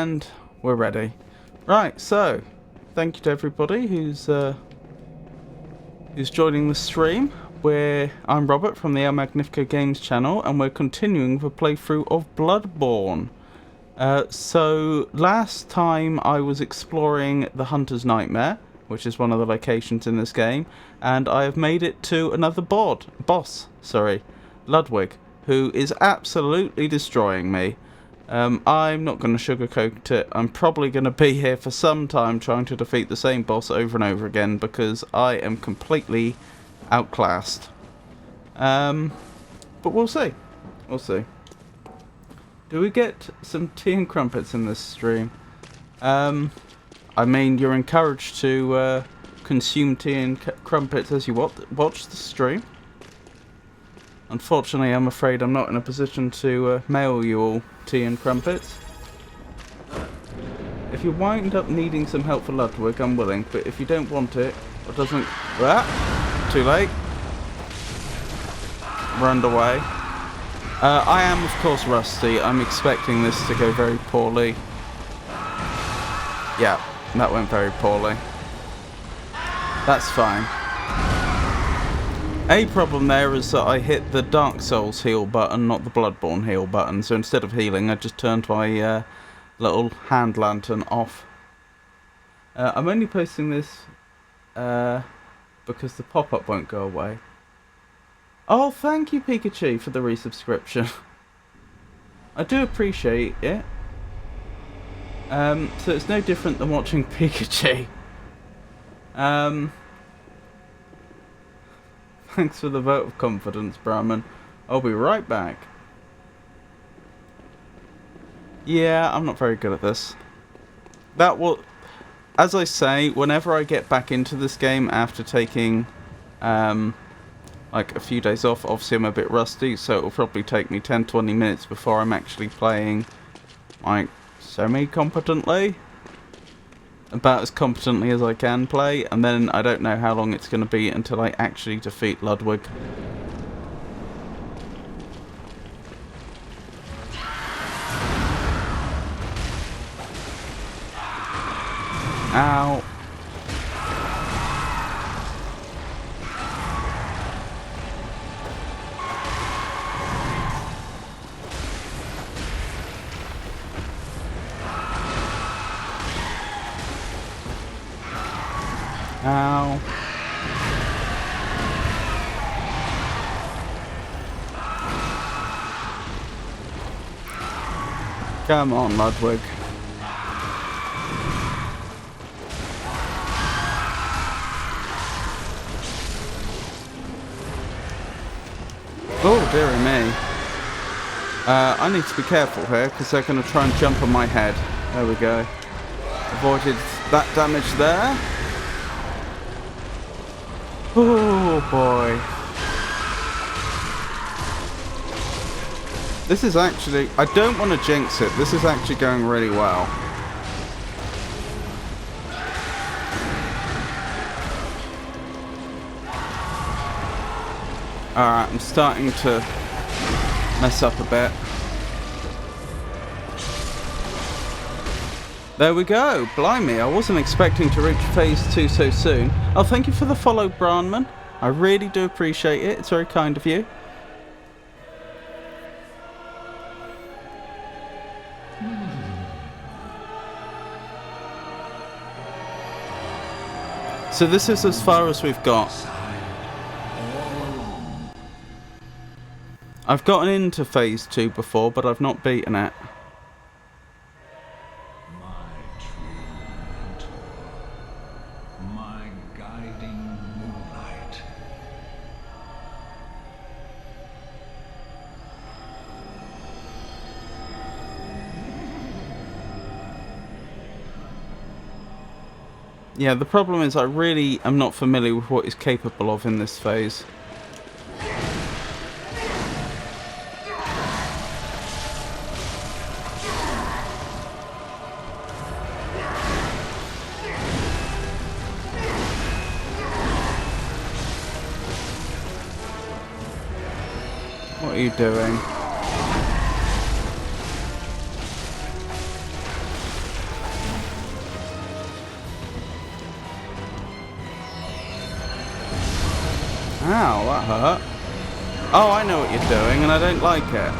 And we're ready. Right, so thank you to everybody who's joining the stream. I'm Robert from the El Magnifico Games channel, and we're continuing the playthrough of Bloodborne. So last time I was exploring the Hunter's Nightmare, which is one of the locations in this game, and I have made it to another boss, Ludwig, who is absolutely destroying me. I'm not going to sugarcoat it. I'm probably going to be here for some time trying to defeat the same boss over and over again because I am completely outclassed. But we'll see. We'll see. Do we get some tea and crumpets in this stream? I mean, you're encouraged to consume tea and crumpets as you watch the stream. Unfortunately, I'm afraid I'm not in a position to mail you all tea and crumpets. If you wind up needing some help for Ludwig, I'm willing, but if you don't want it, or doesn't... Ah! Too late. Runned away. I am, of course, rusty. I'm expecting this to go very poorly. Yeah, that went very poorly. That's fine. A problem there is that I hit the Dark Souls heal button, not the Bloodborne heal button. So instead of healing, I just turned my little hand lantern off. I'm only posting this because the pop-up won't go away. Oh, thank you, Pikachu, for the resubscription. I do appreciate it. So it's no different than watching Pikachu. Thanks for the vote of confidence, Brahman. I'll be right back. Yeah, I'm not very good at this. That will... As I say, whenever I get back into this game after taking... like a few days off, obviously I'm a bit rusty, so it'll probably take me 10-20 minutes before I'm actually playing, like, semi-competently. About as competently as I can play, and then I don't know how long it's going to be until I actually defeat Ludwig. Ow. Ow. Come on, Ludwig. Oh, dearie me. I need to be careful here, because they're going to try and jump on my head. There we go. Avoided that damage there. Oh boy. This is actually... I don't want to jinx it. This is actually going really well. Alright, I'm starting to mess up a bit. There we go. Blimey, I wasn't expecting to reach phase 2 so soon. Oh, thank you for the follow, Branman. I really do appreciate it. It's very kind of you. So this is as far as we've got. I've gotten into phase 2 before, but I've not beaten it. Yeah, the problem is I really am not familiar with what he's capable of in this phase. What are you doing? Ow, that hurt. Oh, I know what you're doing, and I don't like it.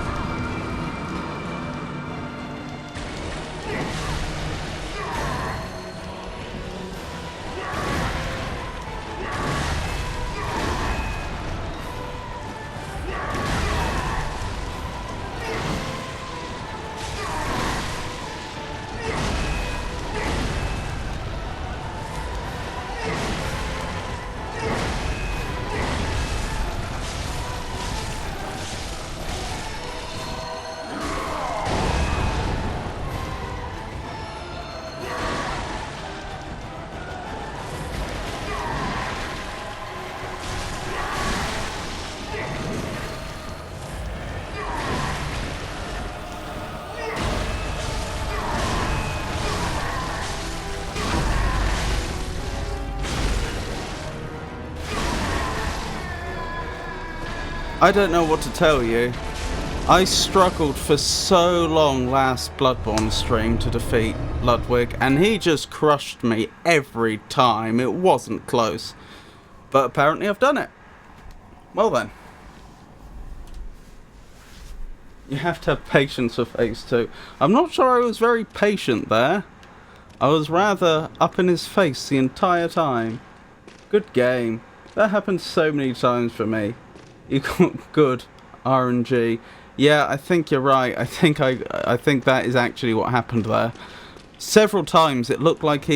I don't know what to tell you. I struggled for so long last Bloodborne stream to defeat Ludwig, and he just crushed me every time. It wasn't close. But apparently I've done it. Well then. You have to have patience for phase 2. I'm not sure I was very patient there. I was rather up in his face the entire time. Good game. That happened so many times for me. You got good RNG. Yeah, I think you're right. I think that is actually what happened there. Several times it looked like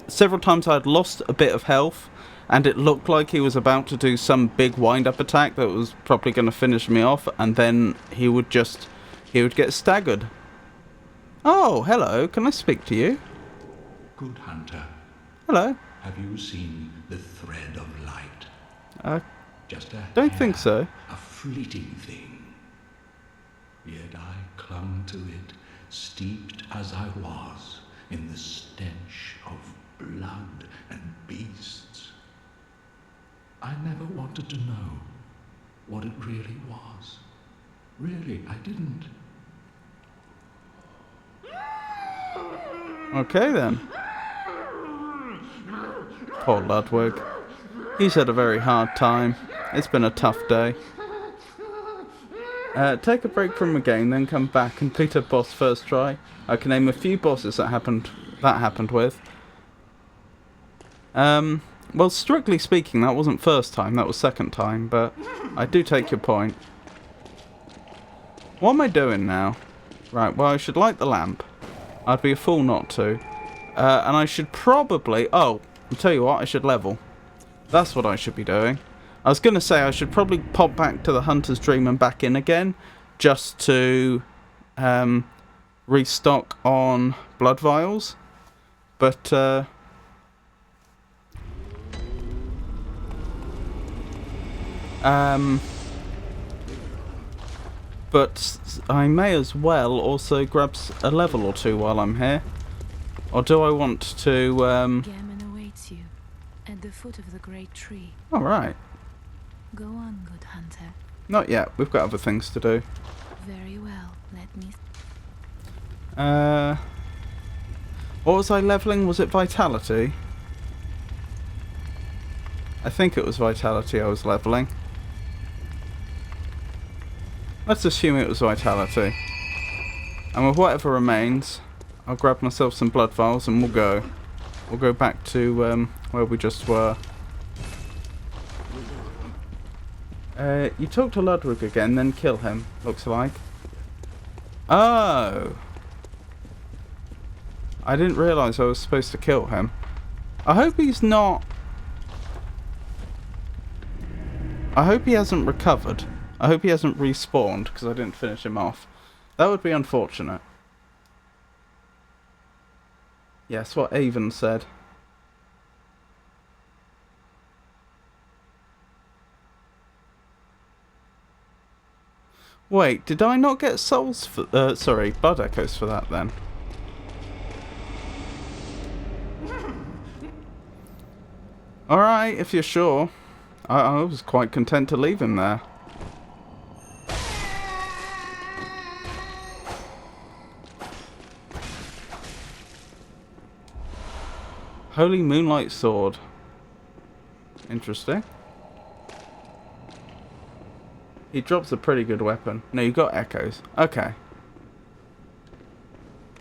several times I'd lost a bit of health, and it looked like he was about to do some big wind-up attack that was probably going to finish me off, and then he would get staggered. Oh, hello. Can I speak to you? Good hunter. Hello. Have you seen the thread of light? Just a Don't hair, think so. A fleeting thing. Yet I clung to it, steeped as I was in the stench of blood and beasts. I never wanted to know what it really was. Really, I didn't. Okay then. Poor Ludwig. He's had a very hard time. It's been a tough day. Take a break from the game, then come back and beat a boss first try. I can name a few bosses that happened with. Well, strictly speaking, that wasn't first time, that was second time, but I do take your point. What am I doing now? Right, well, I should light the lamp. I'd be a fool not to. And I should probably... Oh, I'll tell you what, I should level. That's what I should be doing. I was going to say I should probably pop back to the Hunter's Dream and back in again, just to restock on blood vials. But I may as well also grab a level or two while I'm here. Or do I want to... Gammon awaits you at the foot of the great tree. All right. Go on, good hunter. Not yet. We've got other things to do. Very well. Let me... What was I leveling? Was it Vitality? I think it was Vitality I was leveling. Let's assume it was Vitality. And with whatever remains, I'll grab myself some blood vials and we'll go. We'll go back to where we just were. You talk to Ludwig again, then kill him, looks like. Oh! I didn't realise I was supposed to kill him. I hope he's not... I hope he hasn't recovered. I hope he hasn't respawned, because I didn't finish him off. That would be unfortunate. Yes, what Avon said. Wait, did I not get souls for... sorry, blood echoes for that then? Alright, if you're sure. I was quite content to leave him there. Holy Moonlight Sword. Interesting. He drops a pretty good weapon. No, you got echoes. Okay.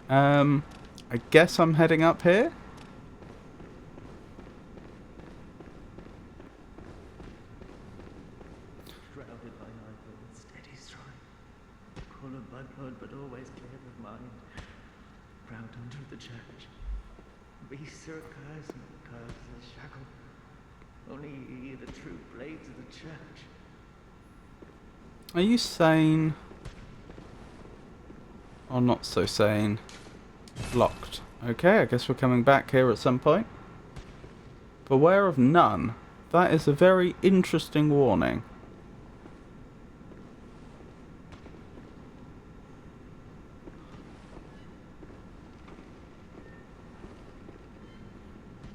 I guess I'm heading up here. Shrouded by night with steady stride, full of my blood but always clear of mind. Proud under the church, beasts are accursed, curves and shackle. Only ye, the true blades of the church. Are you sane? Or not so sane? Locked. Okay, I guess we're coming back here at some point. Beware of none. That is a very interesting warning.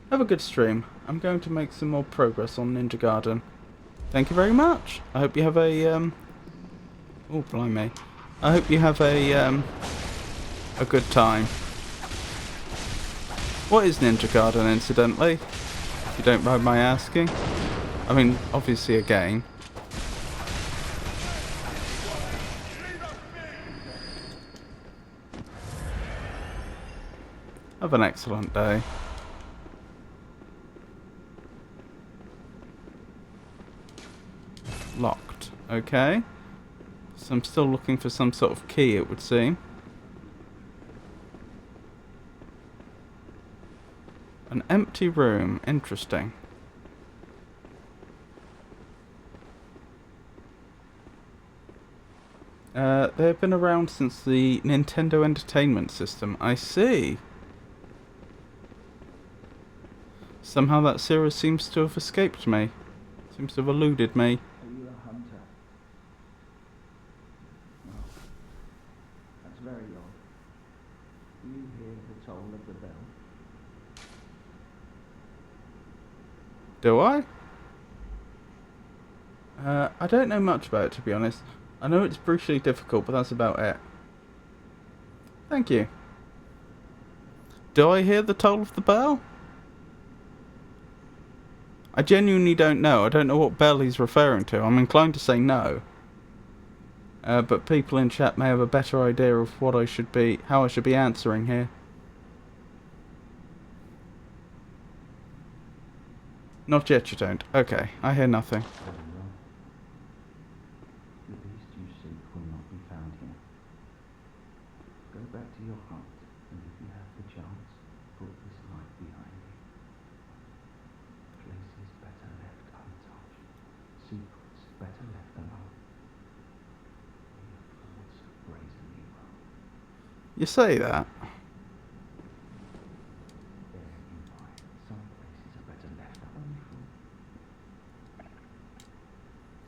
Have a good stream. I'm going to make some more progress on Ninja Garden. Thank you very much. I hope you have a oh, blimey. I hope you have a good time. What is Ninja Garden, incidentally? If you don't mind my asking. I mean, obviously a game. Have an excellent day. Locked. Okay. So I'm still looking for some sort of key, it would seem. An empty room. Interesting. They've been around since the Nintendo Entertainment System. I see. Somehow that series seems to have escaped me. Seems to have eluded me. Are you a hunter? No. That's very odd. Do you hear the toll of the bell? Do I? I don't know much about it, to be honest. I know it's brutally difficult, but that's about it. Thank you. Do I hear the toll of the bell? I genuinely don't know. I don't know what bell he's referring to. I'm inclined to say no. But people in chat may have a better idea of what I should be, how I should be answering here. Not yet, you don't. Okay, I hear nothing. The beast you seek will not be found here. Go back to your heart, and if you have the chance, put this light behind you. Places better left untouched. Secrets better left alone. We have thoughts of brazen evil. You say that? Bear in mind, some places are better left unful.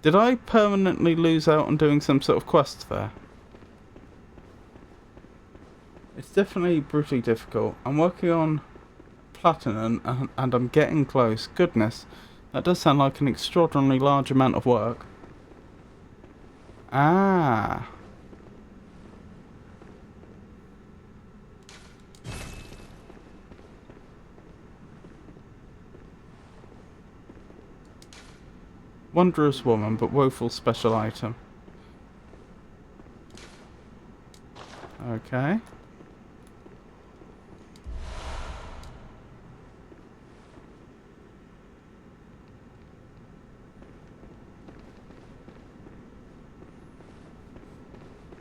Did I permanently lose out on doing some sort of quest there? It's definitely brutally difficult. I'm working on Platinum and I'm getting close. Goodness, that does sound like an extraordinarily large amount of work. Ah. Wondrous woman, but woeful special item. Okay.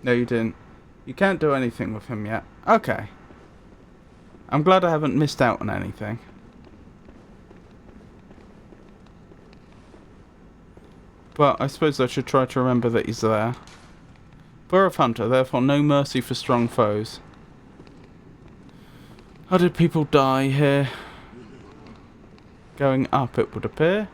No, you didn't. You can't do anything with him yet. Okay. I'm glad I haven't missed out on anything. But I suppose I should try to remember that he's there. Burr of Hunter, therefore no mercy for strong foes. How did people die here? Going up, it would appear.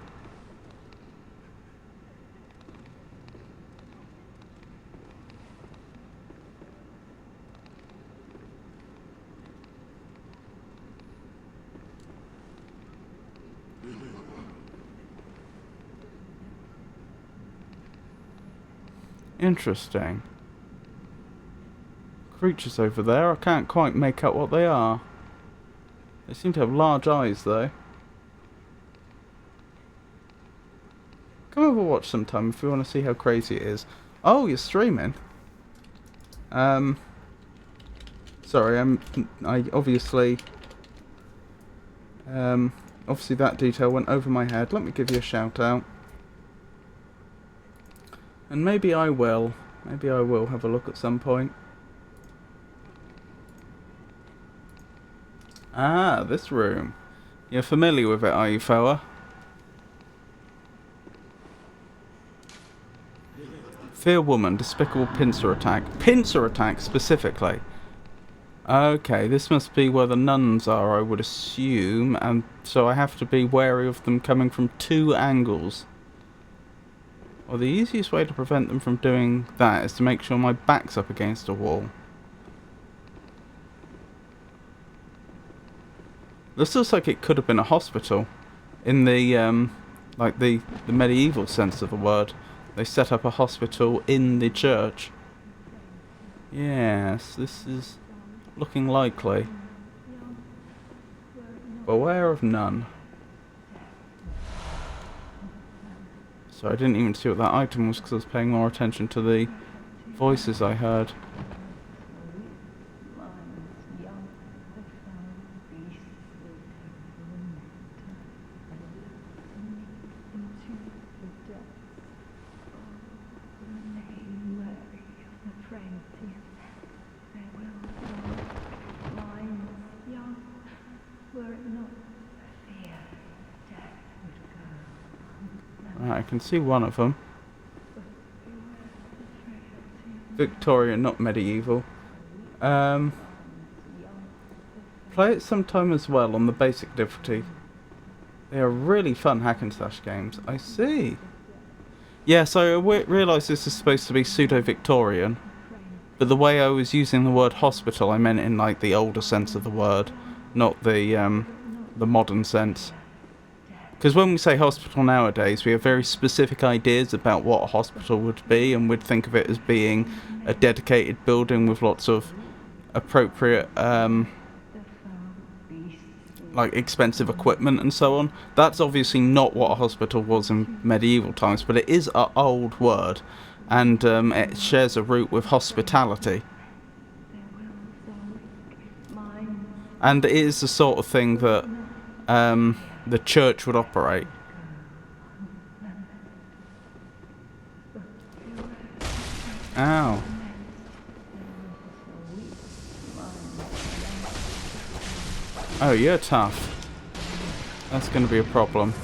Interesting. Creatures over there, I can't quite make out what they are. They seem to have large eyes though. Come over watch sometime if you want to see how crazy it is. Oh, you're streaming. Sorry, I obviously obviously that detail went over my head. Let me give you a shout out. And maybe I will. Maybe I will have a look at some point. Ah, this room. You're familiar with it, are you, fella? Fear woman, despicable pincer attack. Pincer attack, specifically. Okay, this must be where the nuns are, I would assume, and so I have to be wary of them coming from 2 angles. Well, the easiest way to prevent them from doing that is to make sure my back's up against a wall. This looks like it could have been a hospital, in the like the medieval sense of the word. They set up a hospital in the church. Yes, this is looking likely. Beware of none. So I didn't even see what that item was because I was paying more attention to the voices I heard. Right, I can see one of them. Victorian, not medieval. Play it sometime as well on the basic difficulty. They are really fun hack and slash games. I see. Yeah, so I realised this is supposed to be pseudo-Victorian. But the way I was using the word hospital, I meant in like the older sense of the word, not the modern sense. Because when we say hospital nowadays, we have very specific ideas about what a hospital would be, and we'd think of it as being a dedicated building with lots of appropriate, like expensive equipment and so on. That's obviously not what a hospital was in medieval times, but it is an old word, and it shares a root with hospitality. And it is the sort of thing that the church would operate. Ow. Oh, you're tough. That's going to be a problem.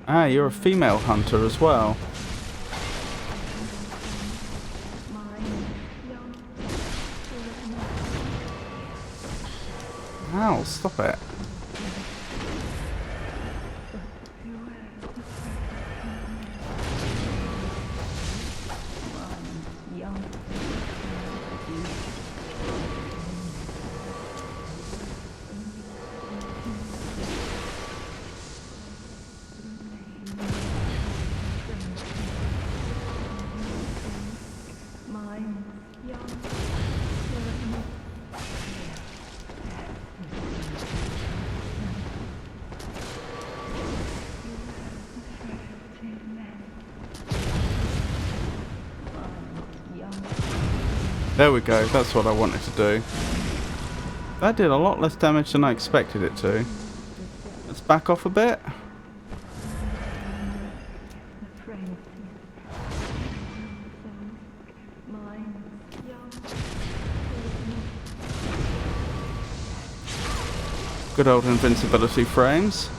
Ah, you're a female hunter as well. Ow, stop it. There we go, that's what I wanted to do. That did a lot less damage than I expected it to. Let's back off a bit. Good old invincibility frames.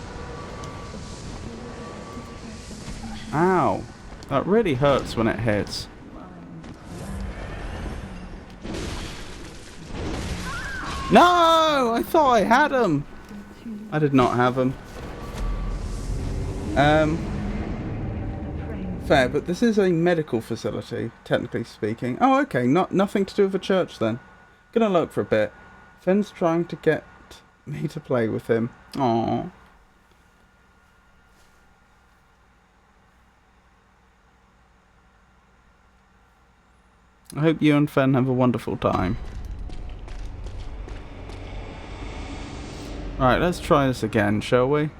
Ow, that really hurts when it hits. No! I thought I had him! I did not have him. Fair, but this is a medical facility, technically speaking. Oh, okay, nothing to do with a church then. Gonna look for a bit. Fenn's trying to get me to play with him. Aww. I hope you and Fen have a wonderful time. Right, let's try this again, shall we?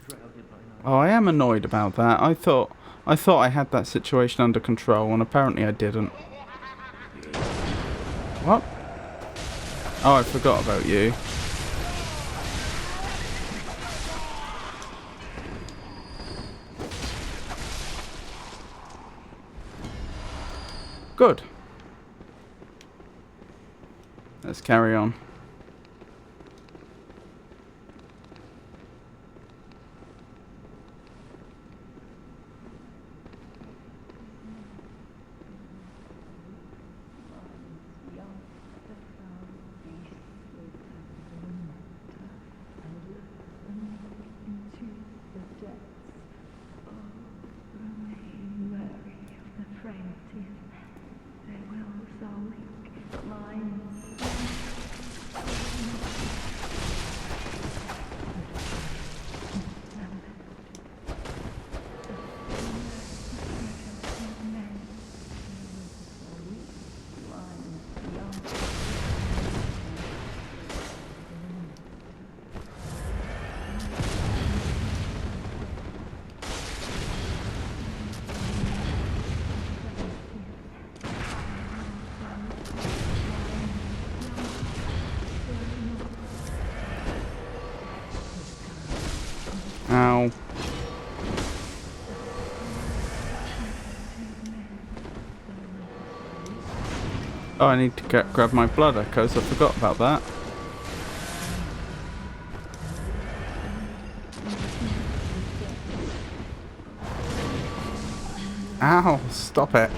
shrouded by night. Oh, I am annoyed about that. I thought I had that situation under control, and apparently I didn't. What? Oh, I forgot about you. Good. Let's carry on. Ow. Oh, I need to grab my blood echoes. I forgot about that. Ow, stop it.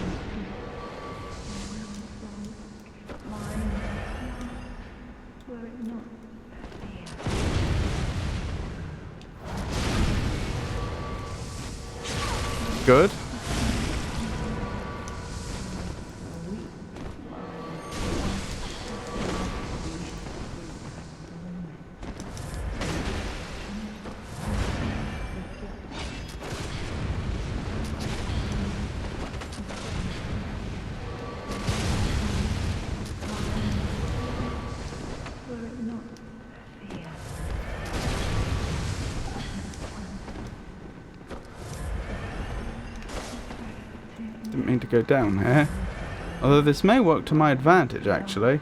Good. Didn't mean to go down here. Although this may work to my advantage, actually.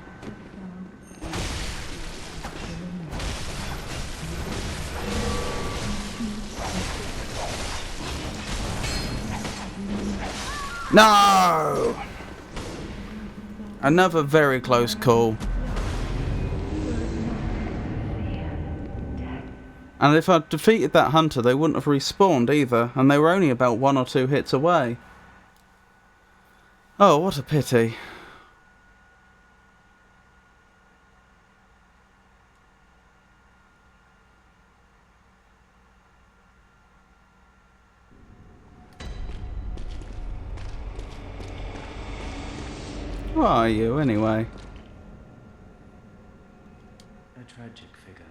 No! Another very close call. And if I'd defeated that hunter, they wouldn't have respawned either, and they were only about 1 or 2 hits away. Oh, what a pity. Who are you, anyway? A tragic figure,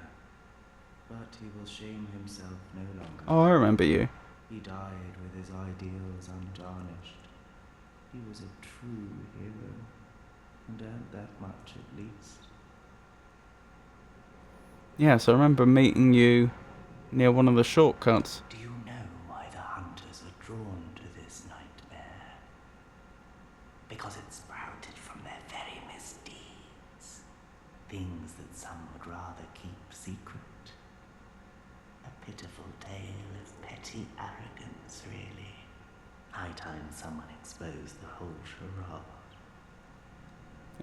but he will shame himself no longer. Oh, I remember you. He died with his ideals untarnished. He was a true hero, and earned that much at least. Yes, I remember meeting you near one of the shortcuts. Do you know why the hunters are drawn to this nightmare? Because it sprouted from their very misdeeds. Things that some would rather keep secret. A pitiful tale of petty arrogance, really. High time someone exposed the whole charade.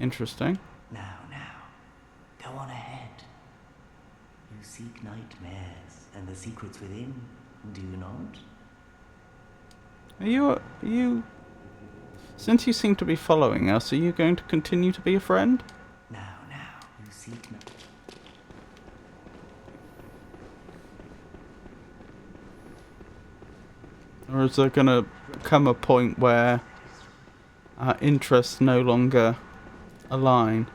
Interesting. Now, go on ahead. You seek nightmares and the secrets within, do you not? Are you... Since you seem to be following us, are you going to continue to be a friend? Now, you seek Or is there going to come a point where our interests no longer align?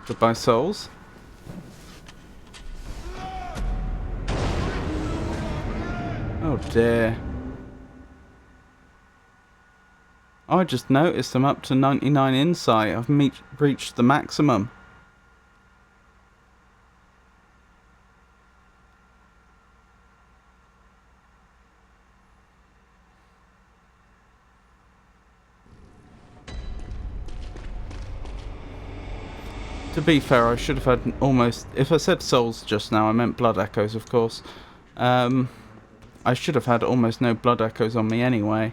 Goodbye, souls. Oh dear. I just noticed I'm up to 99 insight. I've reached the maximum. To be fair, I should have had almost... If I said souls just now, I meant blood echoes, of course. I should have had almost no blood echoes on me anyway.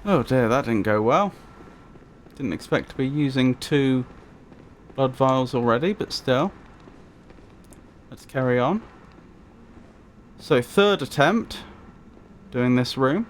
Oh dear, that didn't go well. Didn't expect to be using 2 blood vials already, but still. Let's carry on. So, 3rd attempt doing this room.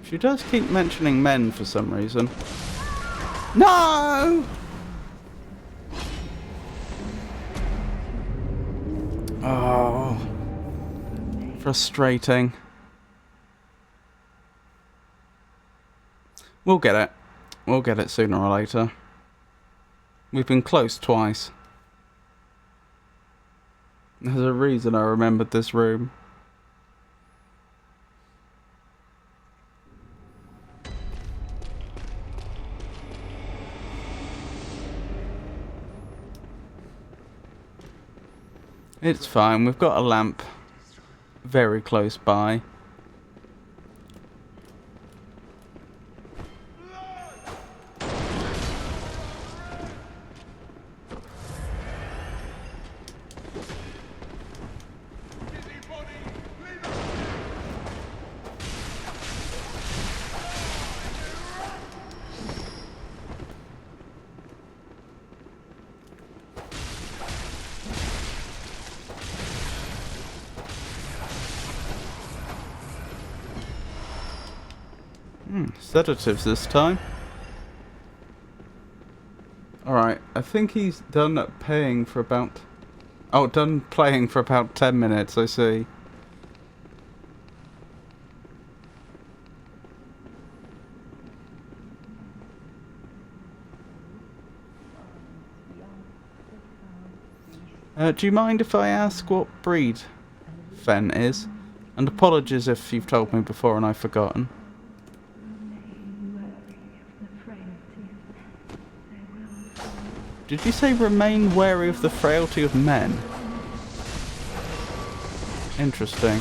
She does keep mentioning men for some reason. No! Oh. Frustrating. We'll get it. We'll get it sooner or later. We've been close twice. There's a reason I remembered this room. It's fine, we've got a lamp very close by. Sedatives this time. Alright, I think he's done paying for about... Oh, done playing for about 10 minutes, I see. Do you mind if I ask what breed Fen is? And apologies if you've told me before and I've forgotten. Did you say remain wary of the frailty of men? Interesting.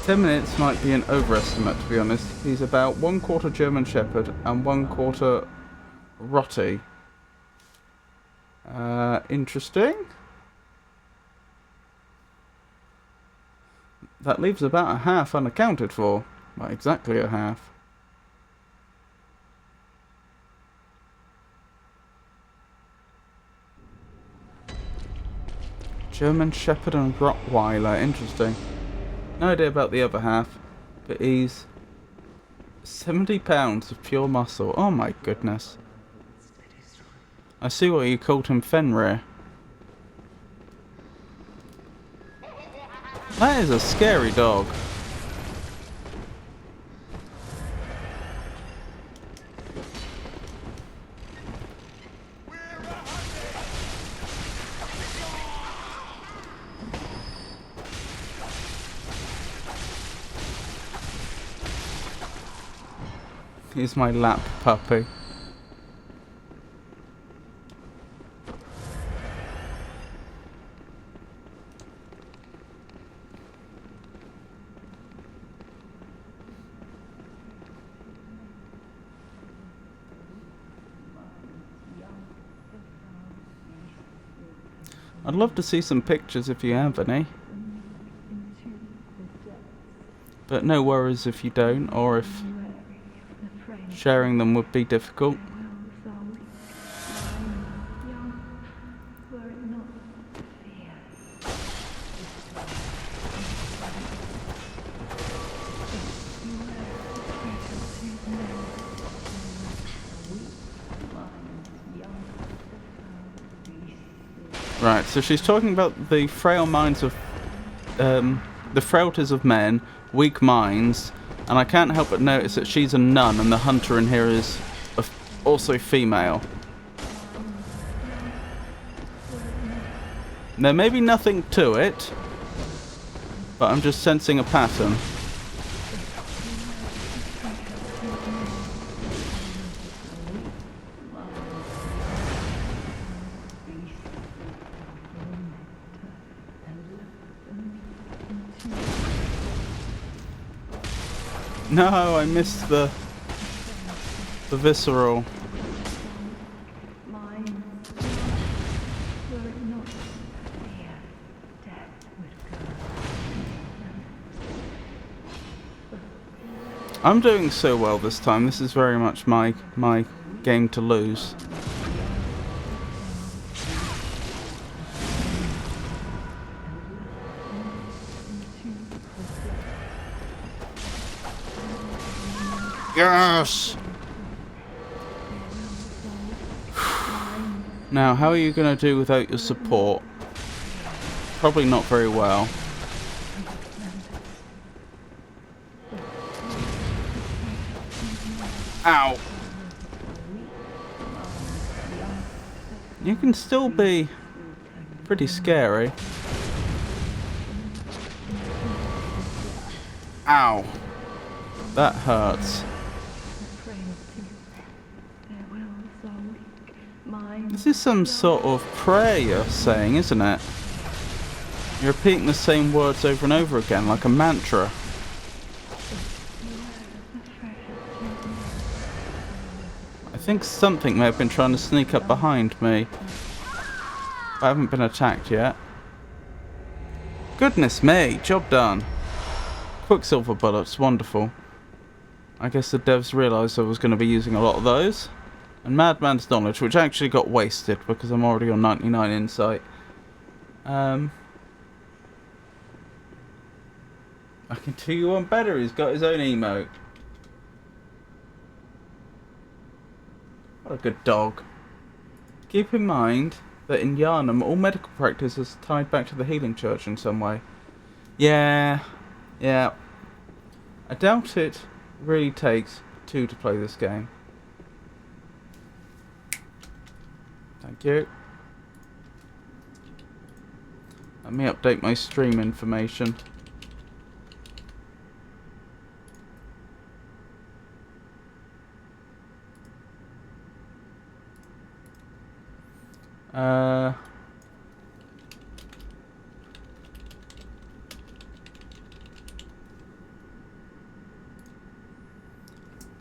10 minutes might be an overestimate, to be honest. He's about 1/4 German Shepherd and 1/4 Rotti. Interesting. That leaves about a half unaccounted for. Well, exactly a half. German Shepherd and Rottweiler. Interesting. No idea about the other half. But he's 70 pounds of pure muscle. Oh my goodness. I see why you called him Fenrir. That is a scary dog. He's my lap puppy. I'd love to see some pictures if you have any. But no worries if you don't, or if sharing them would be difficult. Right, so she's talking about the frail minds of, the frailties of men, weak minds, and I can't help but notice that she's a nun and the hunter in here is also female. There may be nothing to it, but I'm just sensing a pattern. No, I missed the visceral. I'm doing so well this time. This is very much my game to lose. Yes! Now, how are you going to do without your support? Probably not very well. Ow! You can still be pretty scary. Ow! That hurts. This is some sort of prayer you're saying, isn't it? You're repeating the same words over and over again, like a mantra. I think something may have been trying to sneak up behind me. I haven't been attacked yet. Goodness me, job done. Quicksilver bullets, wonderful. I guess the devs realised I was going to be using a lot of those. And Madman's Knowledge, which actually got wasted because I'm already on 99 insight. I can tell you one better, he's got his own emote. What a good dog. Keep in mind that in Yharnam, all medical practice is tied back to the healing church in some way. Yeah. I doubt it really takes two to play this game. Thank you. Let me update my stream information.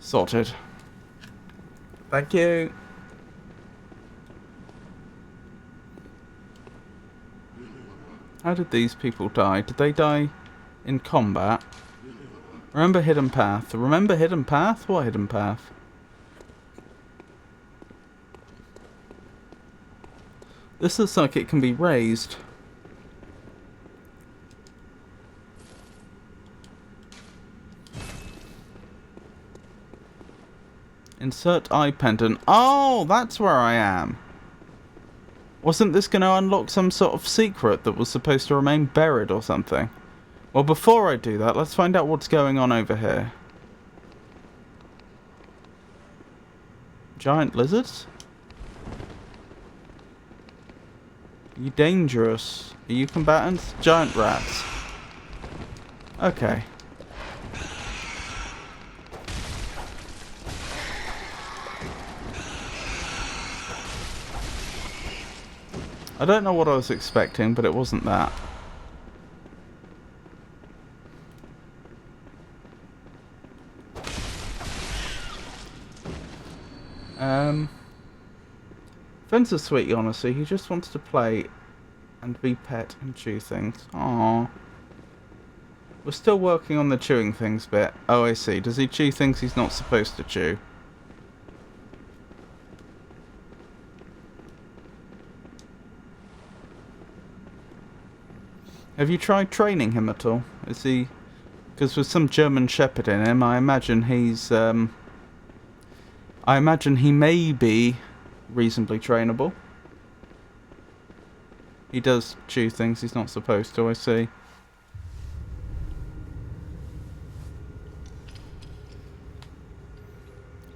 Sorted. Thank you. How did these people die? Did they die in combat? Remember hidden path. Remember hidden path? What hidden path? This looks like it can be raised. Insert eye pendant. Oh, that's where I am. Wasn't this going to unlock some sort of secret that was supposed to remain buried or something? Well, before I do that, let's find out what's going on over here. Giant lizards? Are you dangerous? Are you combatants? Giant rats. Okay. I don't know what I was expecting, but it wasn't that. Fencer's sweet, honestly. He just wants to play and be pet and chew things. Aww. We're still working on the chewing things bit. Oh, I see. Does he chew things he's not supposed to chew? Have you tried training him at all? Is he... Because with some German Shepherd in him, I imagine he's... I imagine he may be reasonably trainable. He does chew things he's not supposed to, I see.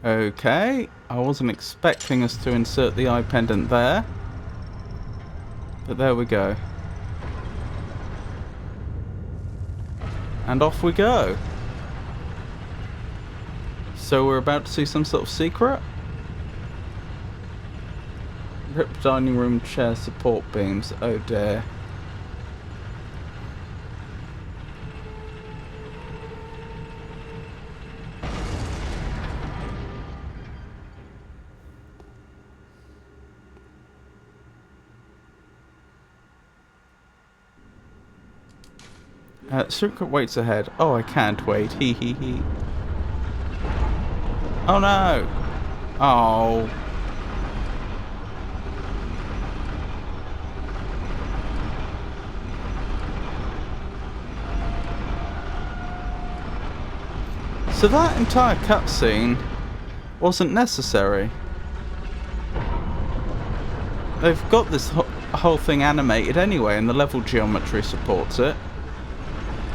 Okay, I wasn't expecting us to insert the eye pendant there. But there we go. And off we go. So we're about to see some sort of secret? Ripped dining room chair support beams. Oh dear. Secret waits ahead. Oh, I can't wait. Hee hee hee. Oh no! Oh. So that entire cutscene wasn't necessary. They've got this whole thing animated anyway, and the level geometry supports it.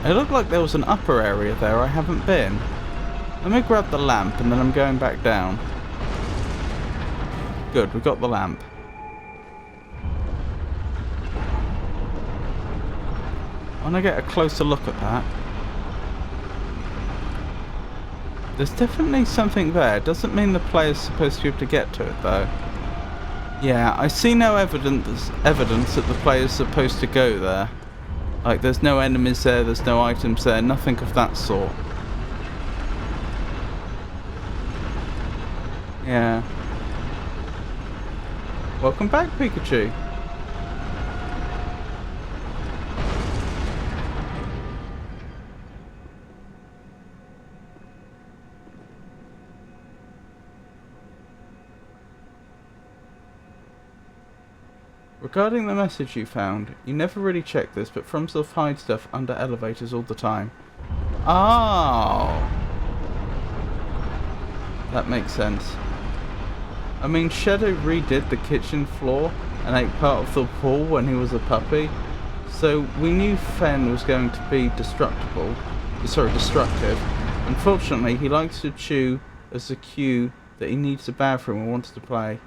It looked like there was an upper area there I haven't been. Let me grab the lamp and then I'm going back down. Good, we got the lamp. I want to get a closer look at that. There's definitely something there. Doesn't mean the player's supposed to be able to get to it though. Yeah, I see no evidence that the player's supposed to go there. Like, there's no enemies there, there's no items there, nothing of that sort. Yeah. Welcome back, Pikachu. Regarding the message you found, you never really check this, but FromSoft hide stuff under elevators all the time. Oh! That makes sense. I mean, Shadow redid the kitchen floor and ate part of the pool when he was a puppy, so we knew Fen was going to be destructive. Unfortunately, he likes to chew as a cue that he needs a bathroom and wants to play.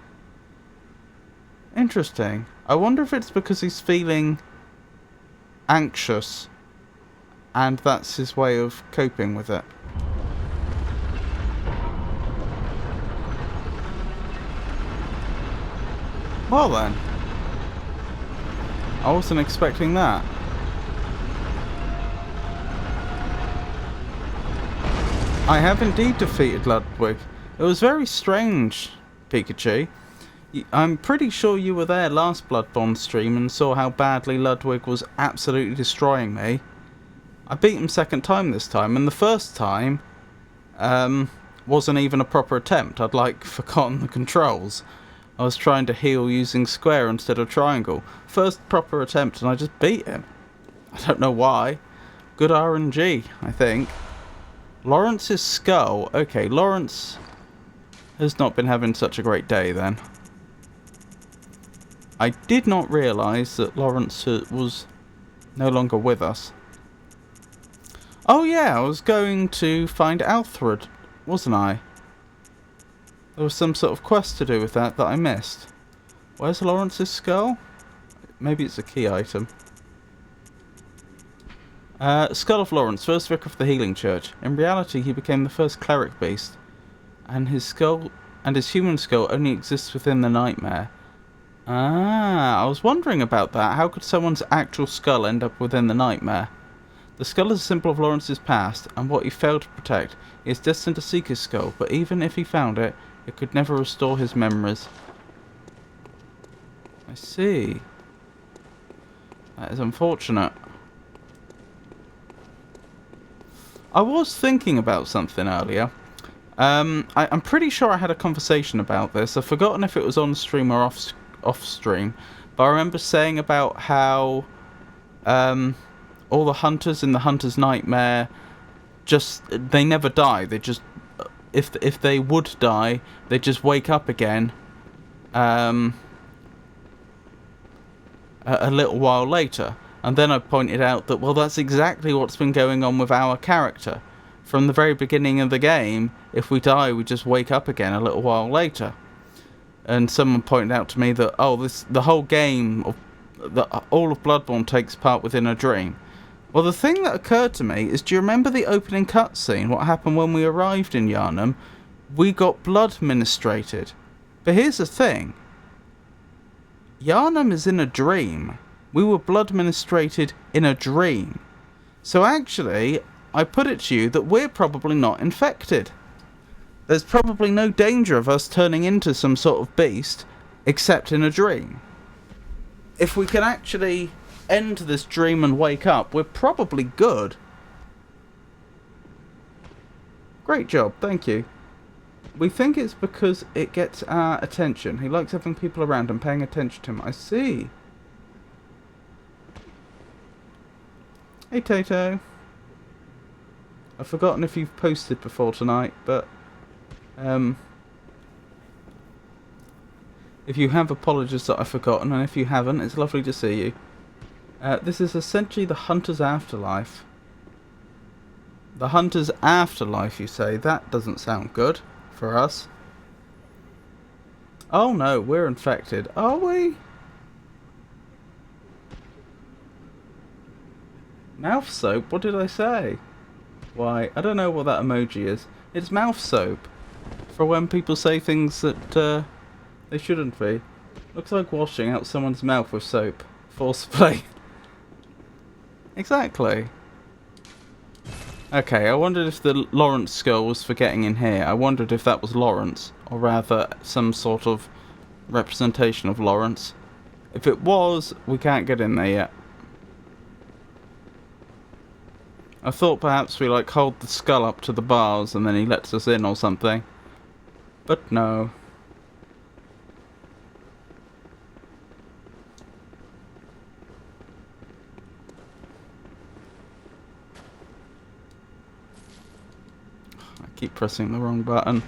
Interesting. I wonder if it's because he's feeling anxious and that's his way of coping with it. Well then. I wasn't expecting that. I have indeed defeated Ludwig. It was very strange, Pikachu. I'm pretty sure you were there last Bloodborne stream and saw how badly Ludwig was absolutely destroying me. I beat him second time this time, and the first time wasn't even a proper attempt. I'd like forgotten the controls. I was trying to heal using square instead of triangle. First proper attempt and I just beat him. I don't know why. Good RNG, I think. Lawrence's skull. Okay, Lawrence has not been having such a great day then. I did not realise that Lawrence was no longer with us. Oh yeah, I was going to find Alfred, wasn't I? There was some sort of quest to do with that I missed. Where's Lawrence's skull? Maybe it's a key item. Skull of Lawrence, first vicar of the Healing Church. In reality, he became the first cleric beast, and his human skull only exists within the nightmare. Ah, I was wondering about that. How could someone's actual skull end up within the nightmare? The skull is a symbol of Lawrence's past, and what he failed to protect. He is destined to seek his skull, but even if he found it, it could never restore his memories. I see. That is unfortunate. I was thinking about something earlier. I'm pretty sure I had a conversation about this. I've forgotten if it was on stream or off stream, but I remember saying about how all the hunters in the Hunter's Nightmare they never die. They just if they would die, they just wake up again a little while later. And then I pointed out that, well, that's exactly what's been going on with our character. From the very beginning of the game, if we die, we just wake up again a little while later. And someone pointed out to me that, the whole game, all of Bloodborne takes part within a dream. Well, the thing that occurred to me is, do you remember the opening cutscene? What happened when we arrived in Yharnam? We got blood ministrated. But here's the thing. Yharnam is in a dream. We were blood ministrated in a dream. So actually, I put it to you that we're probably not infected. There's probably no danger of us turning into some sort of beast, except in a dream. If we can actually end this dream and wake up, we're probably good. Great job, thank you. We think it's because it gets our attention. He likes having people around and paying attention to him. I see. Hey Tato. I've forgotten if you've posted before tonight, but if you have, apologies that I've forgotten, and if you haven't, it's lovely to see you. This is essentially the Hunter's Afterlife. The Hunter's Afterlife, you say? That doesn't sound good for us. Oh no, we're infected. Are we? Mouth soap? What did I say? Why, I don't know what that emoji is. It's mouth soap. For when people say things that they shouldn't be. Looks like washing out someone's mouth with soap. Forcefully. Exactly. Okay, I wondered if the Lawrence skull was for getting in here. I wondered if that was Lawrence, or rather some sort of representation of Lawrence. If it was, we can't get in there yet. I thought perhaps we hold the skull up to the bars and then he lets us in or something. But no. I keep pressing the wrong button.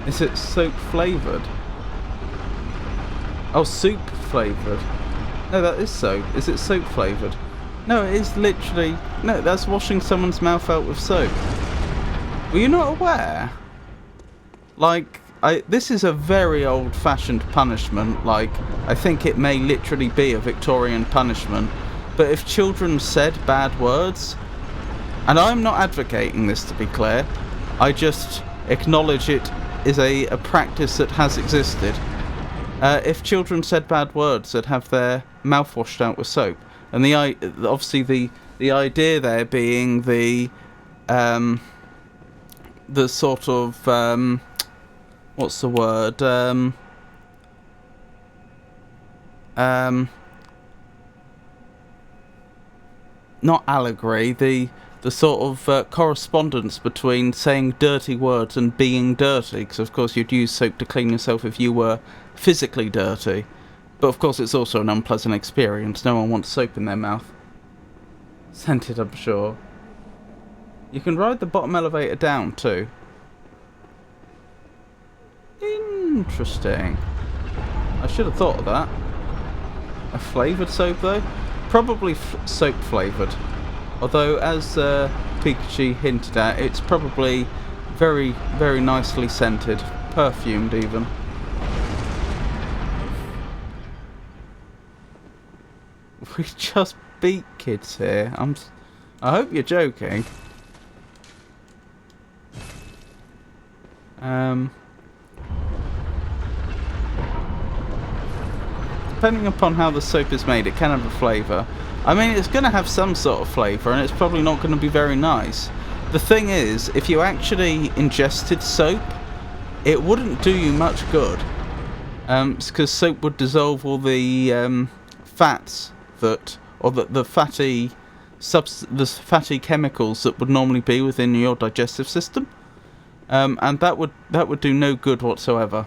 Is it soap flavoured? Oh, soup flavoured. No, that is soap. Is it soap flavoured? No, it is literally... No, that's washing someone's mouth out with soap. Were you not aware? This is a very old-fashioned punishment. I think it may literally be a Victorian punishment. But if children said bad words... And I'm not advocating this, to be clear. I just acknowledge it is a practice that has existed. If children said bad words, they'd have their mouth washed out with soap. And obviously the idea there being the sort of what's the word? Not allegory. The sort of correspondence between saying dirty words and being dirty, because of course you'd use soap to clean yourself if you were physically dirty, but of course it's also an unpleasant experience. No one wants soap in their mouth. Scented, I'm sure. You can ride the bottom elevator down too. Interesting. I should have thought of that. A flavoured soap though? Probably soap flavoured. Although, as Pikachu hinted at, it's probably very, very nicely scented. Perfumed even. We just beat kids here. I hope you're joking. Depending upon how the soap is made, it can have a flavour. I mean, it's going to have some sort of flavour, and it's probably not going to be very nice. The thing is, if you actually ingested soap, it wouldn't do you much good, because soap would dissolve all the fats that, or the fatty chemicals that would normally be within your digestive system, and that would do no good whatsoever.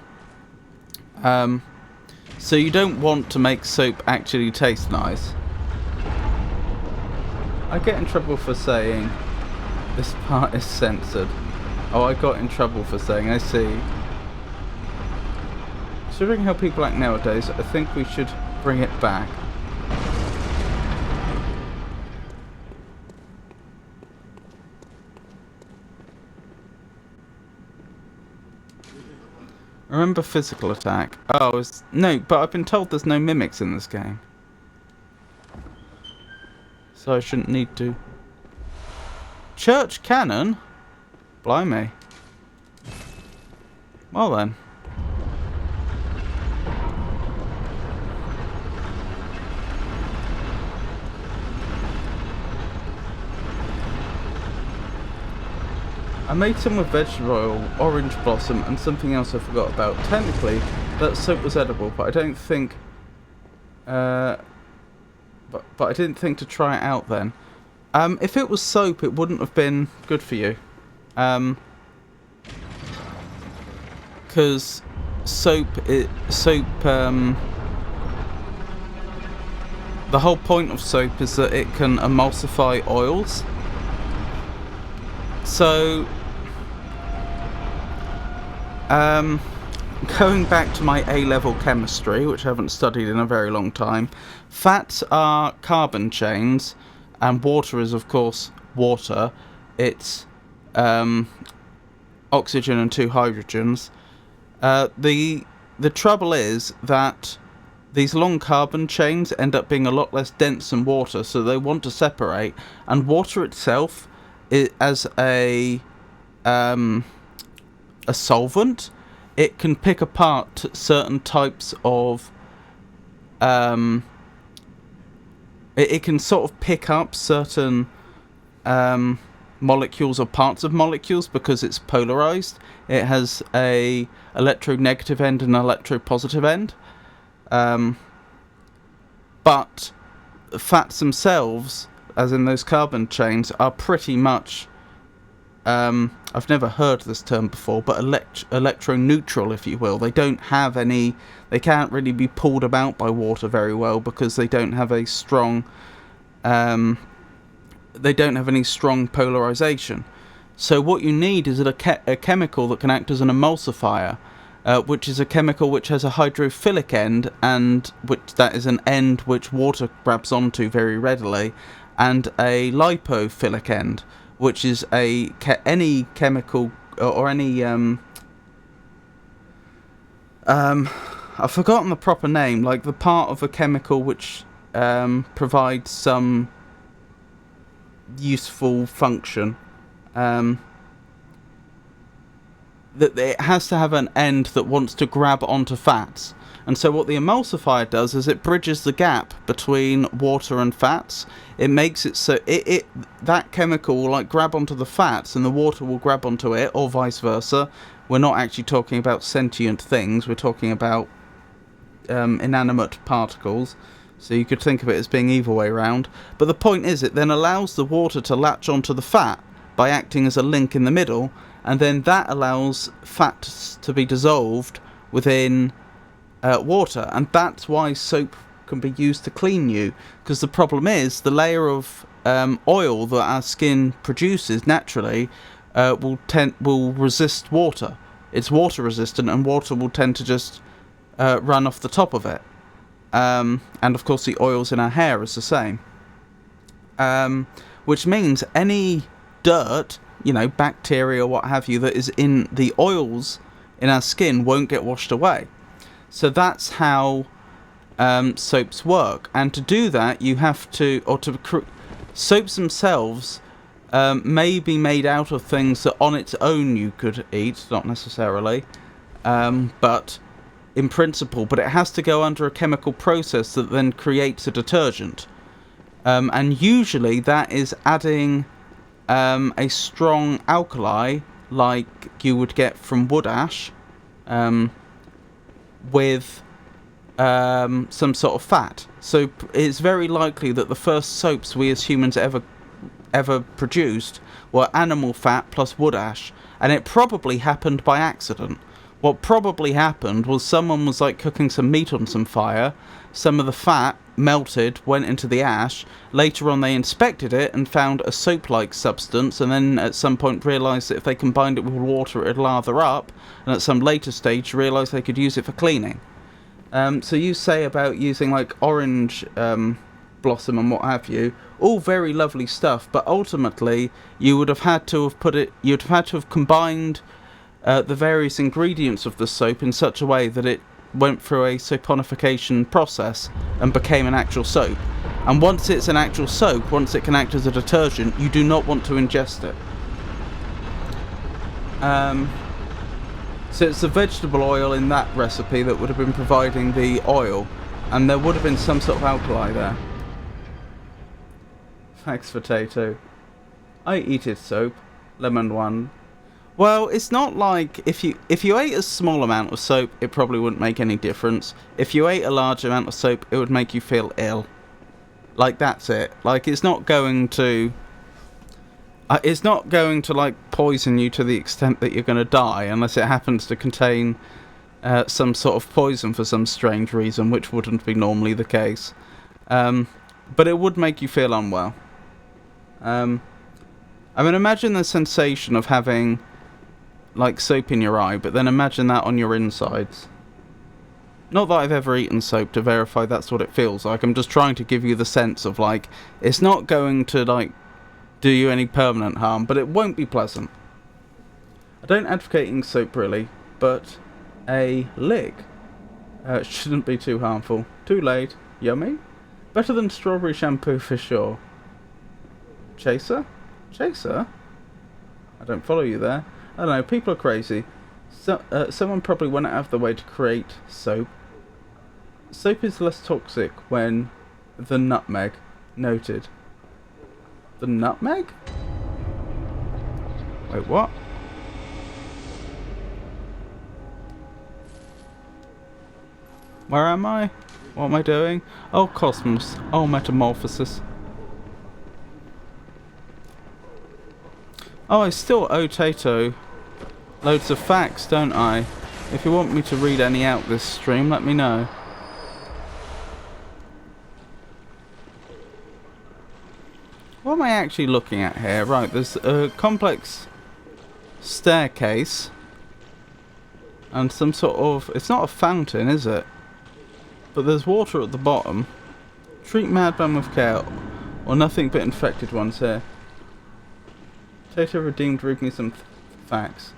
So you don't want to make soap actually taste nice. I get in trouble for saying this part is censored. Oh, I got in trouble for saying, I see. Considering how people act nowadays, I think we should bring it back. Remember physical attack. Oh, no, but I've been told there's no mimics in this game. So I shouldn't need to. Church cannon? Blimey. Well then. I made some with vegetable oil, orange blossom, and something else I forgot about. Technically, that soap was edible, but I don't think... But I didn't think to try it out then. If it was soap, it wouldn't have been good for you. Because the whole point of soap is that it can emulsify oils. So, going back to my A-level chemistry, which I haven't studied in a very long time, fats are carbon chains, and water is, of course, water. It's oxygen and 2 hydrogens. The trouble is that these long carbon chains end up being a lot less dense than water, so they want to separate. And water itself, as a solvent, it can pick apart certain types of it can sort of pick up certain molecules or parts of molecules because it's polarized. It has a electronegative end and an electropositive end. But fats themselves, as in those carbon chains, are pretty much I've never heard this term before, but electroneutral, if you will. They don't have any... They can't really be pulled about by water very well because they don't have a strong... they don't have any strong polarization. So what you need is a chemical that can act as an emulsifier, which is a chemical which has a hydrophilic end, and which that is an end which water grabs onto very readily, and a lipophilic end, which is any chemical or any I've forgotten the proper name, like the part of a chemical which provides some useful function. That it has to have an end that wants to grab onto fats. And so what the emulsifier does is it bridges the gap between water and fats. It makes it so that chemical will like grab onto the fats and the water will grab onto it, or vice versa. We're not actually talking about sentient things, we're talking about inanimate particles. So you could think of it as being either way around. But the point is, it then allows the water to latch onto the fat by acting as a link in the middle, and then that allows fats to be dissolved within water. And that's why soap can be used to clean you, because the problem is the layer of oil that our skin produces naturally will resist water. It's water resistant, and water will tend to just run off the top of it. And of course the oils in our hair is the same. Which means any dirt, bacteria, what have you, that is in the oils in our skin won't get washed away. So that's how soaps work. And to do that, you have to, soaps themselves may be made out of things that on its own you could eat, not necessarily, but in principle, but it has to go under a chemical process that then creates a detergent. And usually that is adding a strong alkali, like you would get from wood ash, with some sort of fat. So it's very likely that the first soaps we as humans ever produced were animal fat plus wood ash, and it probably happened by accident. What probably happened was someone was like cooking some meat on some fire, some of the fat melted, went into the ash, later on they inspected it and found a soap-like substance, and then at some point realised that if they combined it with water it'd lather up, and at some later stage realised they could use it for cleaning. So you say about using like orange blossom and what have you, all very lovely stuff, but ultimately you would have had to have combined the various ingredients of the soap in such a way that it went through a saponification process and became an actual soap. And once it's an actual soap, once it can act as a detergent, you do not want to ingest it. So it's the vegetable oil in that recipe that would have been providing the oil, and there would have been some sort of alkali there. Thanks, potato. I eat it soap. Lemon one. Well, it's not like if you ate a small amount of soap, it probably wouldn't make any difference. If you ate a large amount of soap, it would make you feel ill. Like, that's it. Like, it's not going to like poison you to the extent that you're going to die, unless it happens to contain some sort of poison for some strange reason, which wouldn't be normally the case. But it would make you feel unwell. I mean, imagine the sensation of having like soap in your eye, but then imagine that on your insides. Not that I've ever eaten soap to verify that's what it feels like. I'm just trying to give you the sense of like, it's not going to like do you any permanent harm, but it won't be pleasant. I don't advocate eating soap really, but a lick shouldn't be too harmful. Too late. Yummy. Better than strawberry shampoo for sure. Chaser? Chaser? I don't follow you there. I don't know, people are crazy. Someone probably went out of the way to create soap. Soap is less toxic when the nutmeg. Noted. The nutmeg? Wait, what? Where am I? What am I doing? Oh, cosmos. Oh, metamorphosis. Oh, I still owe Tato loads of facts, don't I? If you want me to read any out this stream, let me know. What am I actually looking at here? Right, there's a complex staircase and some sort of... It's not a fountain, is it? But there's water at the bottom. Treat madman with care, or nothing but infected ones here. Tato redeemed, read me some facts.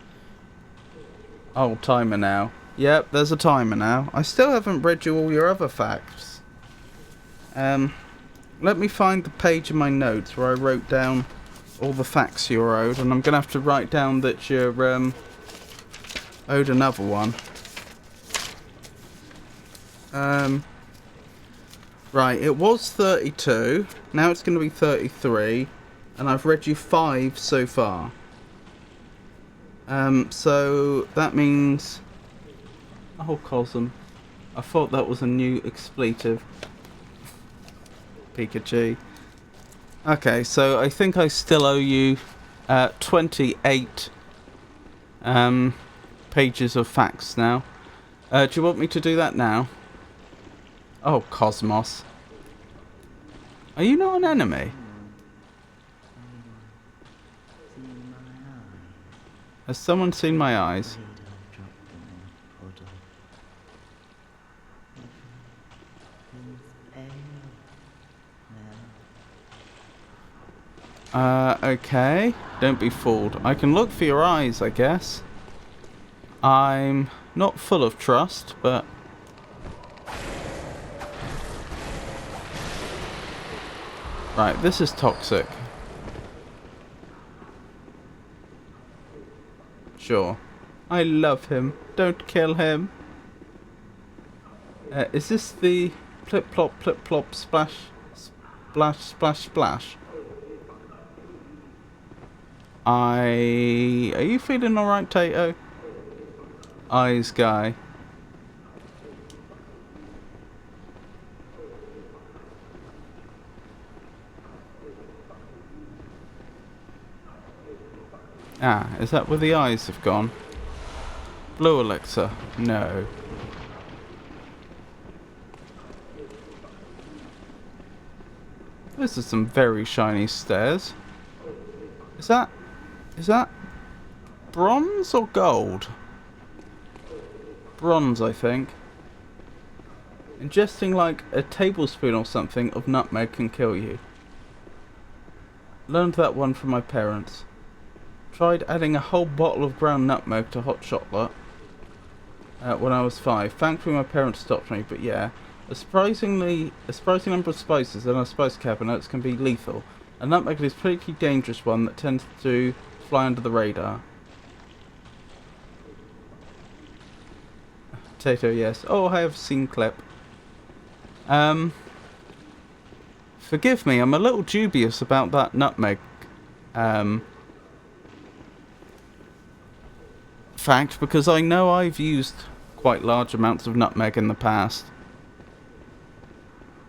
Oh, timer now. Yep, there's a timer now. I still haven't read you all your other facts. Let me find the page in my notes where I wrote down all the facts you're owed, and I'm going to have to write down that you're owed another one. Right, it was 32, now it's going to be 33, and I've read you 5 so far. So that means... Oh, Cosm. I thought that was a new expletive. Pikachu. Okay, so I think I still owe you 28 pages of facts now. Do you want me to do that now? Oh, Cosmos. Are you not an enemy? Has someone seen my eyes? Okay. Don't be fooled. I can look for your eyes, I guess. I'm not full of trust, but... Right, this is toxic. Sure. I love him. Don't kill him. Is this the plip plop splash splash splash splash? Are you feeling alright, Tato? eyes guy. Ah, is that where the eyes have gone? Blue elixir? No. Those are some very shiny stairs. Is that bronze or gold? Bronze, I think. Ingesting like a tablespoon or something of nutmeg can kill you. Learned that one from my parents. Tried adding a whole bottle of ground nutmeg to hot chocolate when I was 5. Thankfully my parents stopped me, but yeah. A surprising number of spices in our spice cabinets can be lethal. And nutmeg is a particularly dangerous one that tends to fly under the radar. Potato, yes. Oh, I have seen clip. Forgive me, I'm a little dubious about that nutmeg fact, because I know I've used quite large amounts of nutmeg in the past.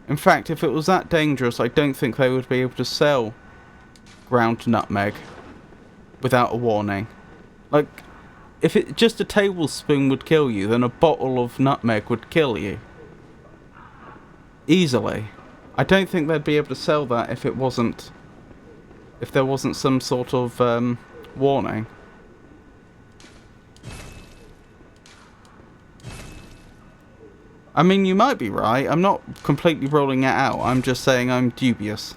In fact, if it was that dangerous, I don't think they would be able to sell ground nutmeg without a warning. Like, if it just a tablespoon would kill you, then a bottle of nutmeg would kill you. Easily. I don't think they'd be able to sell that if there wasn't some sort of warning. I mean, you might be right. I'm not completely ruling it out. I'm just saying I'm dubious.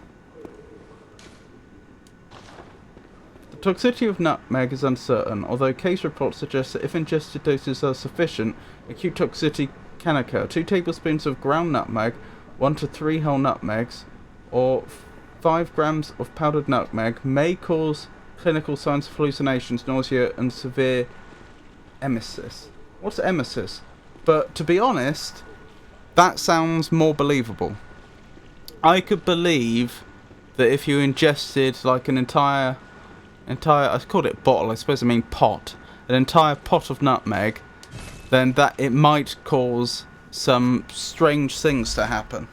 The toxicity of nutmeg is uncertain, although case reports suggest that if ingested doses are sufficient, acute toxicity can occur. 2 tablespoons of ground nutmeg, 1 to 3 whole nutmegs, or 5 grams of powdered nutmeg may cause clinical signs of hallucinations, nausea, and severe emesis. What's emesis? But to be honest, that sounds more believable. I could believe that if you ingested like an entire, I called it bottle, I suppose I mean pot, an entire pot of nutmeg, then that it might cause some strange things to happen.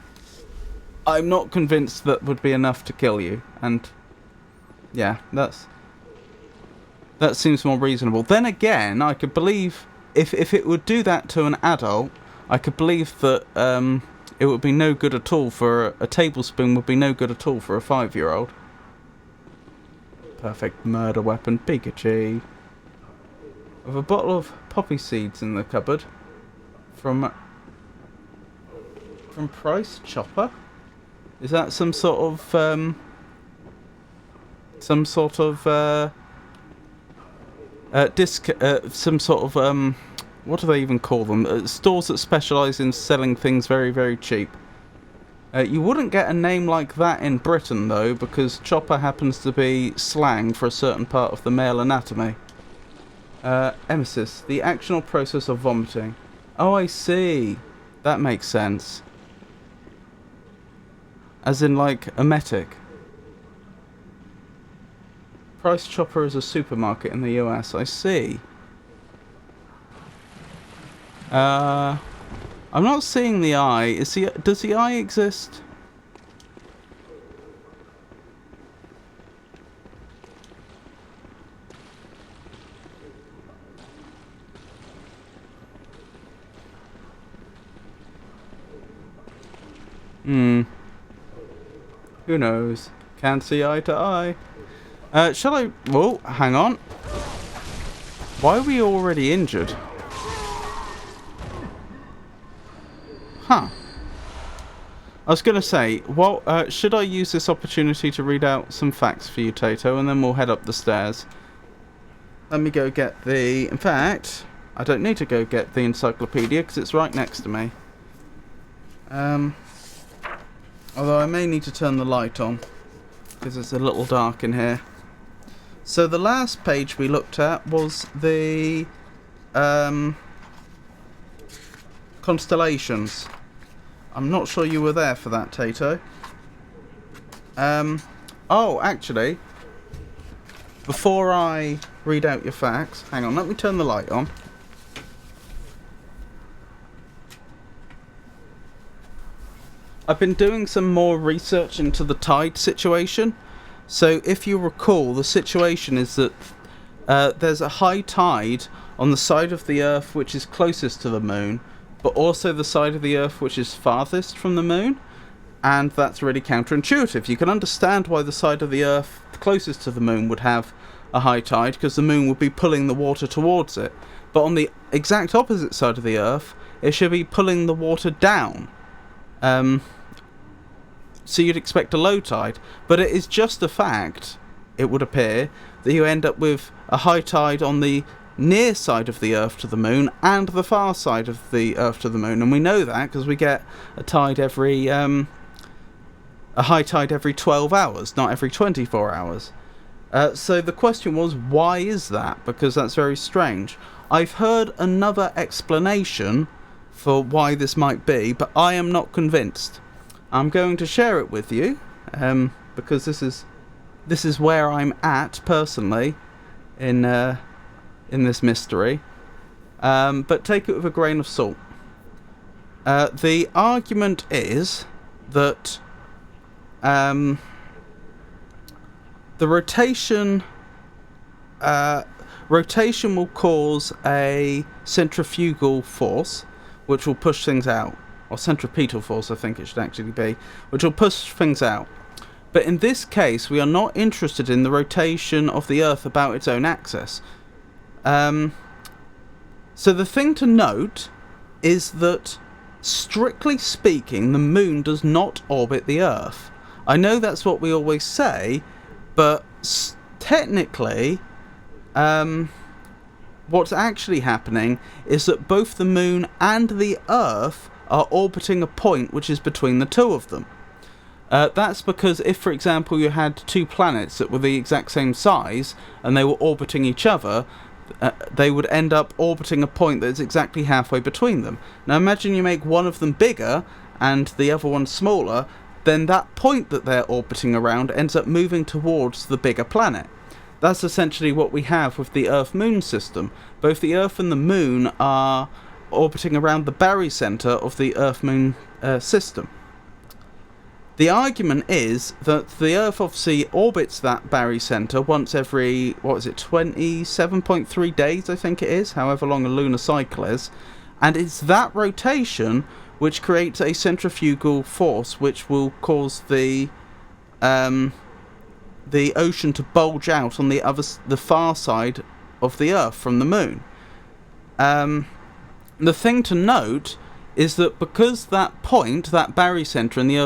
I'm not convinced that would be enough to kill you, and yeah, that seems more reasonable. Then again, I could believe if it would do that to an adult, I could believe that it would be no good at all for a tablespoon would be no good at all for a 5-year-old. Perfect murder weapon, Pikachu. With a bottle of poppy seeds in the cupboard from Price Chopper. Is that some sort of some sort of what do they even call them? Stores that specialise in selling things very, very cheap. You wouldn't get a name like that in Britain, though, because chopper happens to be slang for a certain part of the male anatomy. Emesis, the actional process of vomiting. Oh, I see. That makes sense. As in, like, emetic. Price Chopper is a supermarket in the US. I see. I'm not seeing the eye. Does the eye exist? Who knows? Can't see eye to eye. Shall I... Whoa, hang on. Why are we already injured? Huh. I was going to say, well, should I use this opportunity to read out some facts for you, Tato, and then we'll head up the stairs. Let me go get the... In fact, I don't need to go get the encyclopedia, because it's right next to me. Although I may need to turn the light on, because it's a little dark in here. So the last page we looked at was the constellations. I'm not sure you were there for that, Tato. Oh, actually, before I read out your facts, hang on, let me turn the light on. I've been doing some more research into the tide situation. So if you recall, the situation is that there's a high tide on the side of the Earth which is closest to the moon, but also the side of the Earth which is farthest from the moon, and that's really counterintuitive. You can understand why the side of the Earth closest to the moon would have a high tide, because the moon would be pulling the water towards it. But on the exact opposite side of the Earth, it should be pulling the water down. So you'd expect a low tide, but it is just a fact, it would appear, that you end up with a high tide on the near side of the Earth to the moon and the far side of the Earth to the moon, and we know that because we get a tide every a high tide every 12 hours, not every 24 hours. So the question was, why is that? Because that's very strange. I've heard another explanation for why this might be, but I am not convinced. I'm going to share it with you, because this is where I'm at personally in this mystery. But take it with a grain of salt. The argument is that the rotation will cause a centrifugal force, which will push things out. Or centripetal force, I think it should actually be, which will push things out. But in this case, we are not interested in the rotation of the Earth about its own axis. So the thing to note is that, strictly speaking, the moon does not orbit the Earth. I know that's what we always say, but technically, what's actually happening is that both the moon and the Earth are orbiting a point which is between the two of them. That's because if, for example, you had two planets that were the exact same size and they were orbiting each other, they would end up orbiting a point that's exactly halfway between them. Now imagine you make one of them bigger and the other one smaller, then that point that they're orbiting around ends up moving towards the bigger planet. That's essentially what we have with the Earth-Moon system. Both the Earth and the Moon are orbiting around the barycenter of the Earth-Moon system. The argument is that the Earth obviously orbits that barycenter once every, 27.3 days, I think it is, however long a lunar cycle is, and it's that rotation which creates a centrifugal force which will cause the ocean to bulge out on the far side of the Earth from the Moon. The thing to note is that because that point, that barycenter in the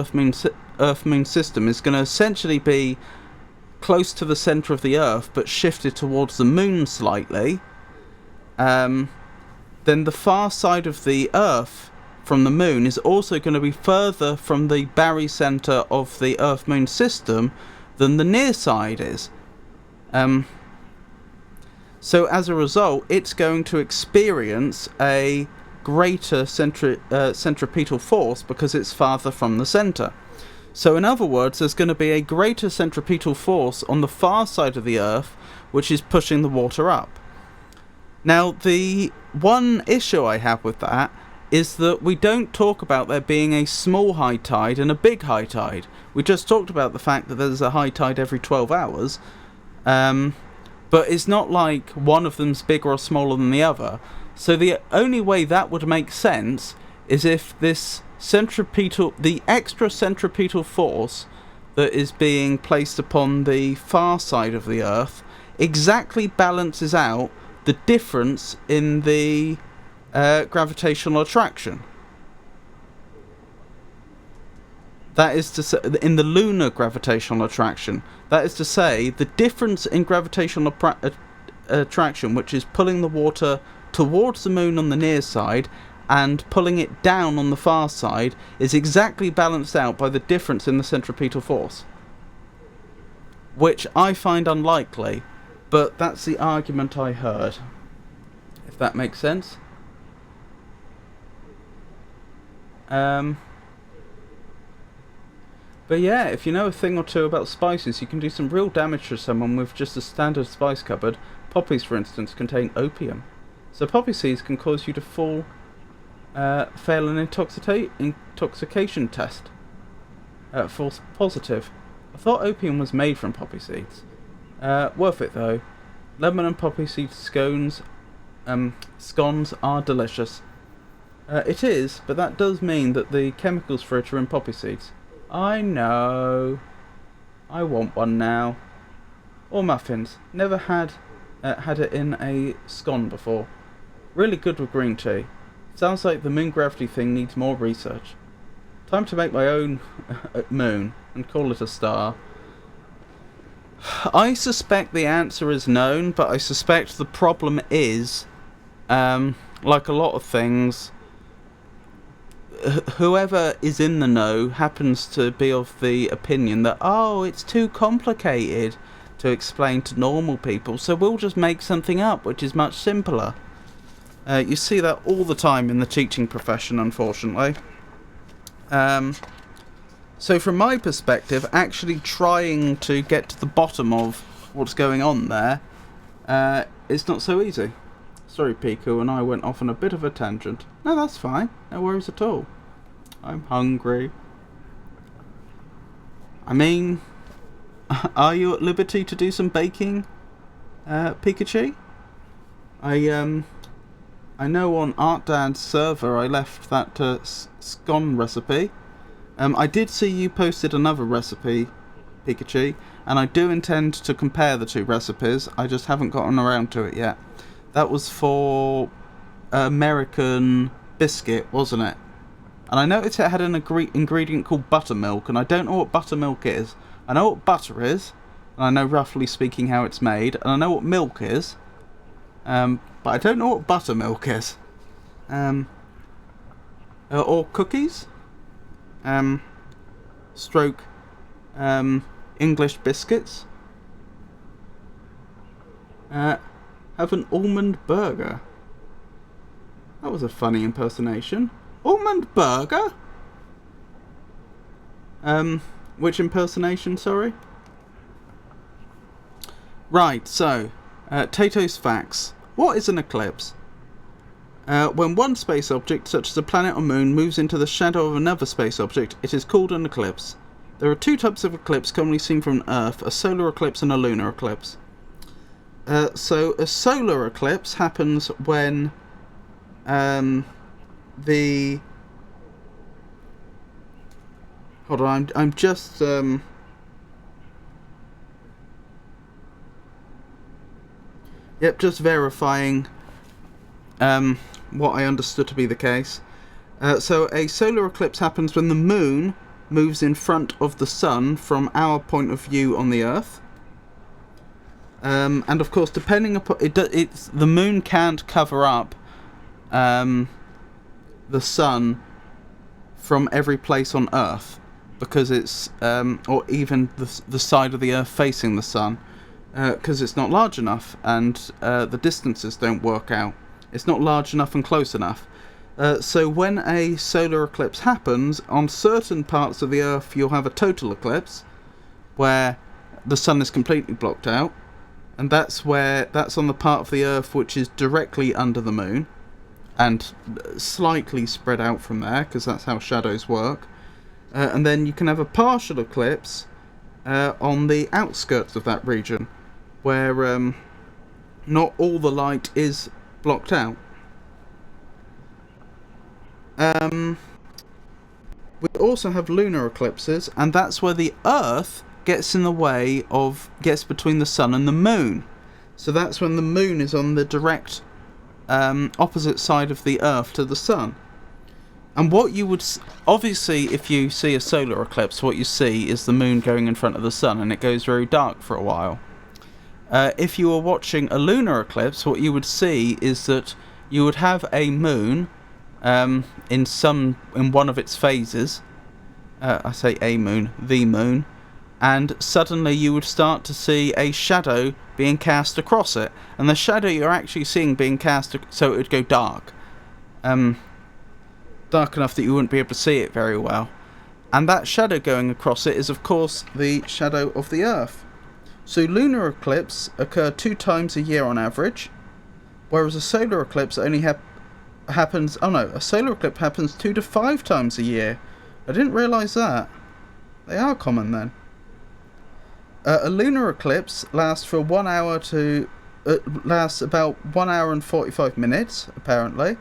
Earth-Moon system is going to essentially be close to the centre of the Earth but shifted towards the Moon slightly, then the far side of the Earth from the Moon is also going to be further from the barycenter of the Earth-Moon system than the near side is. So as a result, it's going to experience a greater centripetal force because it's farther from the centre. So in other words, there's going to be a greater centripetal force on the far side of the Earth, which is pushing the water up. Now, the one issue I have with that is that we don't talk about there being a small high tide and a big high tide. We just talked about the fact that there's a high tide every 12 hours, but it's not like one of them's bigger or smaller than the other. So the only way that would make sense is if this the extra centripetal force that is being placed upon the far side of the Earth exactly balances out the difference in the gravitational attraction. That is to say, in the lunar gravitational attraction. That is to say, the difference in gravitational attraction, which is pulling the water towards the Moon on the near side and pulling it down on the far side, is exactly balanced out by the difference in the centripetal force. Which I find unlikely, but that's the argument I heard. If that makes sense. But yeah, if you know a thing or two about spices, you can do some real damage to someone with just a standard spice cupboard. Poppies, for instance, contain opium. So poppy seeds can cause you to fail an intoxication test. False positive. I thought opium was made from poppy seeds. Worth it though. Lemon and poppy seed scones are delicious. It is, but that does mean that the chemicals for it are in poppy seeds. I know. I want one now. Or muffins. Never had it in a scone before. Really good with green tea. Sounds like the moon gravity thing needs more research. Time to make my own moon and call it a star. I suspect the answer is known, but I suspect the problem is, like a lot of things, whoever is in the know happens to be of the opinion that, oh, it's too complicated to explain to normal people, so we'll just make something up which is much simpler. You see that all the time in the teaching profession, unfortunately. So from my perspective, actually trying to get to the bottom of what's going on there, it's not so easy. Sorry, Piku, and I went off on a bit of a tangent. No, that's fine. No worries at all. I'm hungry. I mean, are you at liberty to do some baking, Pikachu? I know on ArtDad's server I left that scone recipe. I did see you posted another recipe, Pikachu, and I do intend to compare the two recipes. I just haven't gotten around to it yet. That was for American biscuit, wasn't it? And I noticed it had an ingredient called buttermilk, and I don't know what buttermilk is. I know what butter is, and I know roughly speaking how it's made, and I know what milk is, but I don't know what buttermilk is. Or cookies? Stroke English biscuits. Have an almond burger. That was a funny impersonation. Almond burger? Which impersonation, sorry? Right, so, Tato's facts. What is an eclipse? When one space object, such as a planet or moon, moves into the shadow of another space object, it is called an eclipse. There are two types of eclipse commonly seen from Earth, a solar eclipse and a lunar eclipse. So a solar eclipse happens when Hold on, I'm just just verifying what I understood to be the case. So a solar eclipse happens when the moon moves in front of the sun from our point of view on the Earth. And of course, depending upon the moon can't cover up the sun from every place on Earth, because it's or even the side of the Earth facing the sun, because it's not large enough, and the distances don't work out. It's not large enough and close enough. So when a solar eclipse happens, on certain parts of the Earth you'll have a total eclipse, where the sun is completely blocked out, and that's on the part of the Earth which is directly under the moon, and slightly spread out from there, because that's how shadows work. And then you can have a partial eclipse on the outskirts of that region, where not all the light is blocked out. We also have lunar eclipses, and that's where the Earth gets between the sun and the moon. So that's when the moon is on the direct opposite side of the Earth to the sun. And what you would obviously, if you see a solar eclipse, what you see is the moon going in front of the sun, and it goes very dark for a while. If you were watching a lunar eclipse, what you would see is that you would have a moon in one of its phases. I say a moon, the moon, and suddenly you would start to see a shadow being cast across it, and the shadow you're actually seeing being cast, so it would go dark, dark enough that you wouldn't be able to see it very well. And that shadow going across it is, of course, the shadow of the Earth. So lunar eclipses occur 2 times a year on average, whereas a solar eclipse only happens. Oh no, a solar eclipse happens 2 to 5 times a year. I didn't realise that. They are common then. A lunar eclipse lasts for 1 hour to... lasts about 1 hour and 45 minutes, apparently.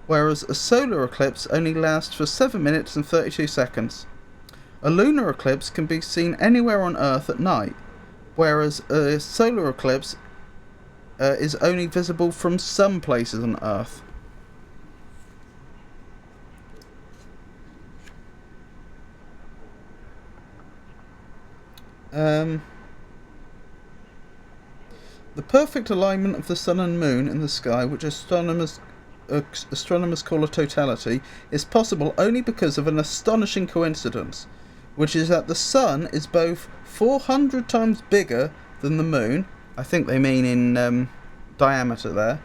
Whereas a solar eclipse only lasts for 7 minutes and 32 seconds. A lunar eclipse can be seen anywhere on Earth at night, whereas a solar eclipse is only visible from some places on Earth. The perfect alignment of the sun and moon in the sky, which astronomers call a totality, is possible only because of an astonishing coincidence, which is that the sun is both 400 times bigger than the moon. I think they mean in diameter there,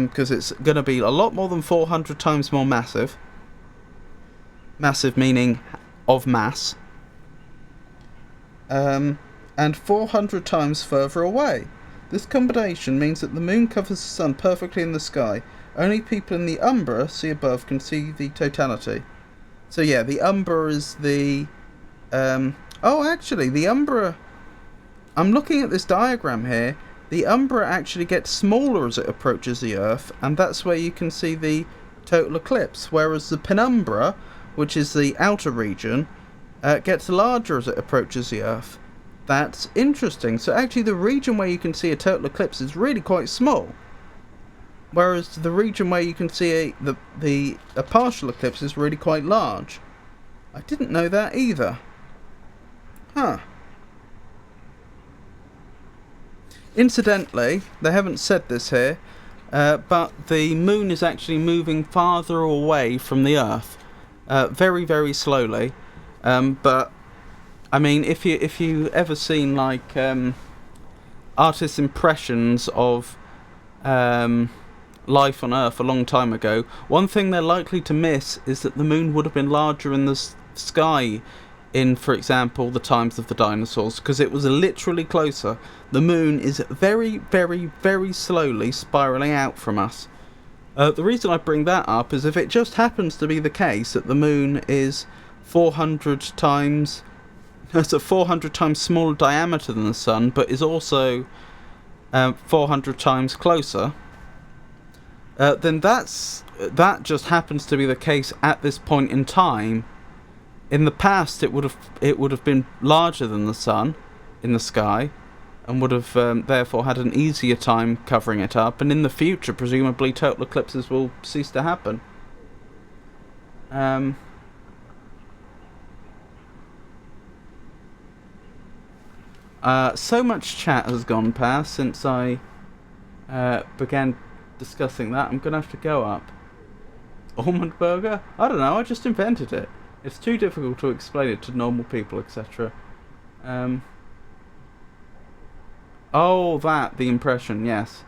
because it's going to be a lot more than 400 times more massive. Massive meaning of mass. And 400 times further away. This combination means that the moon covers the sun perfectly in the sky. Only people in the umbra, see above, can see the totality. So yeah, the umbra is the... oh, actually, the umbra... I'm looking at this diagram here. The umbra actually gets smaller as it approaches the Earth, and that's where you can see the total eclipse. Whereas the penumbra, which is the outer region, gets larger as it approaches the Earth. That's interesting. So actually the region where you can see a total eclipse is really quite small. Whereas the region where you can see a partial eclipse is really quite large. I didn't know that either. Huh. Incidentally, they haven't said this here, but the moon is actually moving farther away from the Earth. Very, very slowly. But I mean, if you ever seen like artists' impressions of life on Earth a long time ago, one thing they're likely to miss is that the moon would have been larger in the sky in, for example, the times of the dinosaurs, because it was literally closer. The moon is very, very, very slowly spiraling out from us. The reason I bring that up is if it just happens to be the case that the moon is 400 times... has a 400 times smaller diameter than the sun, but is also 400 times closer, then that just happens to be the case at this point in time. In the past, it would have been larger than the sun in the sky, and would have therefore had an easier time covering it up. And in the future, presumably, total eclipses will cease to happen. So much chat has gone past since I began discussing that. I'm going to have to go up. Almond burger? I don't know, I just invented it. It's too difficult to explain it to normal people, etc. Oh, the impression, yes.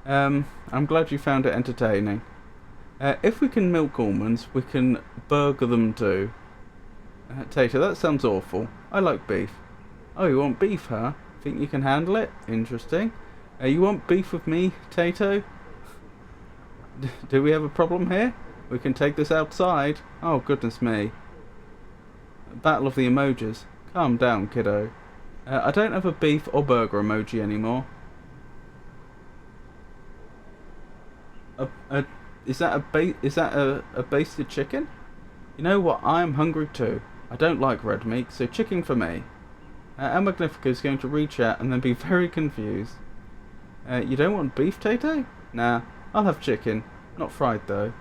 I'm glad you found it entertaining. If we can milk almonds, we can burger them too. Tater, that sounds awful. I like beef. Oh, you want beef, huh? Think you can handle it? Interesting. You want beef with me, Tato? Do we have a problem here? We can take this outside. Oh, goodness me. Battle of the emojis. Calm down, kiddo. I don't have a beef or burger emoji anymore. Is that a basted chicken? You know what? I'm hungry too. I don't like red meat, so chicken for me. El Magnifico is going to reach out and then be very confused. You don't want beef, Tato? Nah, I'll have chicken. Not fried, though.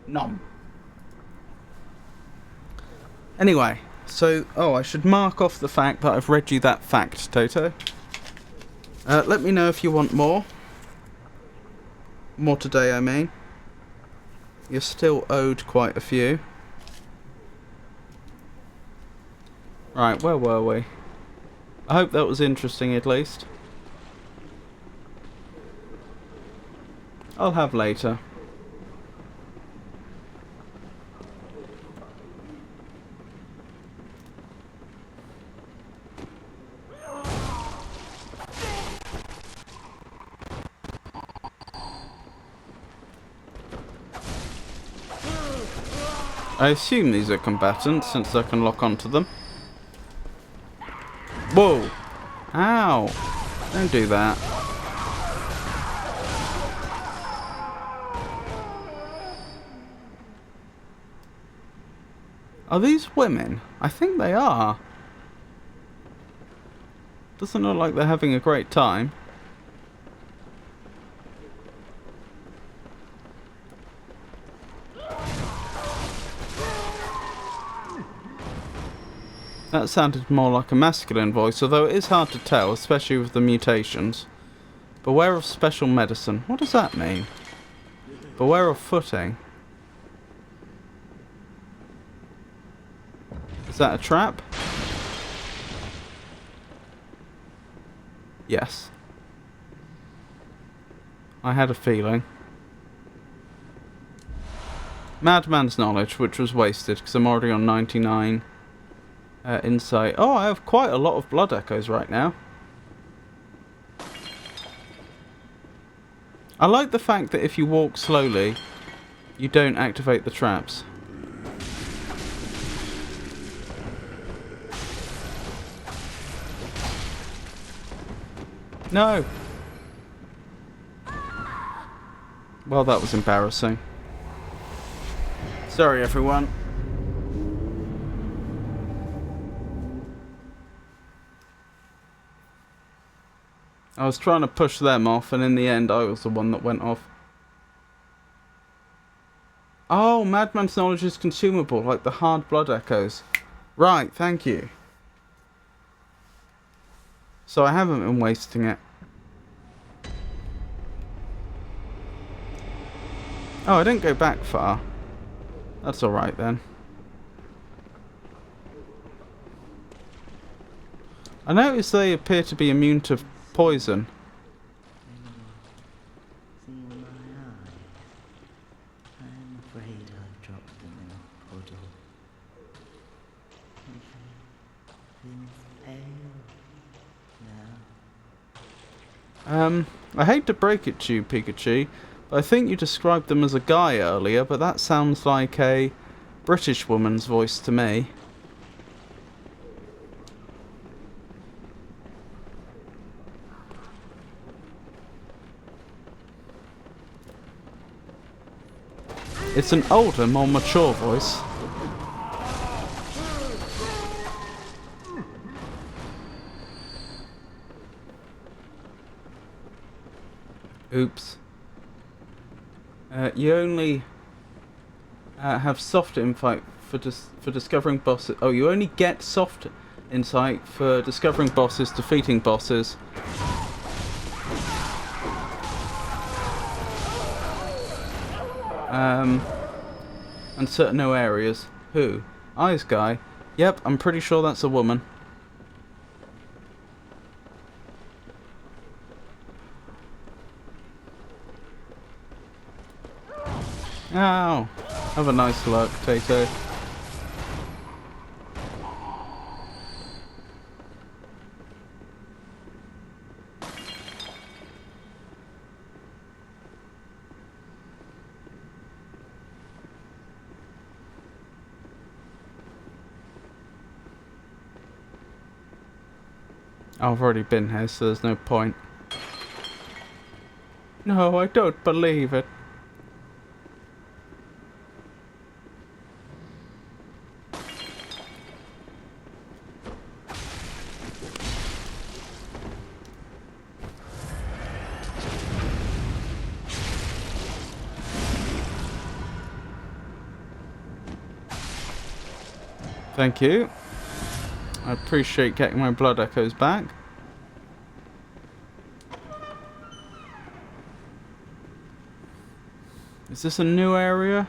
Nom. Anyway, so... Oh, I should mark off the fact that I've read you that fact, Toto. Let me know if you want more. More today, I mean. You're still owed quite a few. Right, where were we? I hope that was interesting, at least. I'll have later. I assume these are combatants since I can lock onto them. Whoa! Ow! Don't do that. Are these women? I think they are. Doesn't look like they're having a great time. That sounded more like a masculine voice, although it is hard to tell, especially with the mutations. Beware of special medicine. What does that mean? Beware of footing. Is that a trap? Yes. I had a feeling. Madman's knowledge, which was wasted because I'm already on 99 insight. Oh, I have quite a lot of blood echoes right now. I like the fact that if you walk slowly, you don't activate the traps. No! Well, that was embarrassing. Sorry, everyone. I was trying to push them off, and in the end, I was the one that went off. Oh, Madman's knowledge is consumable, like the hard blood echoes. Right, thank you. So I haven't been wasting it. Oh, I didn't go back far. That's alright then. I noticed they appear to be immune to poison. See my eyes. I'm afraid I've dropped them in a puddle. Things fail now. I hate to break it to you, Pikachu, but I think you described them as a guy earlier, but that sounds like a British woman's voice to me. It's an older, more mature voice. Oops. You only have soft insight for discovering bosses. Oh, you only get soft insight for discovering bosses, defeating bosses. And certain new areas. Who? Eyes guy? Yep, I'm pretty sure that's a woman. Ow! Have a nice look, Tato. I've already been here, so there's no point. No, I don't believe it. Thank you. I appreciate getting my blood echoes back. Is this a new area?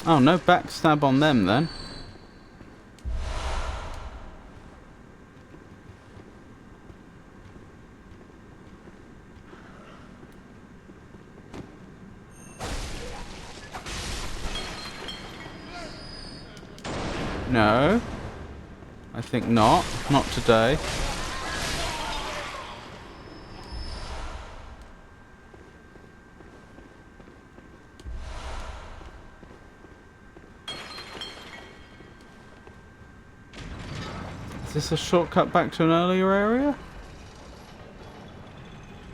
Oh, no backstab on them then. No. I think not. Not today. Is this a shortcut back to an earlier area?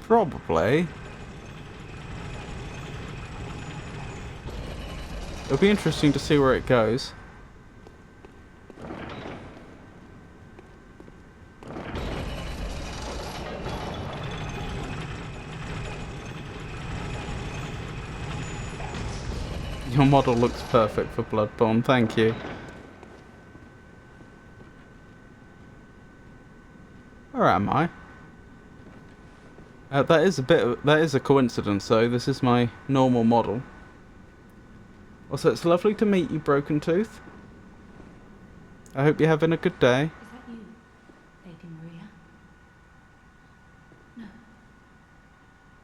Probably. It'll be interesting to see where it goes. Your model looks perfect for Bloodborne, thank you. Where am I? That is a coincidence though. This is my normal model. Also, it's lovely to meet you, Broken Tooth. I hope you're having a good day. Is that you, Lady Maria? No.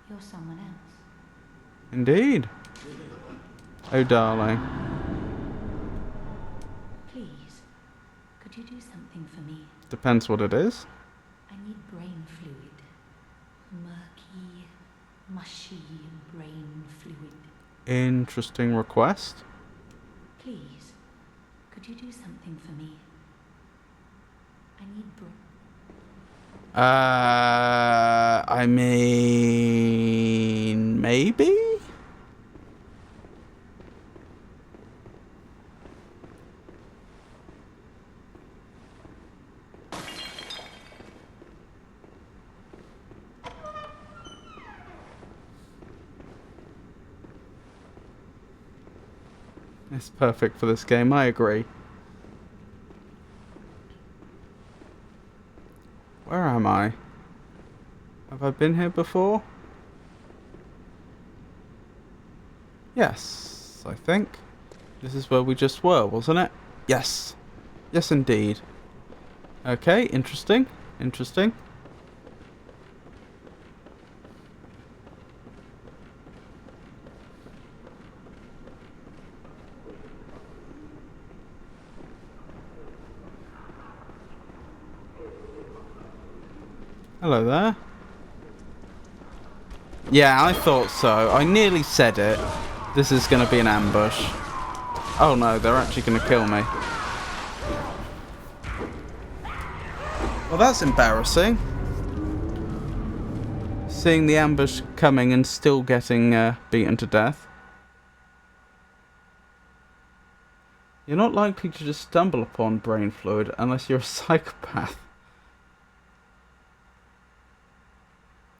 You're someone else. Indeed. Oh, darling. Please, could you do something for me? Depends what it is. I need brain fluid. Murky, mushy brain fluid. Interesting request. Please, could you do something for me? I need I mean, maybe? It's perfect for this game, I agree. Where am I? Have I been here before? Yes, I think. This is where we just were, wasn't it? Yes. Yes, indeed. Okay, interesting. Interesting. Hello there. Yeah, I thought so. I nearly said it. This is going to be an ambush. Oh no, they're actually going to kill me. Well, that's embarrassing. Seeing the ambush coming and still getting beaten to death. You're not likely to just stumble upon brain fluid unless you're a psychopath.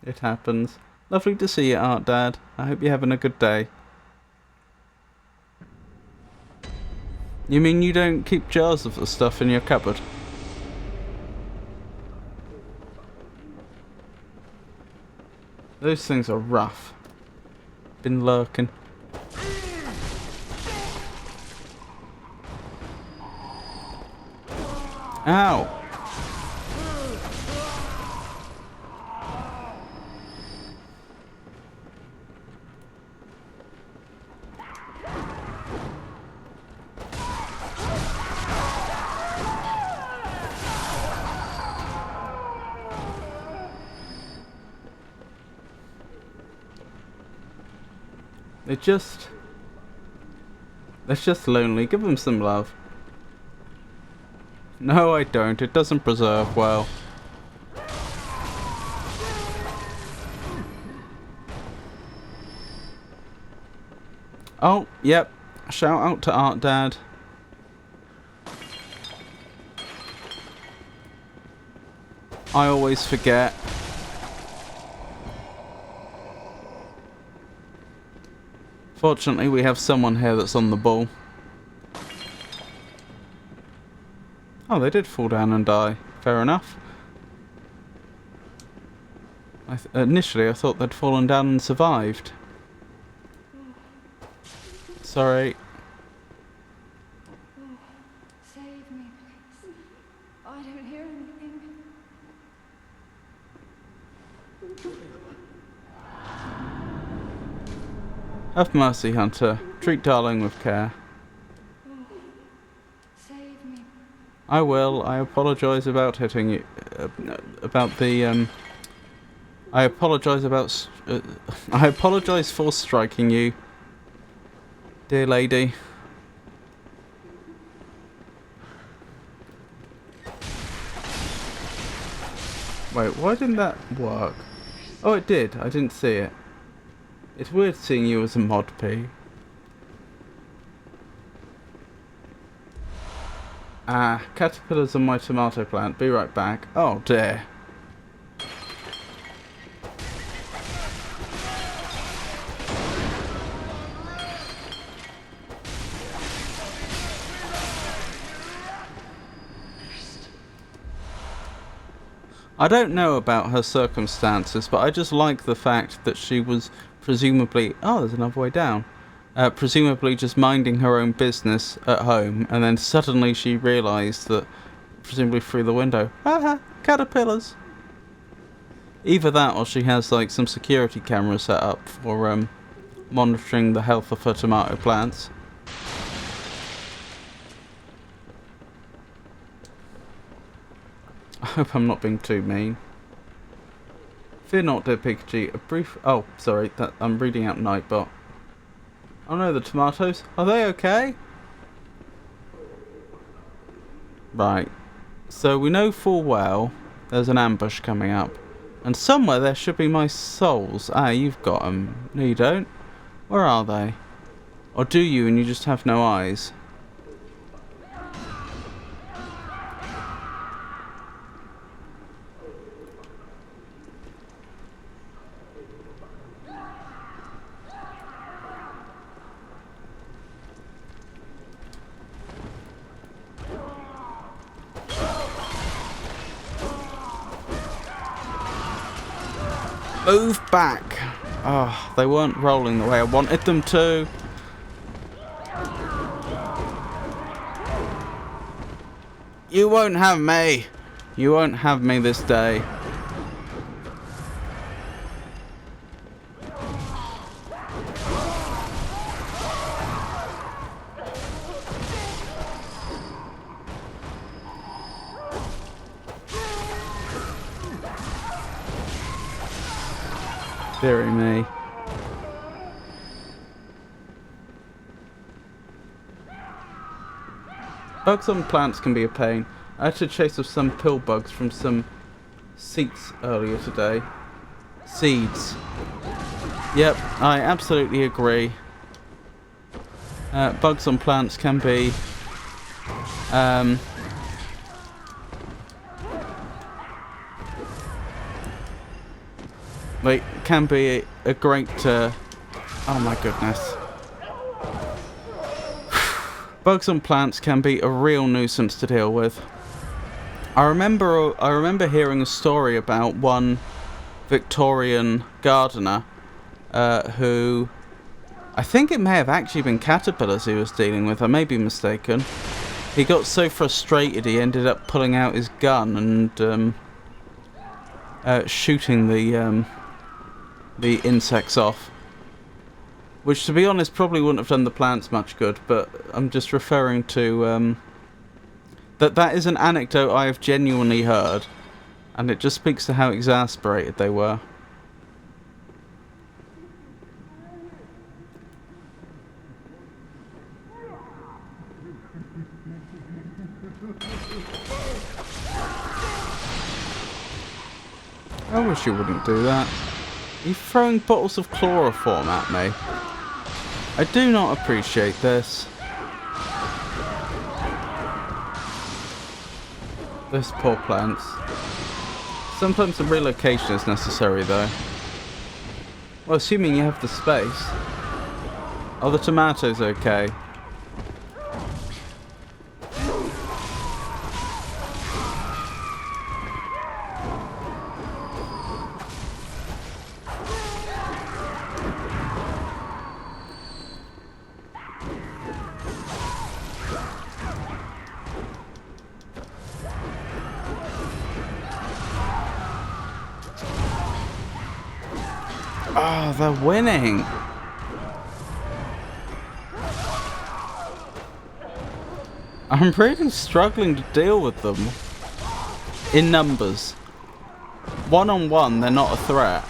It happens. Lovely to see you, Art Dad. I hope you're having a good day. You mean you don't keep jars of the stuff in your cupboard? Those things are rough. Been lurking. Ow! They're just lonely. Give them some love. No, I don't. It doesn't preserve well. Oh, yep. Shout out to Art Dad. I always forget. Fortunately, we have someone here that's on the ball. Oh, they did fall down and die. Fair enough. Initially, I thought they'd fallen down and survived. Sorry. Save me, please. I don't hear anything. Have mercy, Hunter. Treat darling with care. Save me. I will. I apologise about hitting you. I apologise about. I apologise for striking you, dear lady. Wait, why didn't that work? Oh, it did. I didn't see it. It's weird seeing you as a mod P. Ah, caterpillars on my tomato plant. Be right back. Oh dear. I don't know about her circumstances, but I just like the fact that she was presumably... Oh, there's another way down. Presumably just minding her own business at home, and then suddenly she realised that, presumably through the window, haha, caterpillars. Either that, or she has like some security cameras set up for monitoring the health of her tomato plants. I hope I'm not being too mean. Fear not, dear Pikachu. A brief... Oh, sorry. I'm reading out Nightbot. Oh no, the tomatoes. Are they okay? Right. So we know full well there's an ambush coming up. And somewhere there should be my souls. Ah, you've got them. No, you don't. Where are they? Or do you and you just have no eyes? Move back! Oh, they weren't rolling the way I wanted them to. You won't have me! You won't have me this day. Deary me. Bugs on plants can be a pain. I had to chase off some pill bugs from some seeds earlier today. Seeds. Yep, I absolutely agree. Bugs on plants can be... Like, can be a great... oh my goodness. Bugs on plants can be a real nuisance to deal with. I remember hearing a story about one Victorian gardener who... I think it may have actually been caterpillars he was dealing with, I may be mistaken. He got so frustrated he ended up pulling out his gun and shooting the insects off. Which, to be honest, probably wouldn't have done the plants much good, but I'm just referring to... that is an anecdote I have genuinely heard, and it just speaks to how exasperated they were. I wish you wouldn't do that. You're throwing bottles of chloroform at me. I do not appreciate this. Those poor plants. Sometimes the relocation is necessary though. Well, assuming you have the space. Are the tomatoes okay? Oh, they're winning. I'm really struggling to deal with them. In numbers. One-on-one, they're not a threat.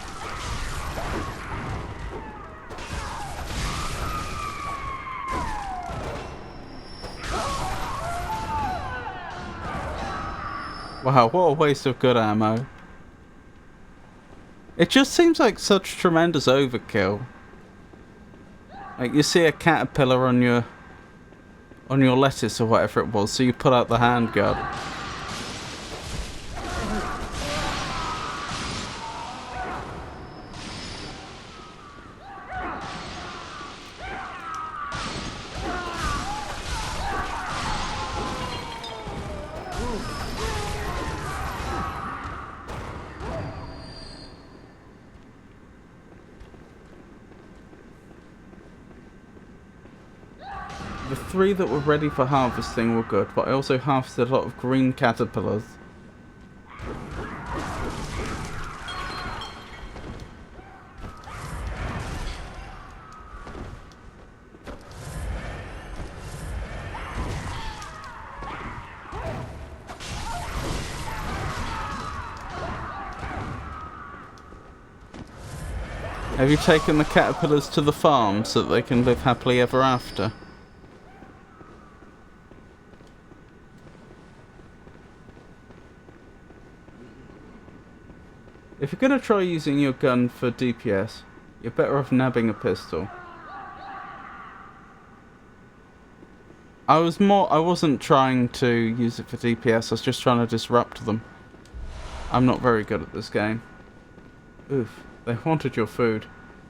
Wow, what a waste of good ammo. It just seems like such tremendous overkill. Like, you see a caterpillar on your lettuce or whatever it was, so you pull out the handgun. The 3 that were ready for harvesting were good, but I also harvested a lot of green caterpillars. Have you taken the caterpillars to the farm so that they can live happily ever after? If you're going to try using your gun for DPS, you're better off nabbing a pistol. I wasn't trying to use it for DPS, I was just trying to disrupt them. I'm not very good at this game. Oof, they wanted your food.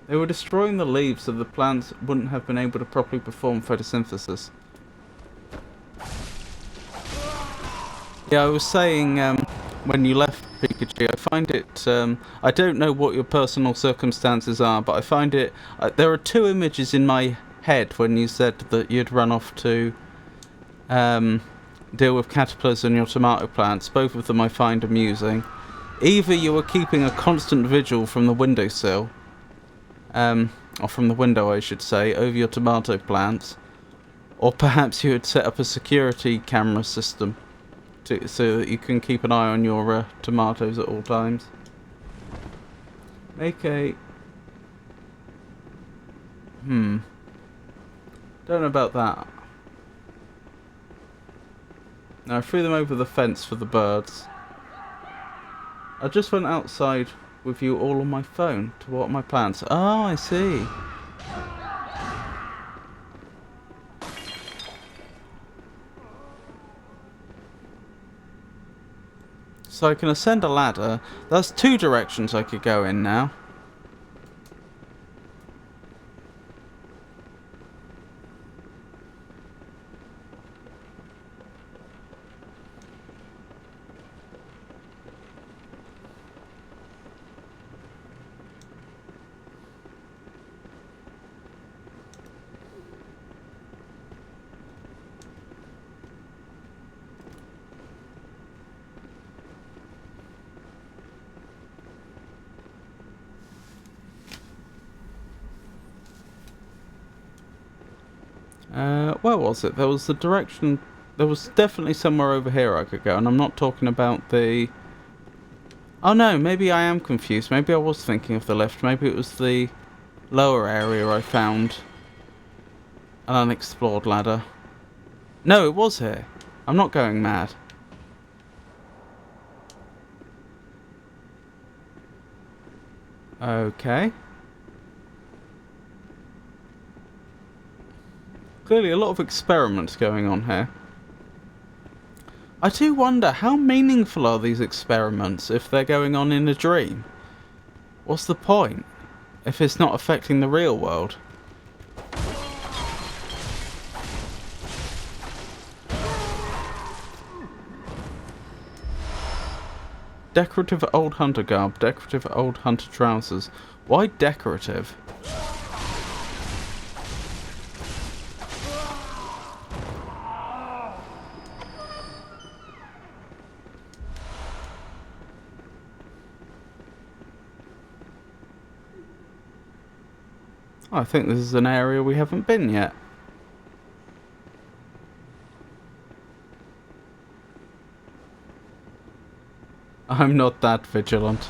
They were destroying the leaves so the plants wouldn't have been able to properly perform photosynthesis. Yeah, I was saying, when you left Pikachu, I find it, I don't know what your personal circumstances are, but I find it, there are 2 images in my head when you said that you'd run off to deal with caterpillars on your tomato plants. Both of them I find amusing. Either you were keeping a constant vigil from the windowsill, or from the window I should say, over your tomato plants, or perhaps you had set up a security camera system so that you can keep an eye on your tomatoes at all times. Make a... Don't know about that. No, I threw them over the fence for the birds. I just went outside with you all on my phone to water my plants. Oh, I see. So I can ascend a ladder. That's 2 directions I could go in now. Where was it? There was the direction... There was definitely somewhere over here I could go, and I'm not talking about the... Oh no, maybe I am confused. Maybe I was thinking of the lift. Maybe it was the lower area I found an unexplored ladder. No, it was here. I'm not going mad. Okay. Clearly a lot of experiments going on here. I do wonder, how meaningful are these experiments if they're going on in a dream? What's the point if it's not affecting the real world? Decorative old hunter garb, decorative old hunter trousers. Why decorative? I think this is an area we haven't been yet. I'm not that vigilant.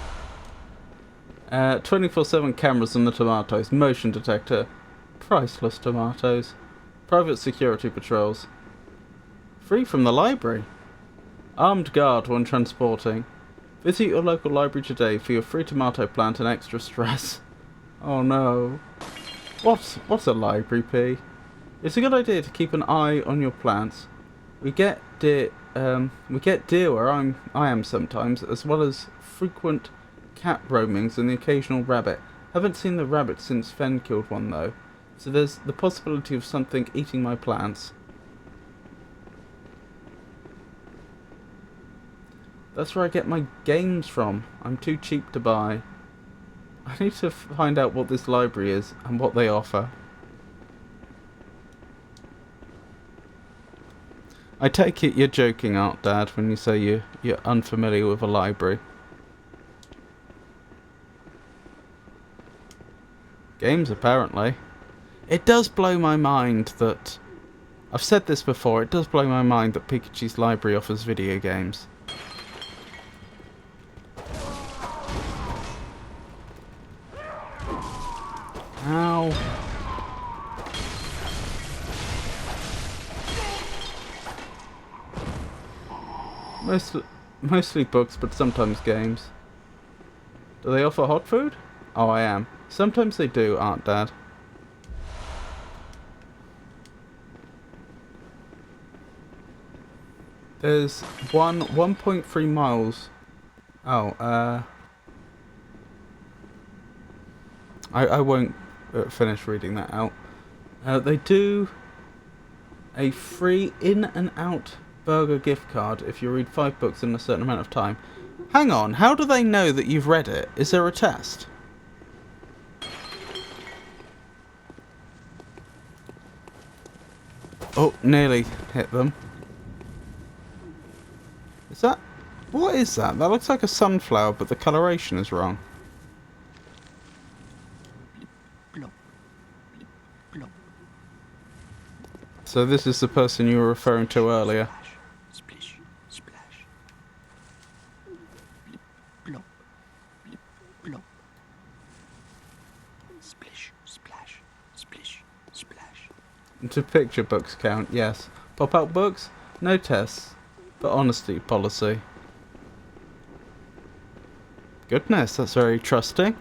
24/7 cameras on the tomatoes, motion detector, priceless tomatoes, private security patrols. Free from the library. Armed guard when transporting. Visit your local library today for your free tomato plant and extra stress. Oh no. What's a library, P? It's a good idea to keep an eye on your plants. We get deer where I am sometimes, as well as frequent cat roamings and the occasional rabbit. Haven't seen the rabbit since Fen killed one though, so there's the possibility of something eating my plants. That's where I get my games from. I'm too cheap to buy. I need to find out what this library is and what they offer. I take it you're joking, aren't Dad, when you say you're unfamiliar with a library. Games, apparently. It does blow my mind that... I've said this before, it does blow my mind that Pikachu's library offers video games. Ow. Mostly books, but sometimes games. Do they offer hot food? Oh, I am. Sometimes they do, Aunt Dad. There's 1.3 miles. Oh, I won't finish reading that out. They do a free in and out burger gift card if you read 5 books in a certain amount of time. Hang on, how do they know that you've read it? Is there a test? Oh, nearly hit them. Is that... What is that? That looks like a sunflower, but the coloration is wrong. So this is the person you were referring to earlier. Splish, splash. Blop, blop. Splish, splash, splish, splash. Do picture books count? Yes. Pop-out books? No tests. But honesty policy. Goodness, that's very trusting.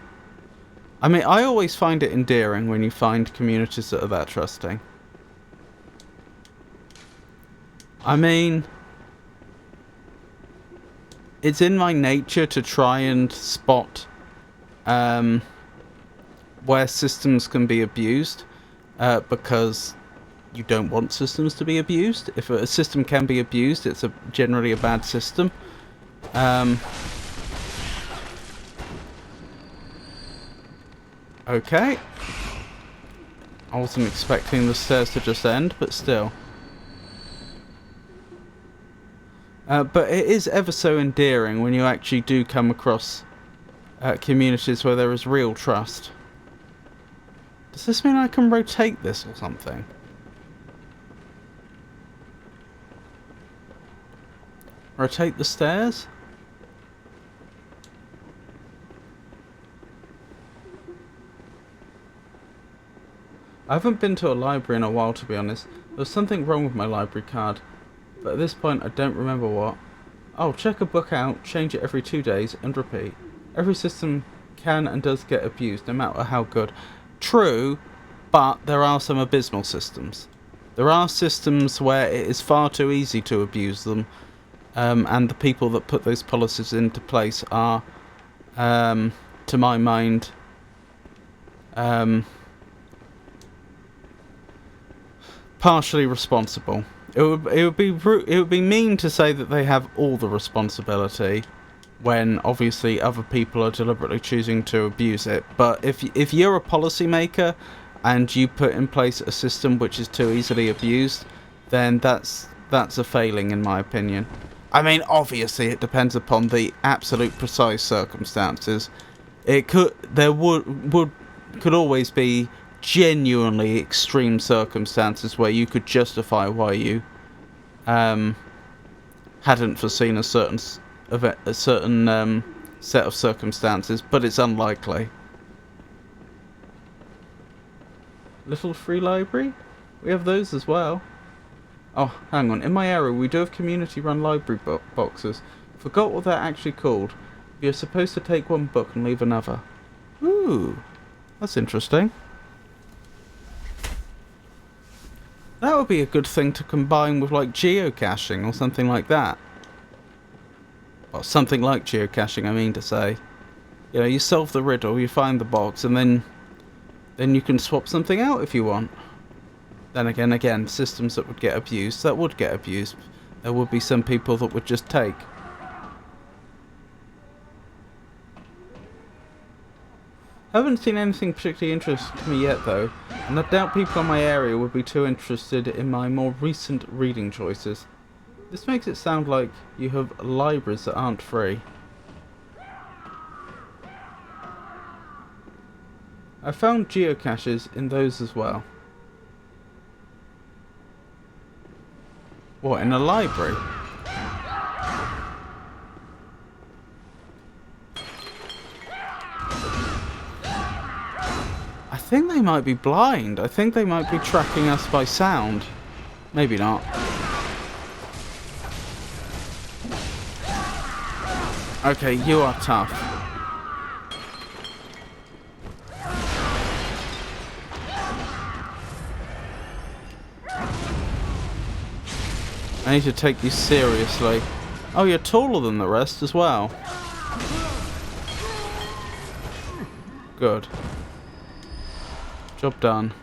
I mean, I always find it endearing when you find communities that are that trusting. I mean, it's in my nature to try and spot where systems can be abused, because you don't want systems to be abused. If a system can be abused, it's generally a bad system. Okay. I wasn't expecting the stairs to just end, but still. But it is ever so endearing when you actually do come across communities where there is real trust. Does this mean I can rotate this or something? Rotate the stairs? I haven't been to a library in a while, to be honest. There was something wrong with my library card, but at this point I don't remember what. Oh, check a book out, change it every 2 days, and repeat. Every system can and does get abused, no matter how good. True, but there are some abysmal systems. There are systems where it is far too easy to abuse them, and the people that put those policies into place are, to my mind, partially responsible. It would be mean to say that they have all the responsibility, when obviously other people are deliberately choosing to abuse it. But if you're a policymaker and you put in place a system which is too easily abused, then that's a failing, in my opinion. I mean, obviously it depends upon the absolute precise circumstances. There could always be genuinely extreme circumstances where you could justify why you hadn't foreseen a certain set of circumstances, but it's unlikely. Little free library? We have those as well. Oh, hang on. In my area, we do have community-run library boxes. Forgot what they're actually called. You're supposed to take one book and leave another. Ooh, that's interesting. That would be a good thing to combine with like geocaching or something like that. Or something like geocaching, I mean to say. You know, you solve the riddle, you find the box, and then you can swap something out if you want. Then again, systems that would get abused, There would be some people that would just take. Haven't seen anything particularly interesting to me yet though, and I doubt people in my area would be too interested in my more recent reading choices. This makes it sound like you have libraries that aren't free. I found geocaches in those as well. What, in a library? I think they might be blind. I think they might be tracking us by sound. Maybe not. Okay, you are tough. I need to take you seriously. Oh, you're taller than the rest as well. Good. Job done.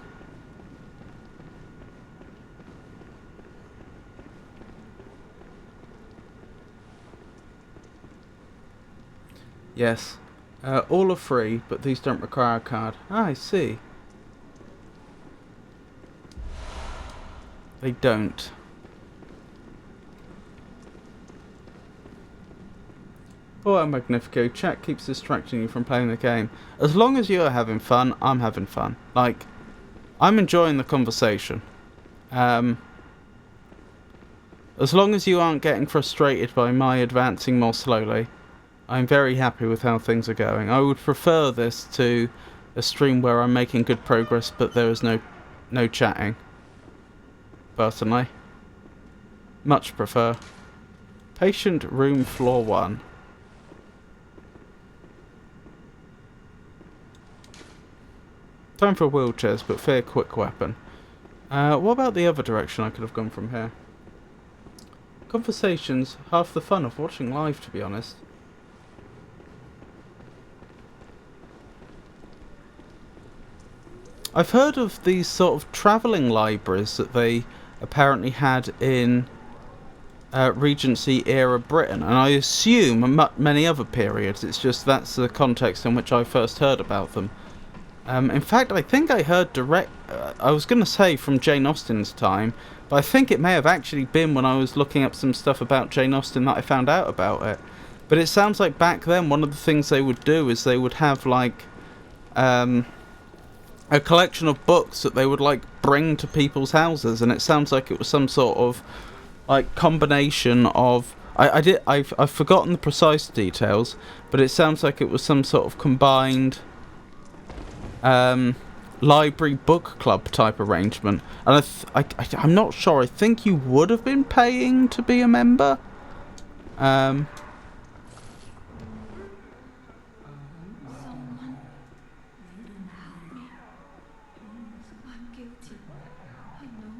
Yes. All are free, but these don't require a card. Ah, I see. They don't. Poor Magnifico, chat keeps distracting you from playing the game. As long as you're having fun, I'm having fun. Like, I'm enjoying the conversation. As long as you aren't getting frustrated by my advancing more slowly, I'm very happy with how things are going. I would prefer this to a stream where I'm making good progress, but there is no chatting. Personally. Much prefer. Patient room floor 1. Time for wheelchairs, but fear quick weapon. What about the other direction I could have gone from here? Conversations, half the fun of watching live, to be honest. I've heard of these sort of travelling libraries that they apparently had in Regency era Britain, and I assume many other periods. It's just that's the context in which I first heard about them. In fact, I think I heard I was going to say from Jane Austen's time, but I think it may have actually been when I was looking up some stuff about Jane Austen that I found out about it. But it sounds like back then one of the things they would do is they would have like a collection of books that they would like bring to people's houses, and it sounds like it was some sort of like combination of I've forgotten the precise details, but it sounds like it was some sort of combined library book club type arrangement, and I'm not sure. I think you would have been paying to be a member. Someone. Help me. I'm guilty. I know.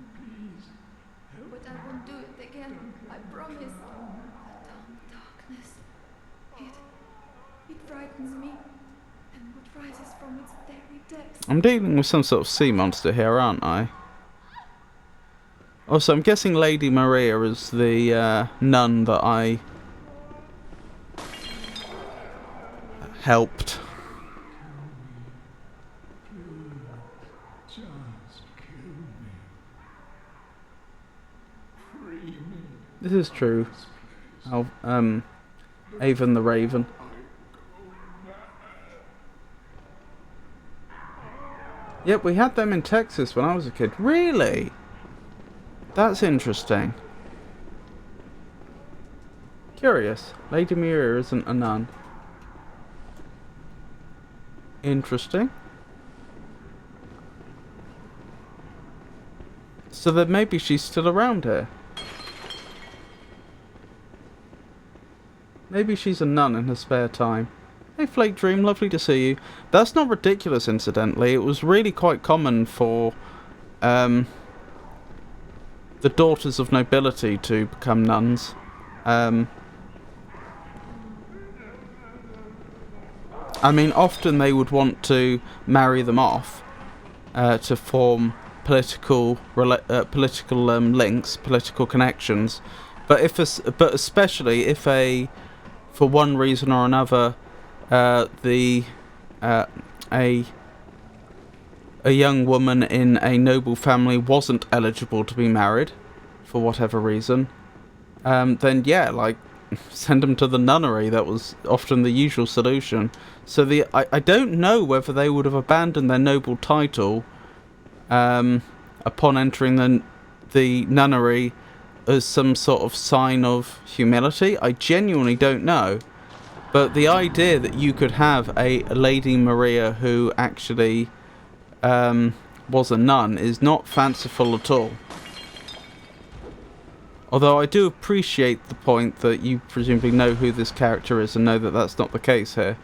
But I won't do it again. I promise. The darkness. It frightens me. And what rises from its very depths. I'm dealing with some sort of sea monster here, aren't I? Also, I'm guessing Lady Maria is the nun that I helped. This is true. Avon the Raven. Yep, we had them in Texas when I was a kid. Really? That's interesting. Curious. Lady Maria isn't a nun. Interesting. So then maybe she's still around here. Maybe she's a nun in her spare time. Hey Flake Dream, lovely to see you. That's not ridiculous, incidentally. It was really quite common for the daughters of nobility to become nuns. I mean, often they would want to marry them off to form political links, political connections. But especially if for one reason or another, a young woman in a noble family wasn't eligible to be married, for whatever reason, then yeah, like, send them to the nunnery. That was often the usual solution. So I don't know whether they would have abandoned their noble title upon entering the nunnery as some sort of sign of humility. I genuinely don't know. But the idea that you could have a Lady Maria who actually was a nun is not fanciful at all. Although I do appreciate the point that you presumably know who this character is and know that that's not the case here.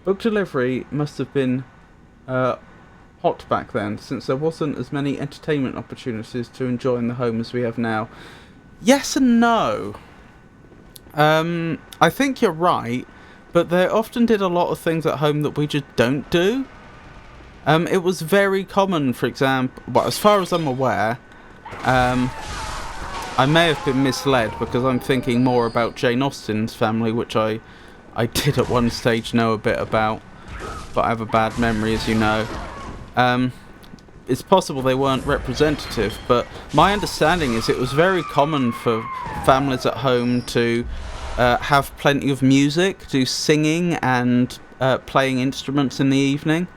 Book delivery must have been hot back then, since there wasn't as many entertainment opportunities to enjoy in the home as we have now. Yes and no. I think you're right, but they often did a lot of things at home that we just don't do. It was very common, for example, well, as far as I'm aware, I may have been misled because I'm thinking more about Jane Austen's family, which I did at one stage know a bit about, but I have a bad memory, as you know. It's possible they weren't representative, but my understanding is it was very common for families at home to have plenty of music, do singing and playing instruments in the evening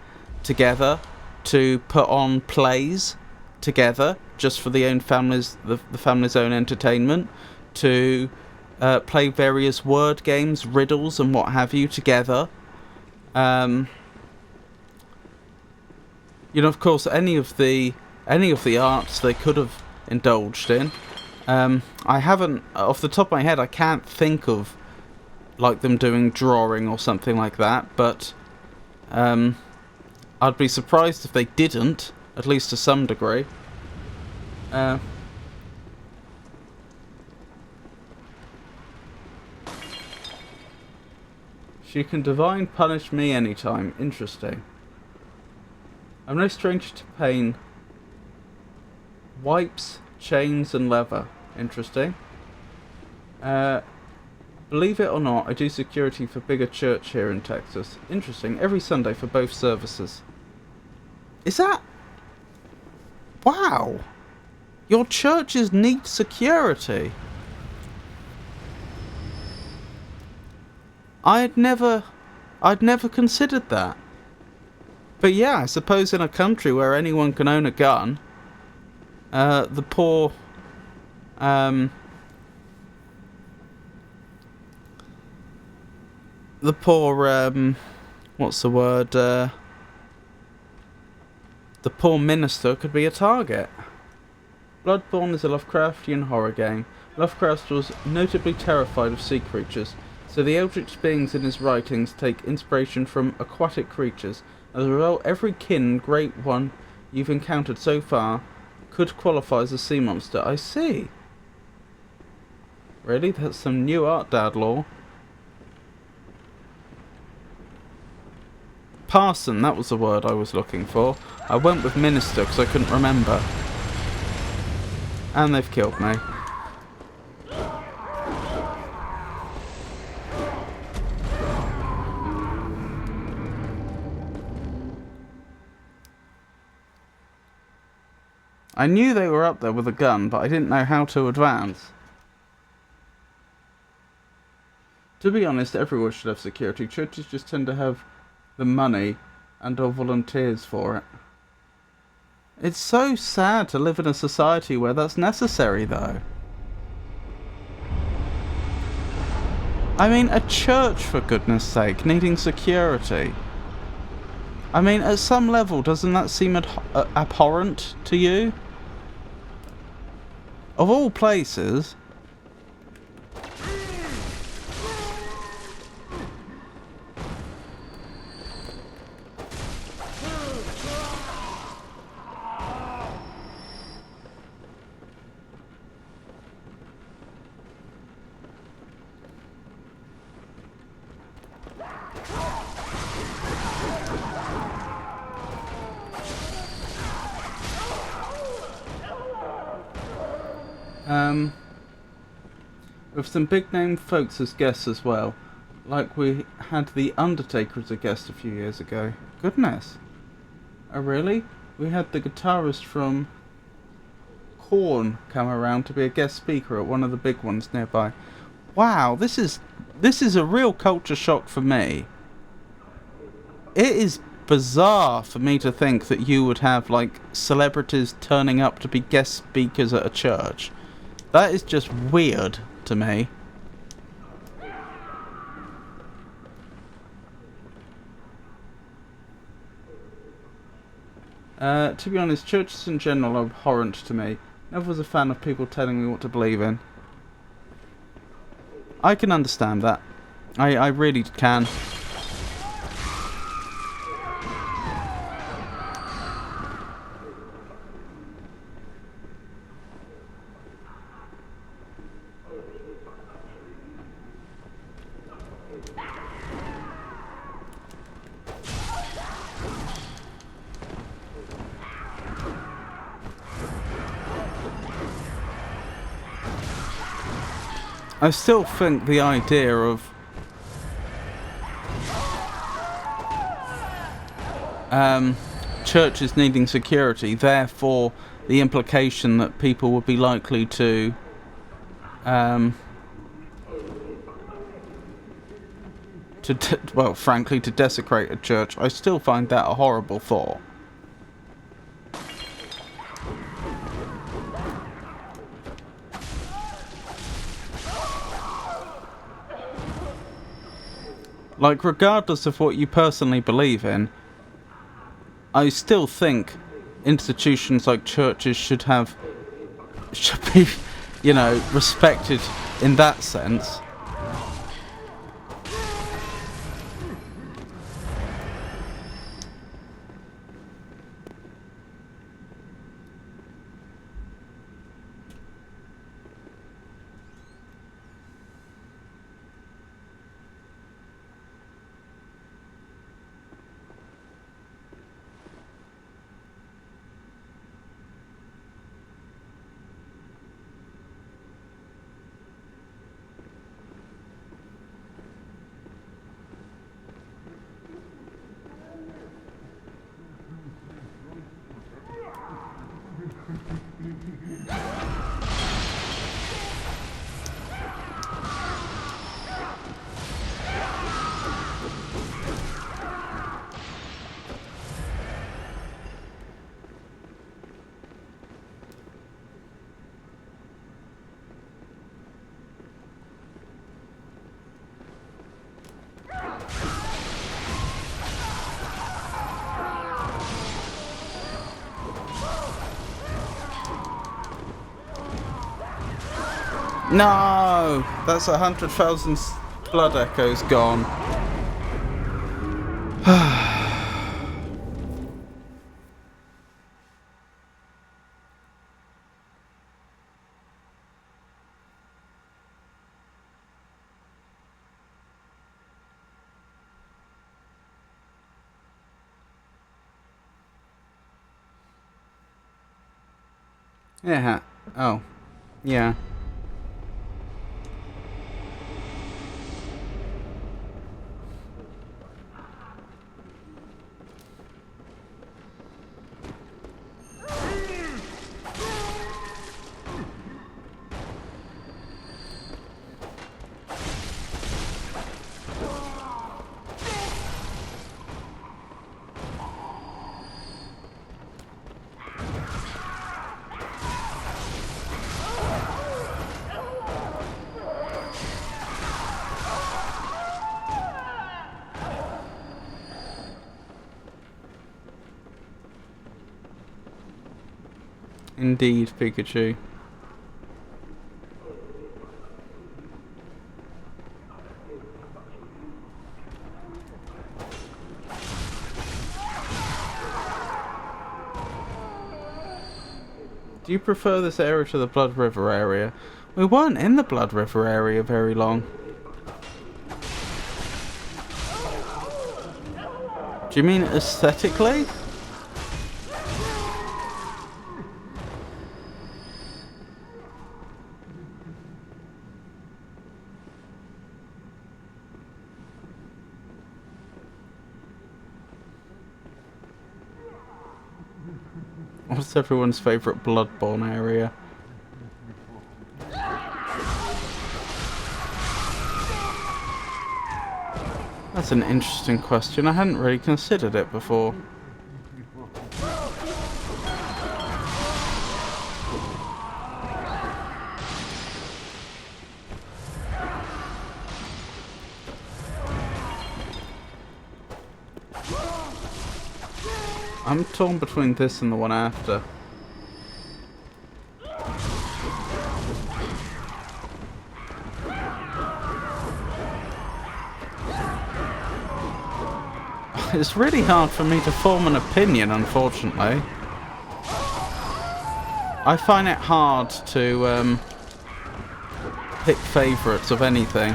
together, to put on plays together just for the family's own entertainment, to play various word games, riddles and what have you together. You know, of course, any of the arts they could have indulged in. I haven't, off the top of my head, I can't think of like them doing drawing or something like that, but I'd be surprised if they didn't, at least to some degree. She can divine punish me anytime. Interesting. I'm no stranger to pain. Wipes, chains and leather. Interesting. Believe it or not, I do security for bigger church here in Texas. Interesting. Every Sunday for both services. Is that... Wow. Your churches need security. I'd never considered that. But yeah, I suppose in a country where anyone can own a gun, the poor... what's the word? The poor minister could be a target. Bloodborne is a Lovecraftian horror game. Lovecraft was notably terrified of sea creatures, so the eldritch beings in his writings take inspiration from aquatic creatures. As a result, every kin, great one you've encountered so far, could qualify as a sea monster. I see. Really? That's some new art, Dad Law. Parson, that was the word I was looking for. I went with minister because I couldn't remember. And they've killed me. I knew they were up there with a gun, but I didn't know how to advance. To be honest, everyone should have security. Churches just tend to have the money and or volunteers for it. It's so sad to live in a society where that's necessary, though. I mean, a church, for goodness sake, needing security. I mean, at some level, doesn't that seem abhorrent to you? Of all places, With some big name folks as guests as well. Like we had The Undertaker as a guest a few years ago. Goodness. Oh really? We had the guitarist from Korn come around to be a guest speaker at one of the big ones nearby. Wow, this is a real culture shock for me. It is bizarre for me to think that you would have like celebrities turning up to be guest speakers at a church. That is just weird to me. To be honest, churches in general are abhorrent to me. Never was a fan of people telling me what to believe in. I can understand that. I really can. I still think the idea of churches needing security, therefore the implication that people would be likely to well, frankly, to desecrate a church, I still find that a horrible thought. Like, regardless of what you personally believe in, I still think institutions like churches should be, you know, respected in that sense. No! That's 100,000 blood echoes gone. Yeah. Oh. Yeah. Indeed, Pikachu. Do you prefer this area to the Blood River area? We weren't in the Blood River area very long. Do you mean aesthetically? What's everyone's favourite Bloodborne area? That's an interesting question. I hadn't really considered it before. I'm torn between this and the one after. It's really hard for me to form an opinion, unfortunately. I find it hard to pick favourites of anything.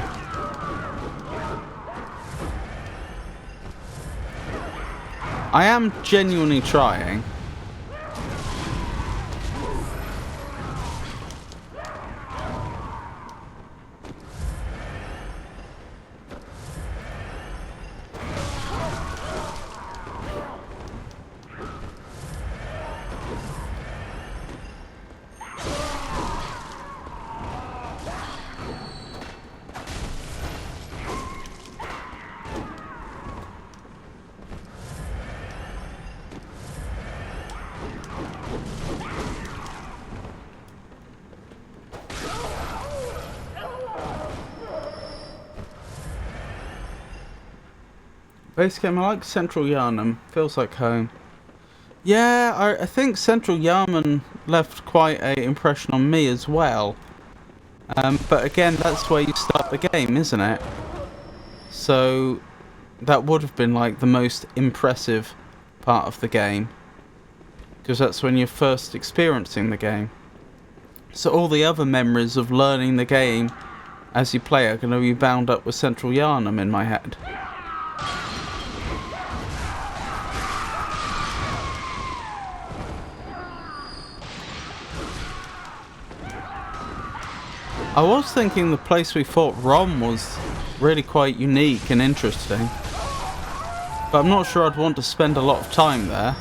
I am genuinely trying. Base game, I like Central Yarnum. Feels like home. Yeah, I think Central Yarnum left quite an impression on me as well. But again, that's where you start the game, isn't it? So that would have been like the most impressive part of the game. Because that's when you're first experiencing the game. So all the other memories of learning the game as you play are going to be bound up with Central Yarnum in my head. I was thinking the place we fought Rom was really quite unique and interesting, but I'm not sure I'd want to spend a lot of time there.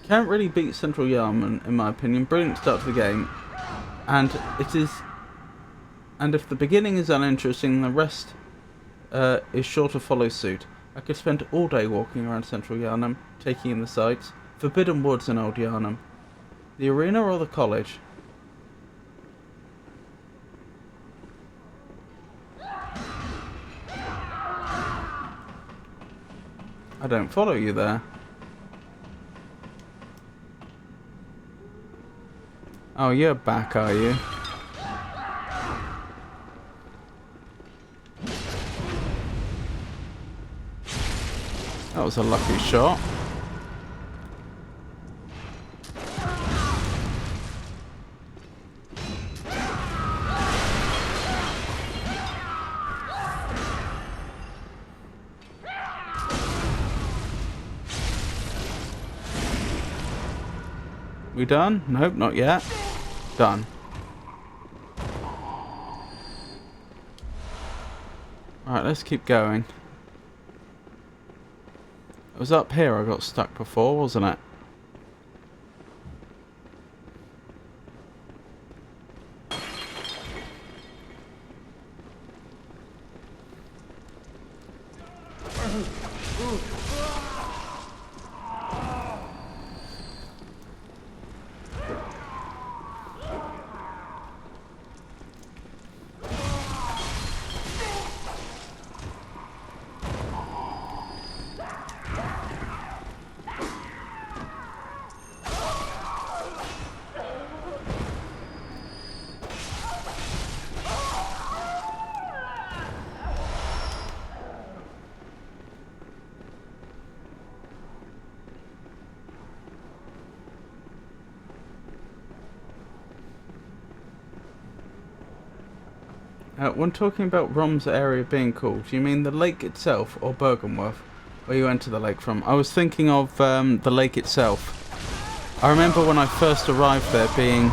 Can't really beat Central Yarman, in my opinion. Brilliant start to the game, and it is. And if the beginning is uninteresting, the rest is sure to follow suit. I could spend all day walking around Central Yarnum, taking in the sights. Forbidden Woods in Old Yarnum. The arena or the college? I don't follow you there. Oh, you're back, are you? That was a lucky shot. We done? Nope, not yet. Done. Alright, let's keep going. It was up here I got stuck before, wasn't it? When talking about Rom's area being cool, do you mean the lake itself or Bergenworth, where you enter the lake from? I was thinking of the lake itself. I remember when I first arrived there being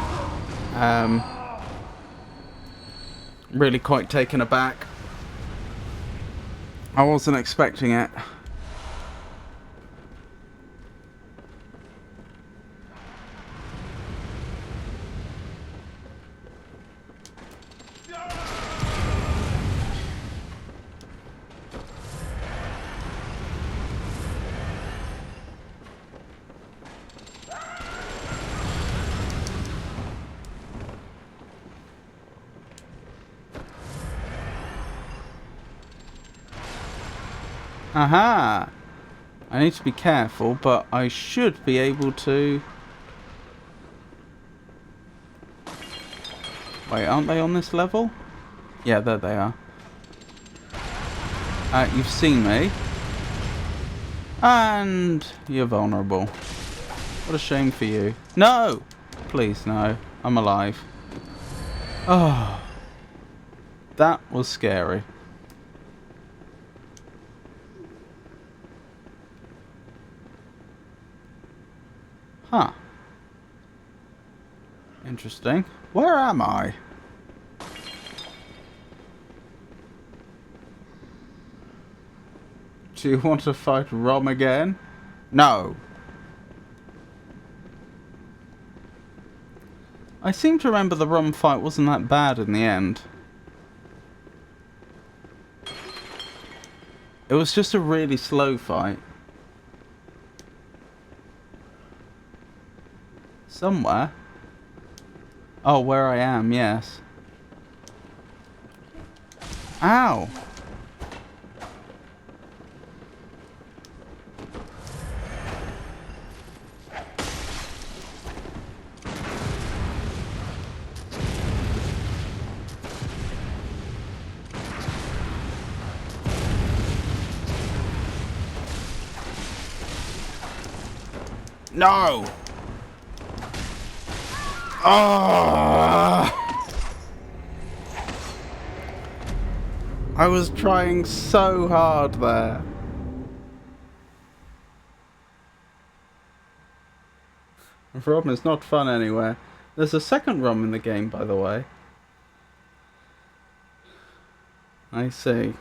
really quite taken aback I wasn't expecting it. Aha! I need to be careful, but I should be able to... Wait, aren't they on this level? Yeah, there they are. You've seen me. And you're vulnerable. What a shame for you. No! Please, no. I'm alive. Oh. That was scary. Huh. Interesting. Where am I? Do you want to fight Rom again? No. I seem to remember the Rom fight wasn't that bad in the end. It was just a really slow fight. Somewhere. Oh, where I am, yes. Ow! No! Oh! I was trying so hard there. Rom is not fun anywhere. There's a second Rom in the game, by the way. I see.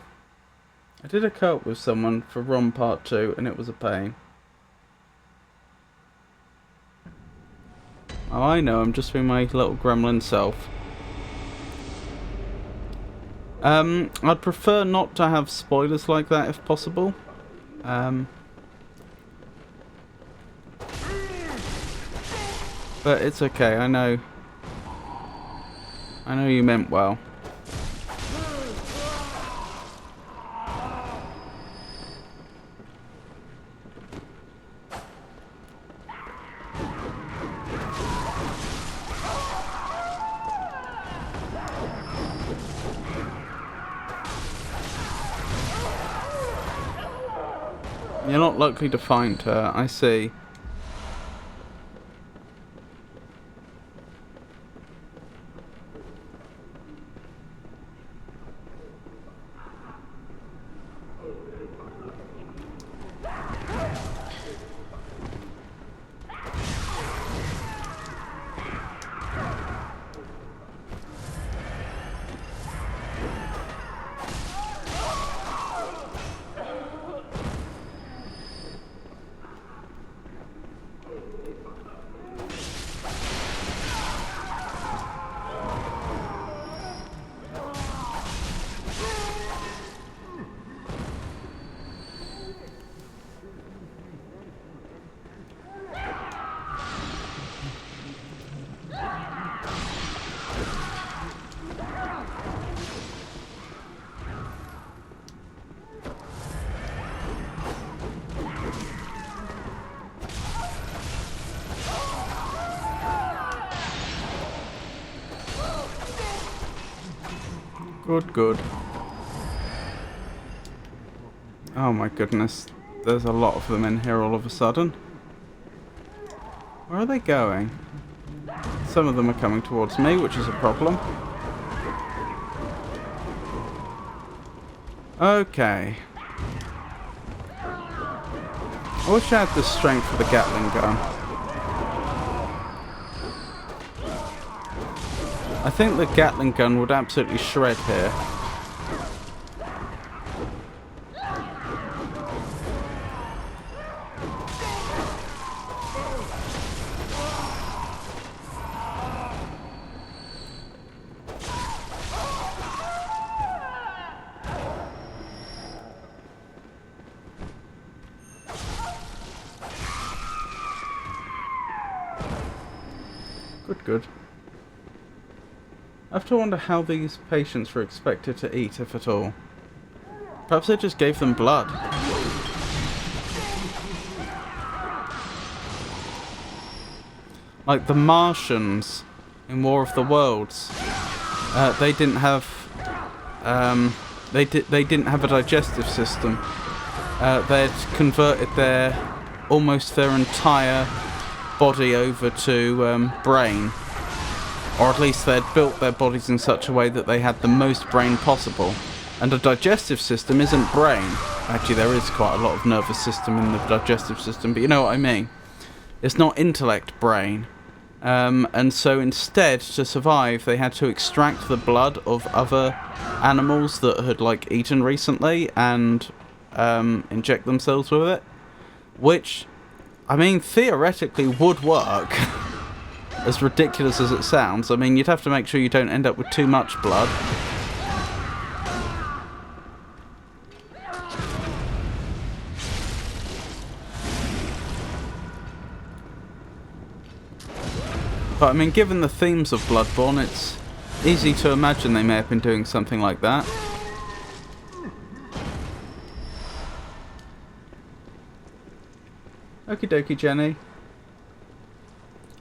I did a co-op with someone for Rom Part 2 and it was a pain. Oh, I know, I'm just being my little gremlin self. I'd prefer not to have spoilers like that if possible. But it's okay, I know you meant well. You're not likely to find her, I see. Good, good. Oh my goodness. There's a lot of them in here all of a sudden. Where are they going? Some of them are coming towards me, which is a problem. Okay. I wish I had the strength for the Gatling gun. I think the Gatling gun would absolutely shred here. Good, good. I have to wonder how these patients were expected to eat, if at all. Perhaps they just gave them blood. Like the Martians in War of the Worlds. They didn't have... they didn't have a digestive system. They'd converted almost their entire body over to brain. Or at least they'd built their bodies in such a way that they had the most brain possible. And a digestive system isn't brain. Actually, there is quite a lot of nervous system in the digestive system, but you know what I mean. It's not intellect brain. And so instead, to survive, they had to extract the blood of other animals that had, like, eaten recently and inject themselves with it. Which, I mean, theoretically would work. As ridiculous as it sounds. I mean, you'd have to make sure you don't end up with too much blood. But I mean, given the themes of Bloodborne, it's easy to imagine they may have been doing something like that. Okie dokie, Jenny.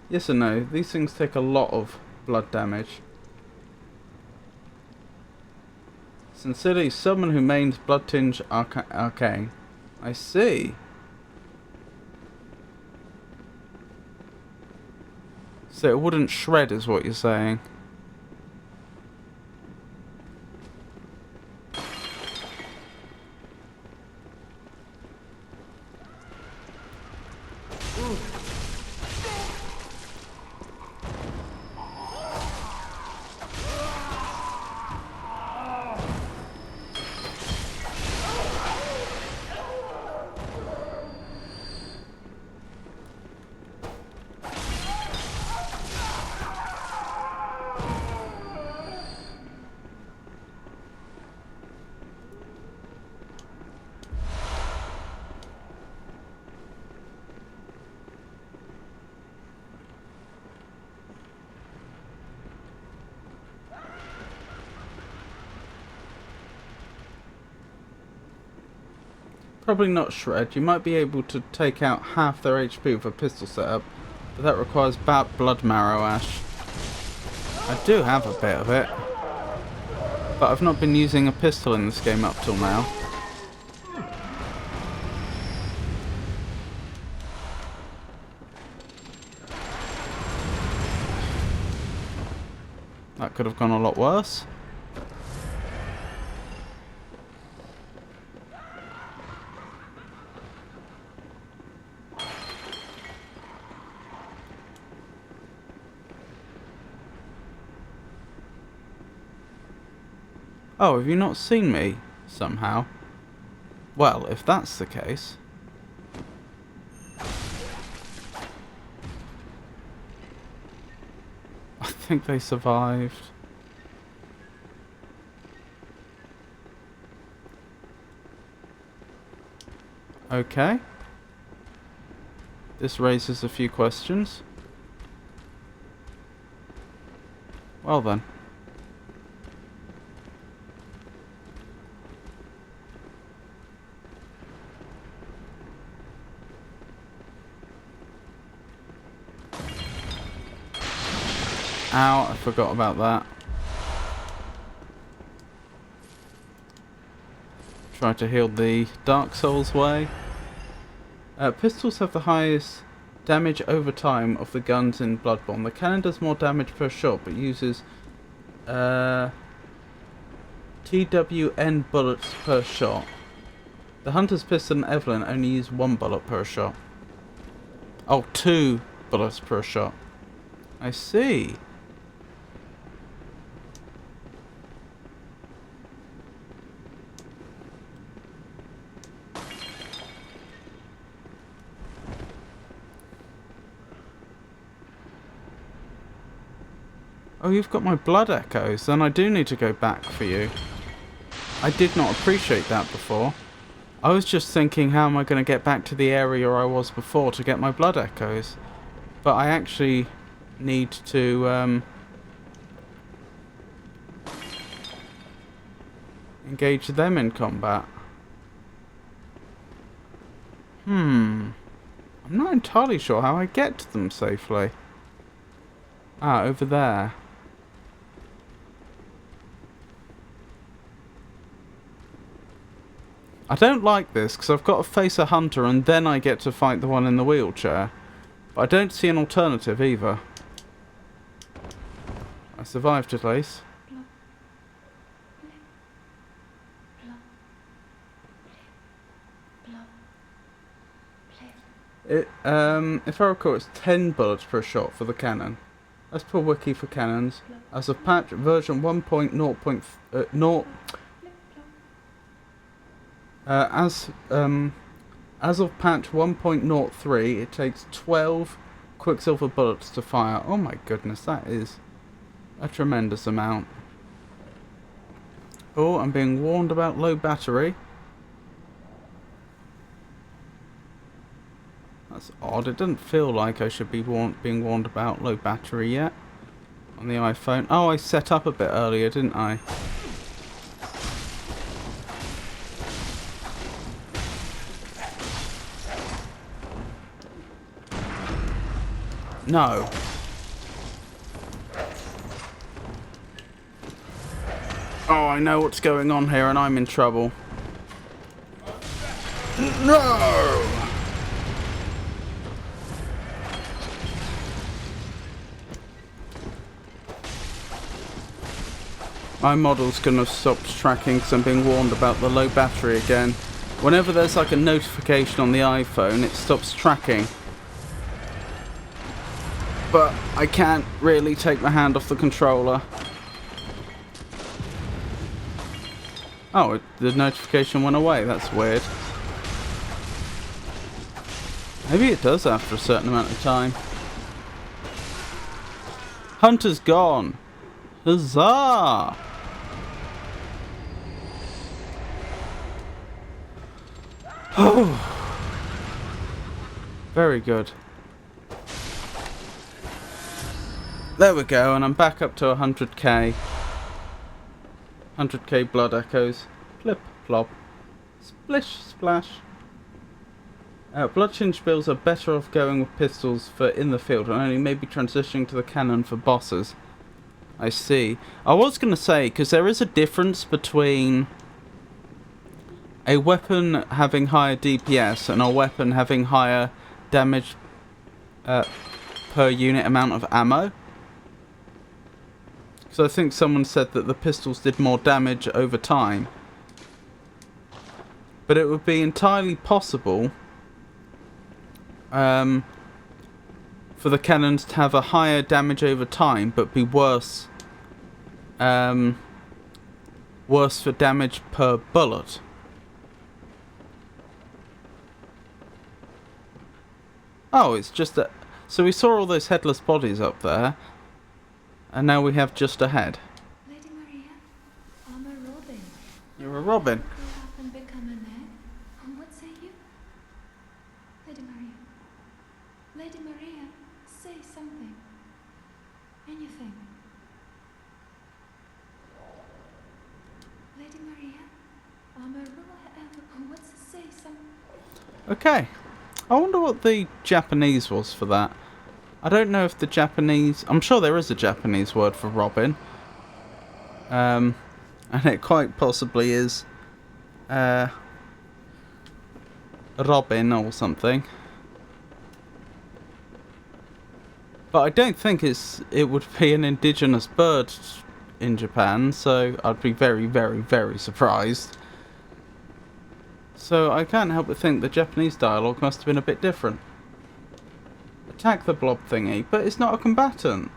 Yes or no? These things take a lot of blood damage. Sincerely, someone who mains blood-tinged arcane. I see. So it wouldn't shred is what you're saying. Probably not shred. You might be able to take out half their HP with a pistol setup, but that requires bad blood marrow ash. I do have a bit of it, but I've not been using a pistol in this game up till now. That could have gone a lot worse. Oh, have you not seen me, somehow? Well, if that's the case... I think they survived. Okay. This raises a few questions. Well then. Ow, I forgot about that. Try to heal the Dark Souls way. Pistols have the highest damage over time of the guns in Bloodborne. The cannon does more damage per shot, but uses TWN bullets per shot. The Hunter's Pistol and Evelyn only use 1 bullet per shot. Oh, 2 bullets per shot. I see. Oh, you've got my blood echoes. Then I do need to go back for you. I did not appreciate that before. I was just thinking, how am I going to get back to the area I was before to get my blood echoes? But I actually need to engage them in combat. I'm not entirely sure how I get to them safely. Ah, over there. I don't like this, because I've got to face a hunter and then I get to fight the one in the wheelchair. But I don't see an alternative either. I survived at least. If I recall, it's 10 bullets per shot for the cannon. That's per wiki for cannons. As of patch version 1.0.0. As of patch 1.03, it takes 12 Quicksilver bullets to fire. Oh my goodness, that is a tremendous amount. Oh, I'm being warned about low battery. That's odd. It doesn't feel like I should be being warned about low battery yet on the iPhone. Oh, I set up a bit earlier, didn't I? No. Oh, I know what's going on here and I'm in trouble. No! My model's gonna stop tracking because I'm being warned about the low battery again. Whenever there's like a notification on the iPhone, it stops tracking. But I can't really take my hand off the controller. Oh, the notification went away. That's weird. Maybe it does after a certain amount of time. Hunter's gone. Huzzah! Oh, very good. There we go, and I'm back up to 100k. 100k blood echoes. Flip, flop. Splish, splash. Blood-tinged bills are better off going with pistols for in the field and only maybe transitioning to the cannon for bosses. I see. I was going to say, because there is a difference between a weapon having higher DPS and a weapon having higher damage per unit amount of ammo. So I think someone said that the pistols did more damage over time. But it would be entirely possible for the cannons to have a higher damage over time, but be worse worse for damage per bullet. Oh, it's just that. So we saw all those headless bodies up there, and now we have just a head. Lady Maria, I'm a robin. You're a robin. Grow up and become a man. And what say you? Lady Maria. Lady Maria, say something. Anything. Lady Maria, I'm a robin. What's to say something? Okay. I wonder what the Japanese was for that. I don't know if the Japanese... I'm sure there is a Japanese word for robin. And it quite possibly is... robin or something. But I don't think it would be an indigenous bird in Japan, so I'd be very, very, very surprised. So I can't help but think the Japanese dialogue must have been a bit different. Attack the blob thingy, but it's not a combatant.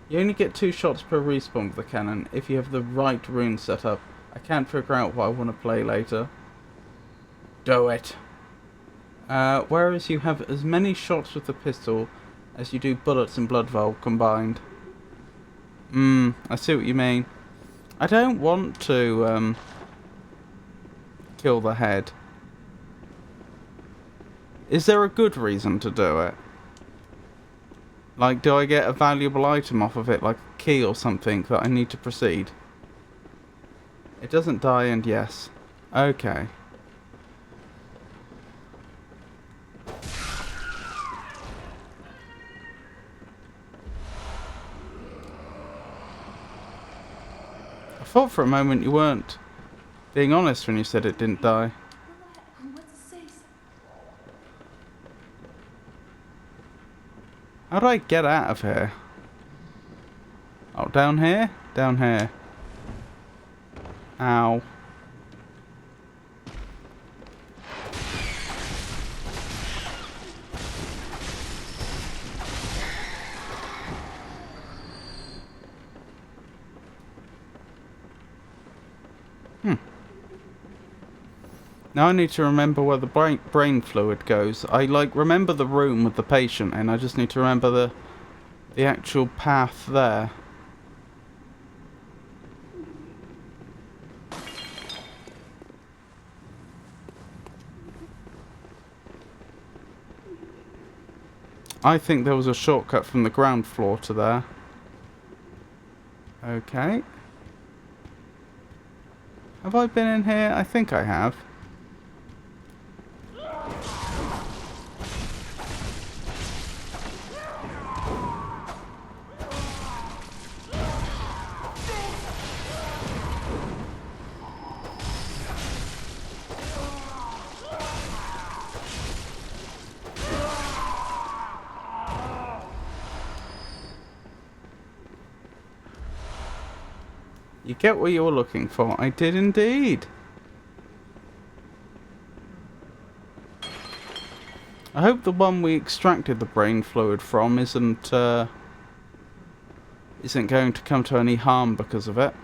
You only get 2 shots per respawn with the cannon if you have the right rune set up. I can't figure out what I want to play later. Do it. Whereas you have as many shots with the pistol as you do bullets and blood vial combined. I see what you mean. I don't want to kill the head. Is there a good reason to do it? Like, do I get a valuable item off of it, like a key or something that I need to proceed? It doesn't die, and yes. Okay. I thought for a moment you weren't being honest when you said it didn't die. What's it say? How do I get out of here? Oh, down here? Down here. Ow. Now I need to remember where the brain fluid goes. I, like, remember the room with the patient, and I just need to remember the actual path there. I think there was a shortcut from the ground floor to there. Okay. Have I been in here? I think I have. You get what you're looking for. I did indeed. I hope the one we extracted the brain fluid from isn't going to come to any harm because of it.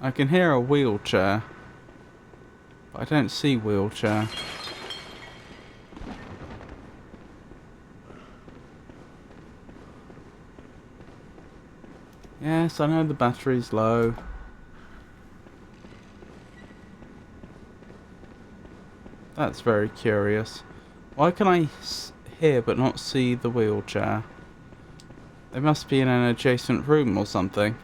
I can hear a wheelchair, but I don't see wheelchair. Yes, I know the battery's low. That's very curious. Why can I hear but not see the wheelchair? They must be in an adjacent room or something.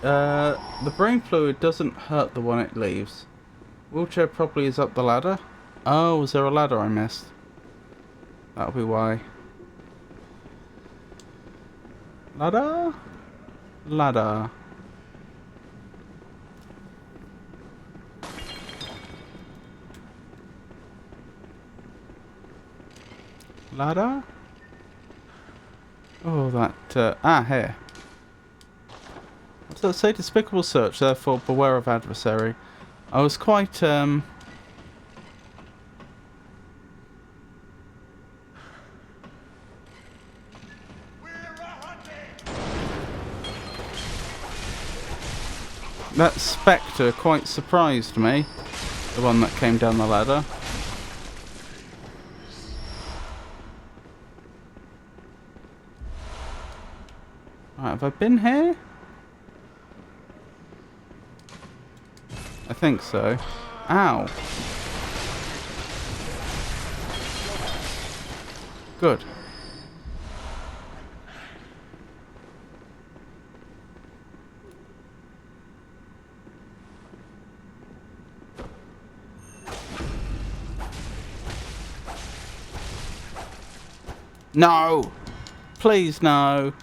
The brain fluid doesn't hurt the one it leaves. Wheelchair probably is up the ladder. Oh, was there a ladder I missed? That'll be why. Ladder? Ladder. Ladder? Oh, that, here. What does that say? Despicable search, therefore beware of adversary. I was quite, that spectre quite surprised me. The one that came down the ladder. Right, have I been here? I think so. Ow. Good. No! Please, no.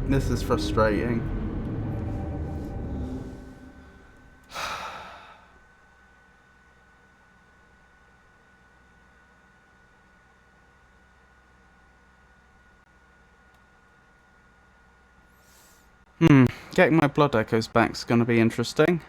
This is frustrating. Getting my blood echoes back is going to be interesting.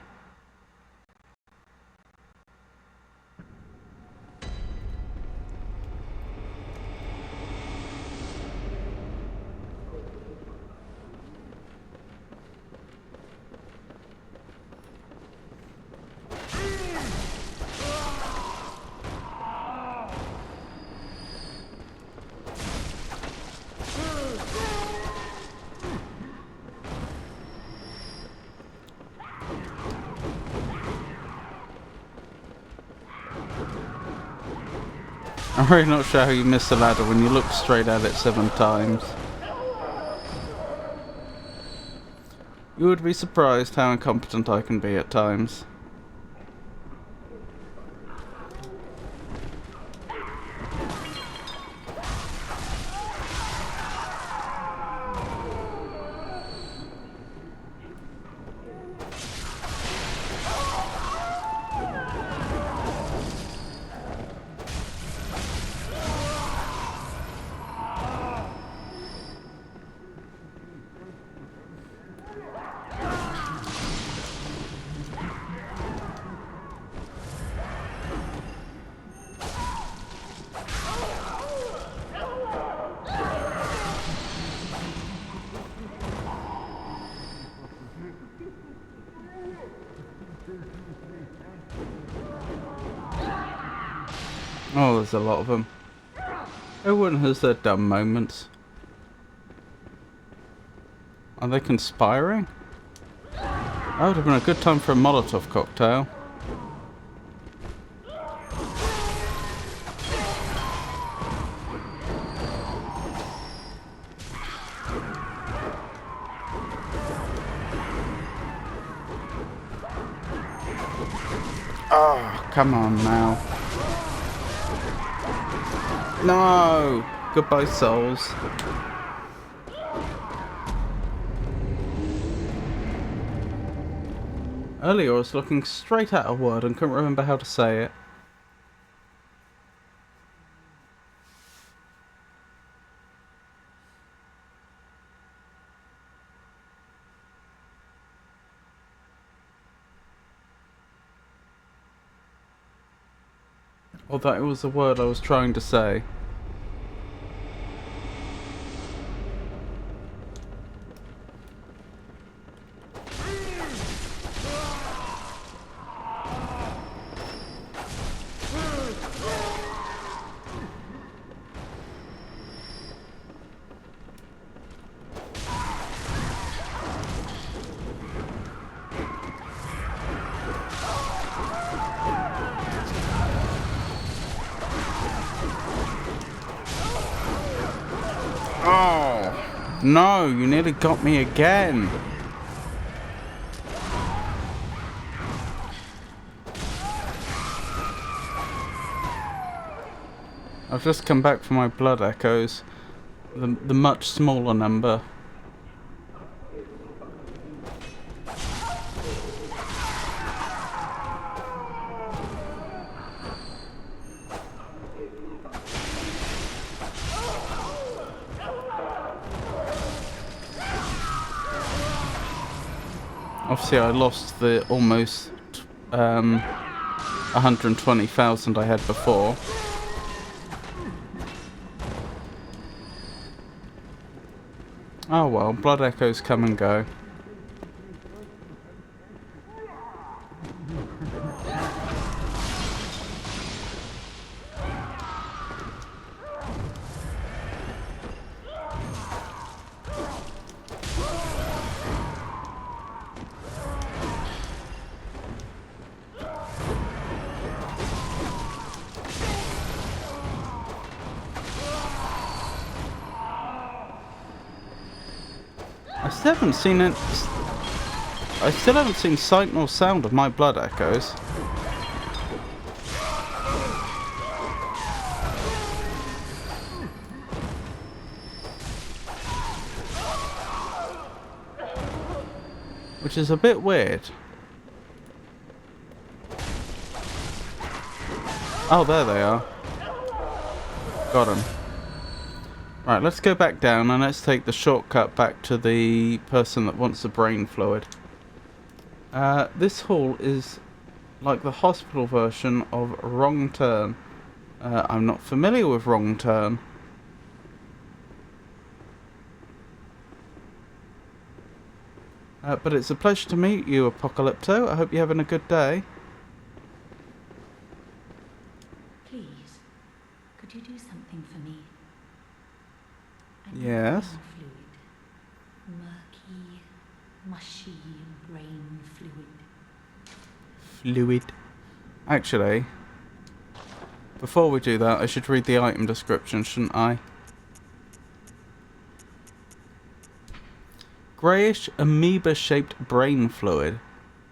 I'm really not sure how you miss the ladder when you look straight at it 7 times. You would be surprised how incompetent I can be at times. Oh, there's a lot of them. Everyone has their dumb moments. Are they conspiring? That would have been a good time for a Molotov cocktail. Oh, come on now. No! Goodbye, souls. Earlier I was looking straight at a word and couldn't remember how to say it. Or that it was the word I was trying to say. Oh, no, you nearly got me again. I've just come back for my blood echoes. The much smaller number. Obviously I lost the almost 120,000 I had before. Oh well, blood echoes come and go. I still haven't seen sight nor sound of my blood echoes. Which is a bit weird. Oh, there they are. Got them. Right, let's go back down and let's take the shortcut back to the person that wants the brain fluid. This hall is like the hospital version of Wrong Turn. I'm not familiar with Wrong Turn. But it's a pleasure to meet you, Apocalypto. I hope you're having a good day. Please, could you do something for me? Yes. Fluid. Murky, mushy brain fluid. Fluid. Actually, Before we do that, I should read the item description, shouldn't I? Greyish amoeba-shaped brain fluid.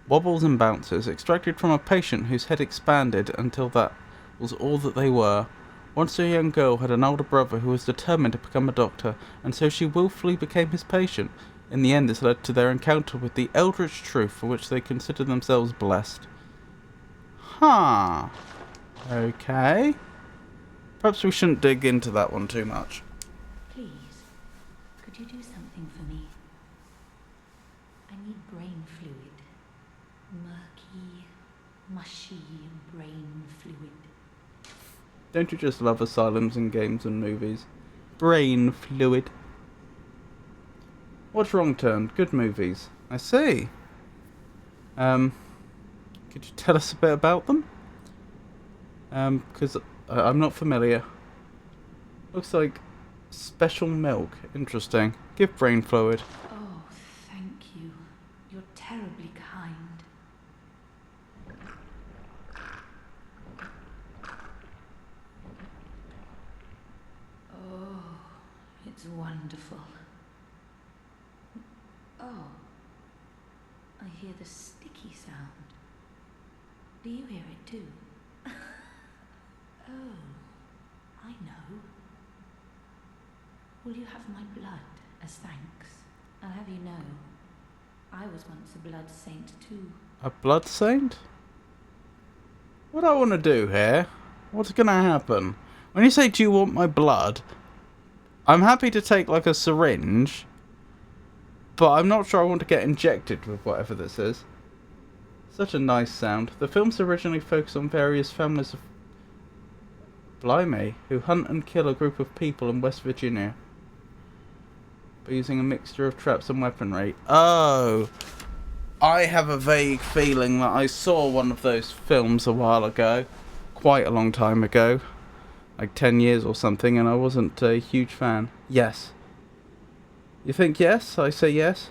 Wobbles and bounces, extracted from a patient whose head expanded until that was all that they were. Once a young girl had an older brother who was determined to become a doctor, and so she willfully became his patient. In the end, this led to their encounter with the eldritch truth for which they considered themselves blessed. Huh. Okay. Perhaps we shouldn't dig into that one too much. Please, could you do something for me? I need brain fluid. Murky, mushy brain fluid. Don't you just love asylums in games and movies? Brain fluid. What's Wrong Turn? Good movies. I see. Could you tell us a bit about them? Because I'm not familiar. Looks like special milk. Interesting. Give brain fluid. Oh, thank you. You're terribly kind. Oh, it's wonderful. Oh, I hear the sticky sound. Do you hear it too? Oh, I know. Will you have my blood as thanks? I'll have you know, I was once a blood saint too. A blood saint? What do I want to do here? What's gonna happen? When you say, do you want my blood? I'm happy to take like a syringe, but I'm not sure I want to get injected with whatever this is. Such a nice sound. The films originally focused on various families of blimey, who hunt and kill a group of people in West Virginia by using a mixture of traps and weaponry. Oh, I have a vague feeling that I saw one of those films a while ago, quite a long time ago, like 10 years or something, and I wasn't a huge fan. Yes. You think yes? I say yes.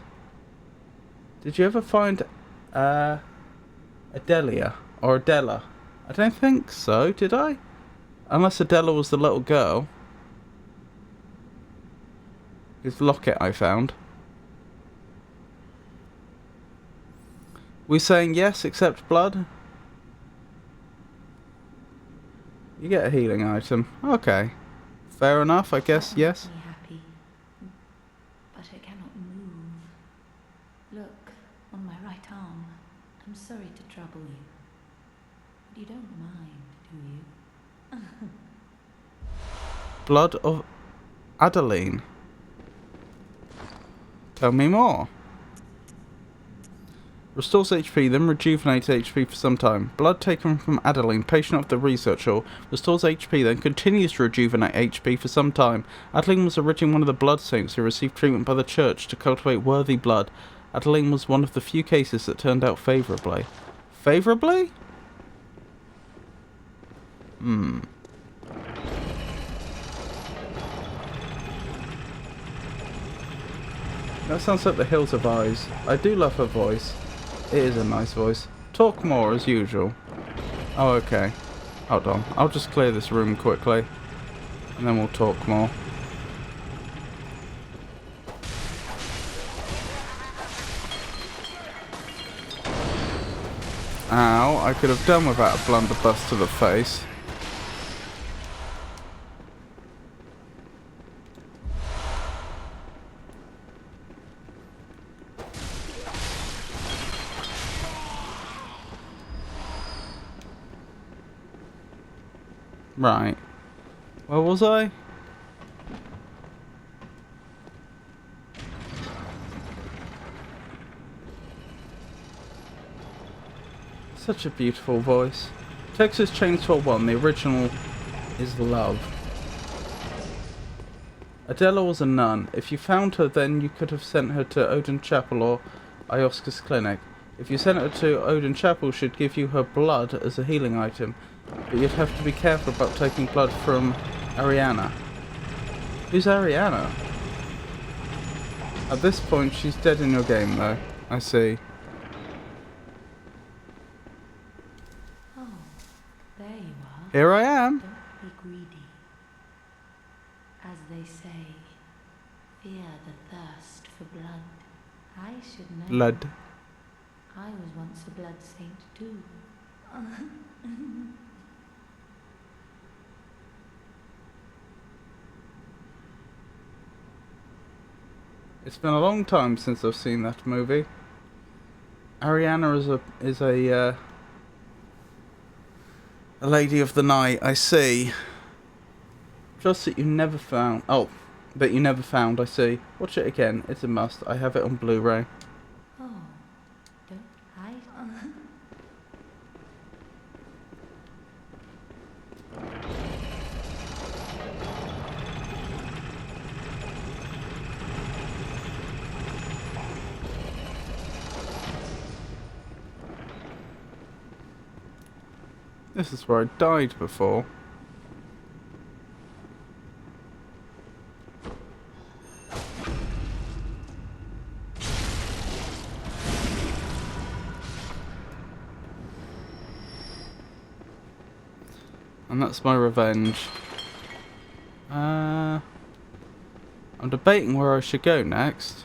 Did you ever find Adelia or Adela? I don't think so, did I? Unless Adela was the little girl. His locket I found. We saying yes, accept blood? You get a healing item. Okay. Fair enough, I guess, yes. That makes me happy, but I cannot move. Look, on my right arm. I'm sorry to trouble you. But you don't mind, do you? Blood of Adeline. Tell me more. Restores HP, then rejuvenates HP for some time. Blood taken from Adeline, patient of the research hall, restores HP, then continues to rejuvenate HP for some time. Adeline was originally one of the blood saints who received treatment by the church to cultivate worthy blood. Adeline was one of the few cases that turned out favourably. Favourably? That sounds like the Hills of Eyes. I do love her voice. It is a nice voice. Talk more as usual. Oh, okay. Hold on. I'll just clear this room quickly. And then we'll talk more. Ow, I could have done without a blunderbuss to the face. Right. Where was I? Such a beautiful voice. Texas Chainsaw 1, the original is love. Adela was a nun. If you found her, then you could have sent her to Odin Chapel or Ioska's clinic. If you sent her to Odin Chapel, she'd give you her blood as a healing item. But you'd have to be careful about taking blood from Ariana. Who's Ariana? At this point, she's dead in your game, though. I see. Oh, there you are. Here I am. Don't be greedy. As they say, fear the thirst for blood. I should know. Blood. I was once a blood saint too. It's been a long time since I've seen that movie. Ariana is a lady of the night, I see. Just that you never found. Oh, that you never found, I see. Watch it again, it's a must. I have it on Blu-ray. Oh, don't hide. This is where I died before. And that's my revenge. I'm debating where I should go next.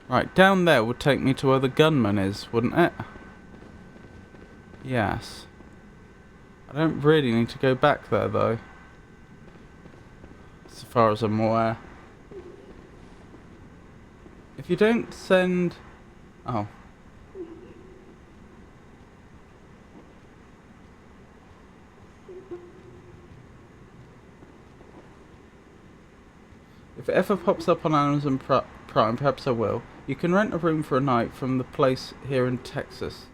Right, down there would take me to where the gunman is, wouldn't it? Yes. I don't really need to go back there, though. As far as I'm aware. If you don't send... Oh. If it ever pops up on Amazon Prime, perhaps I will. You can rent a room for a night from the place here in Texas.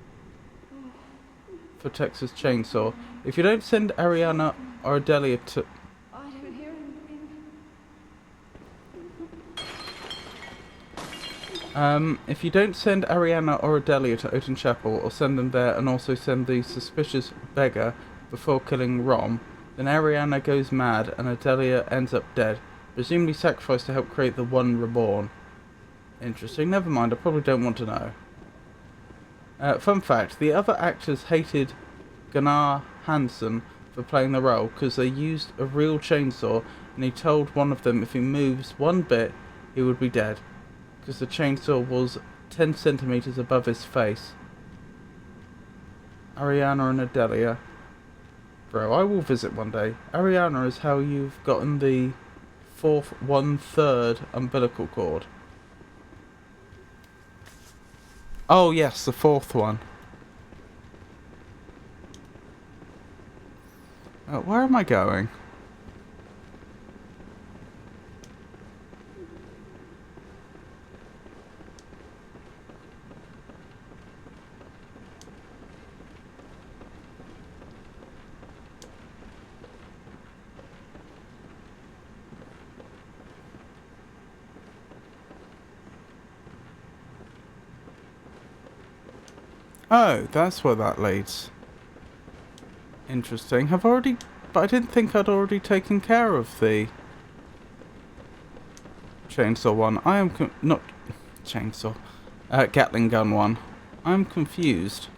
For Texas Chainsaw. If you don't send Ariana or Adelia to... I don't hear anything. If you don't send Ariana or Adelia to Oten Chapel, or send them there and also send the suspicious beggar before killing Rom, then Ariana goes mad and Adelia ends up dead, presumably sacrificed to help create the One Reborn. Interesting, never mind, I probably don't want to know. Fun fact, the other actors hated Gunnar Hansen for playing the role because they used a real chainsaw and he told one of them if he moves one bit, he would be dead. Because the chainsaw was 10 centimeters above his face. Ariana and Adelia. Bro, I will visit one day. Ariana is how you've gotten the 1/3 umbilical cord. Oh yes, the 4th one. Where am I going? Oh, that's where that leads. Interesting. But I didn't think I'd already taken care of the chainsaw one. I am not chainsaw. Gatling gun one. I'm confused.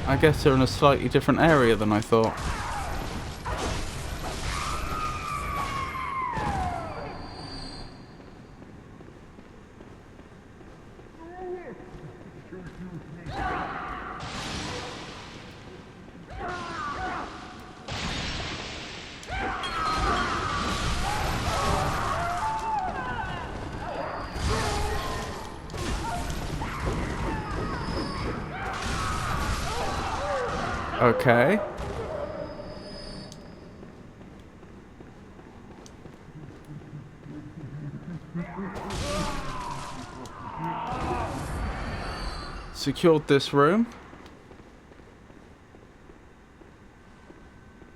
I guess they're in a slightly different area than I thought. Okay. Secured this room.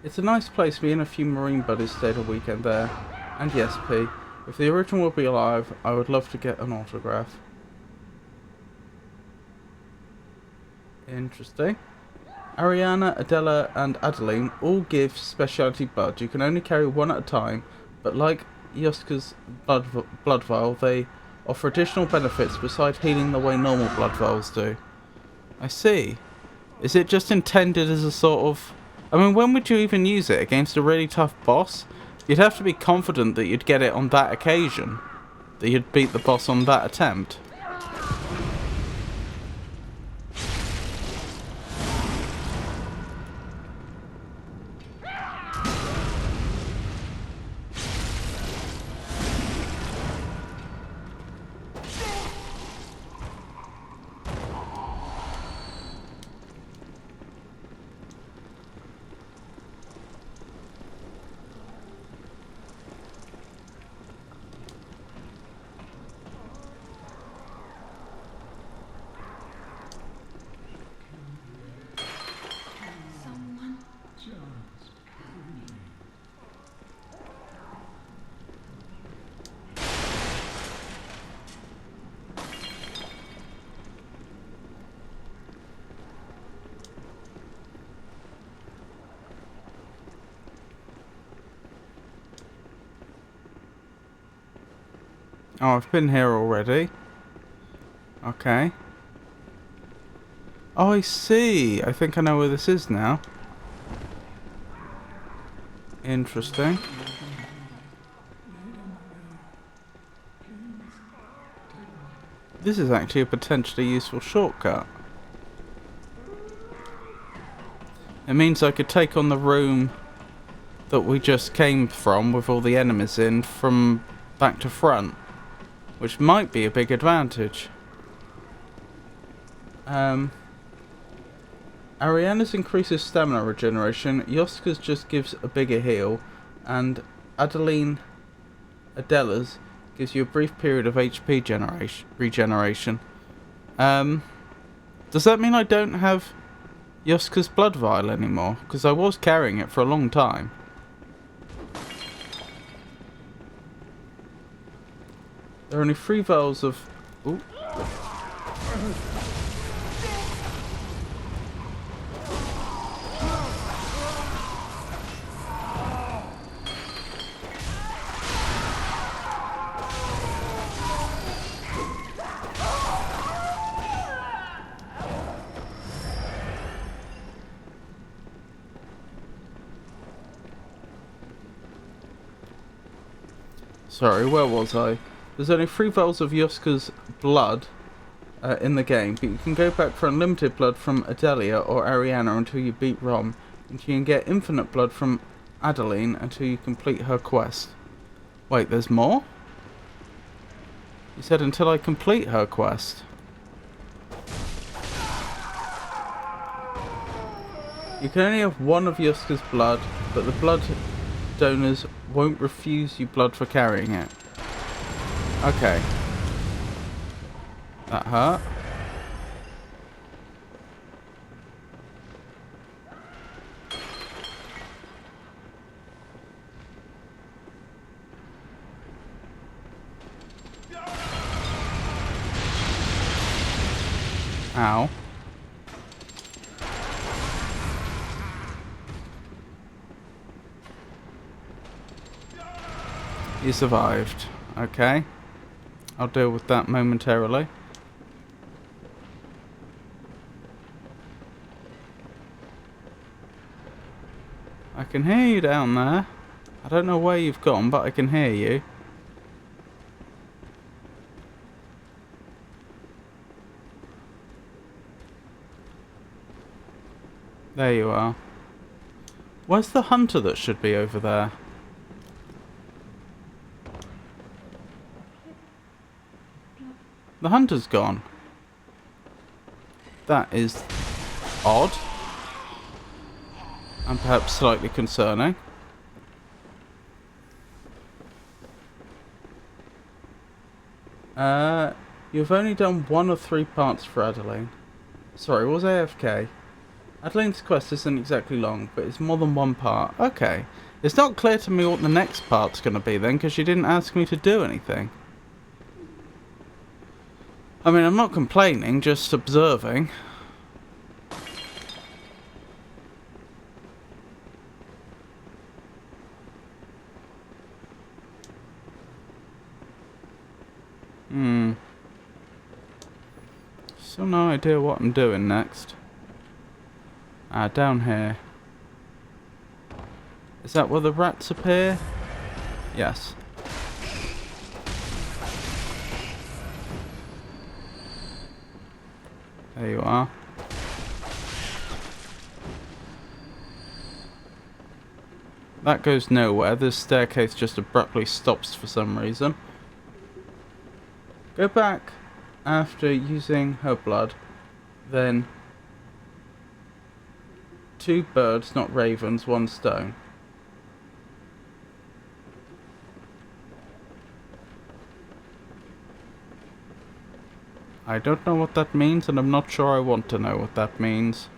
It's a nice place. Me and a few Marine buddies stayed a weekend there. And yes, P. If the original would be alive, I would love to get an autograph. Interesting. Ariana, Adela, and Adeline all give specialty blood. You can only carry one at a time, but like Yoska's blood vial, they offer additional benefits besides healing the way normal blood vials do. I see. Is it just intended as a sort of... I mean, when would you even use it? Against a really tough boss? You'd have to be confident that you'd get it on that occasion. That you'd beat the boss on that attempt. Someone. Oh, I've been here already. Okay. Oh, I see. I think I know where this is now. Interesting. This is actually a potentially useful shortcut. It means I could take on the room that we just came from with all the enemies in from back to front, which might be a big advantage. Ariana's increases stamina regeneration, Yoska's just gives a bigger heal, and Adela's gives you a brief period of HP regeneration. Does that mean I don't have Yoska's blood vial anymore? Because I was carrying it for a long time. There are only 3 vials of... Ooh. Sorry, where was I? There's only 3 vials of Yoska's blood in the game, but you can go back for unlimited blood from Adelia or Ariana until you beat Rom, and you can get infinite blood from Adeline until you complete her quest. Wait, there's more? You said until I complete her quest. You can only have one of Yoska's blood, but the blood donors won't refuse you blood for carrying it. Okay. That hurt. Ow. You survived. Okay. I'll deal with that momentarily. I can hear you down there. I don't know where you've gone, but I can hear you. There you are. Where's the hunter that should be over there? The hunter's gone. That is odd. And perhaps slightly concerning. You've only done 1 of 3 parts for Adeline. Sorry, was AFK? Adeline's quest isn't exactly long, but it's more than 1 part. Okay. It's not clear to me what the next part's going to be then, because you didn't ask me to do anything. I mean, I'm not complaining, just observing. Still no idea what I'm doing next. Down here. Is that where the rats appear? Yes. There you are. That goes nowhere. This staircase just abruptly stops for some reason. Go back after using her blood. Then 2 birds, not ravens, 1 stone. I don't know what that means, and I'm not sure I want to know what that means.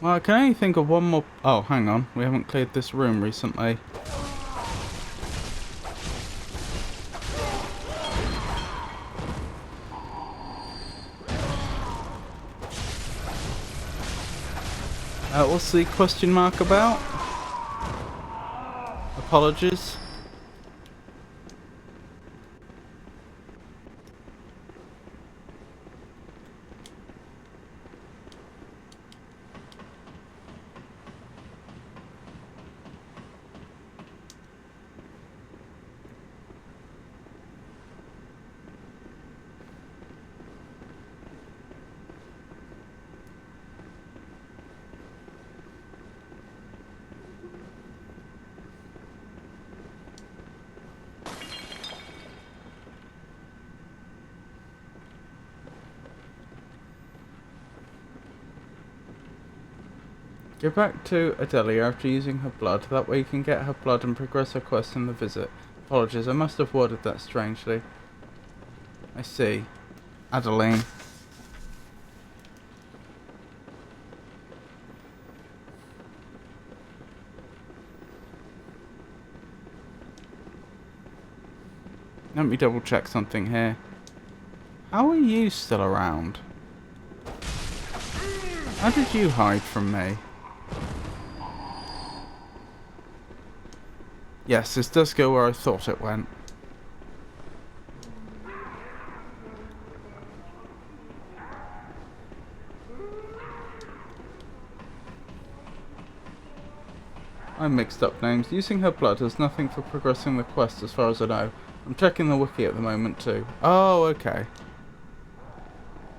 Well, I can only think of one more... Oh, hang on. We haven't cleared this room recently. What's the question mark about? Apologies. Go back to Adelia after using her blood. That way you can get her blood and progress her quest in the visit. Apologies, I must have worded that strangely. I see. Adeline. Let me double check something here. How are you still around? How did you hide from me? Yes, this does go where I thought it went. I mixed up names. Using her blood has nothing for progressing the quest as far as I know. I'm checking the wiki at the moment too. Oh, okay.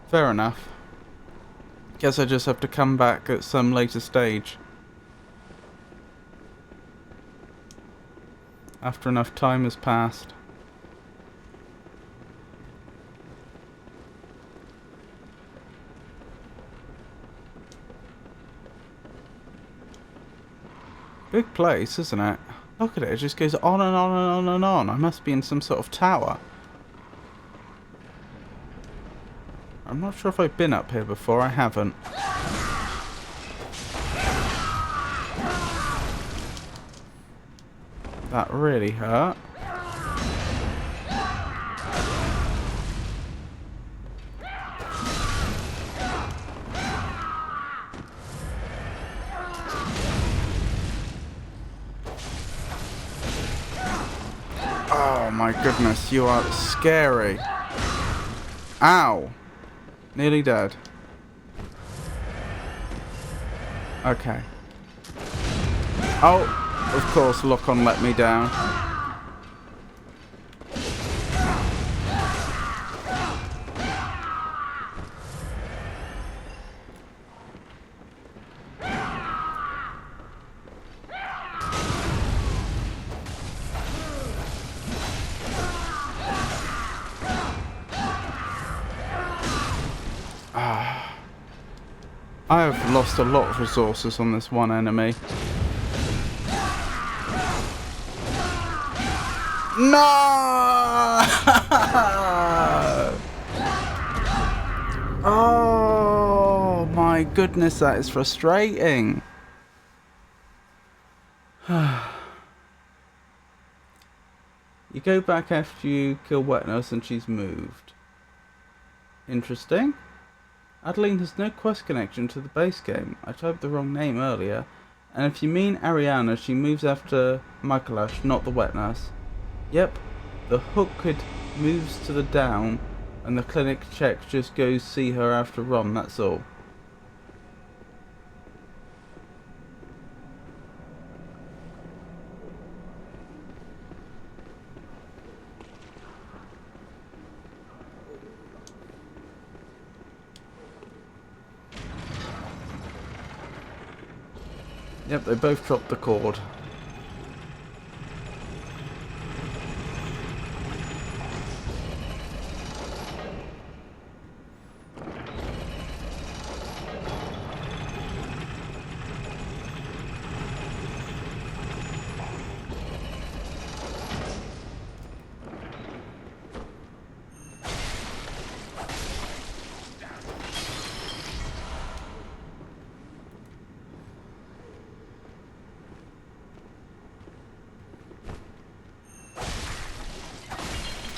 Fair enough. Guess I just have to come back at some later stage. After enough time has passed. Big place, isn't it? Look at it, it just goes on and on and on and on. I must be in some sort of tower. I'm not sure if I've been up here before, I haven't. That really hurt. Oh my goodness, you are scary. Ow. Nearly dead. Okay. Oh. Of course, lock-on let me down. I have lost a lot of resources on this one enemy. No! Oh my goodness, that is frustrating. You go back after you kill Wet Nurse and she's moved. Interesting. Adeline has no quest connection to the base game. I typed the wrong name earlier. And if you mean Ariana, she moves after Michaelash, not the Wet Nurse. Yep, the hook kid moves to the down and the clinic check just goes see her after Ron, that's all. Yep, they both dropped the cord.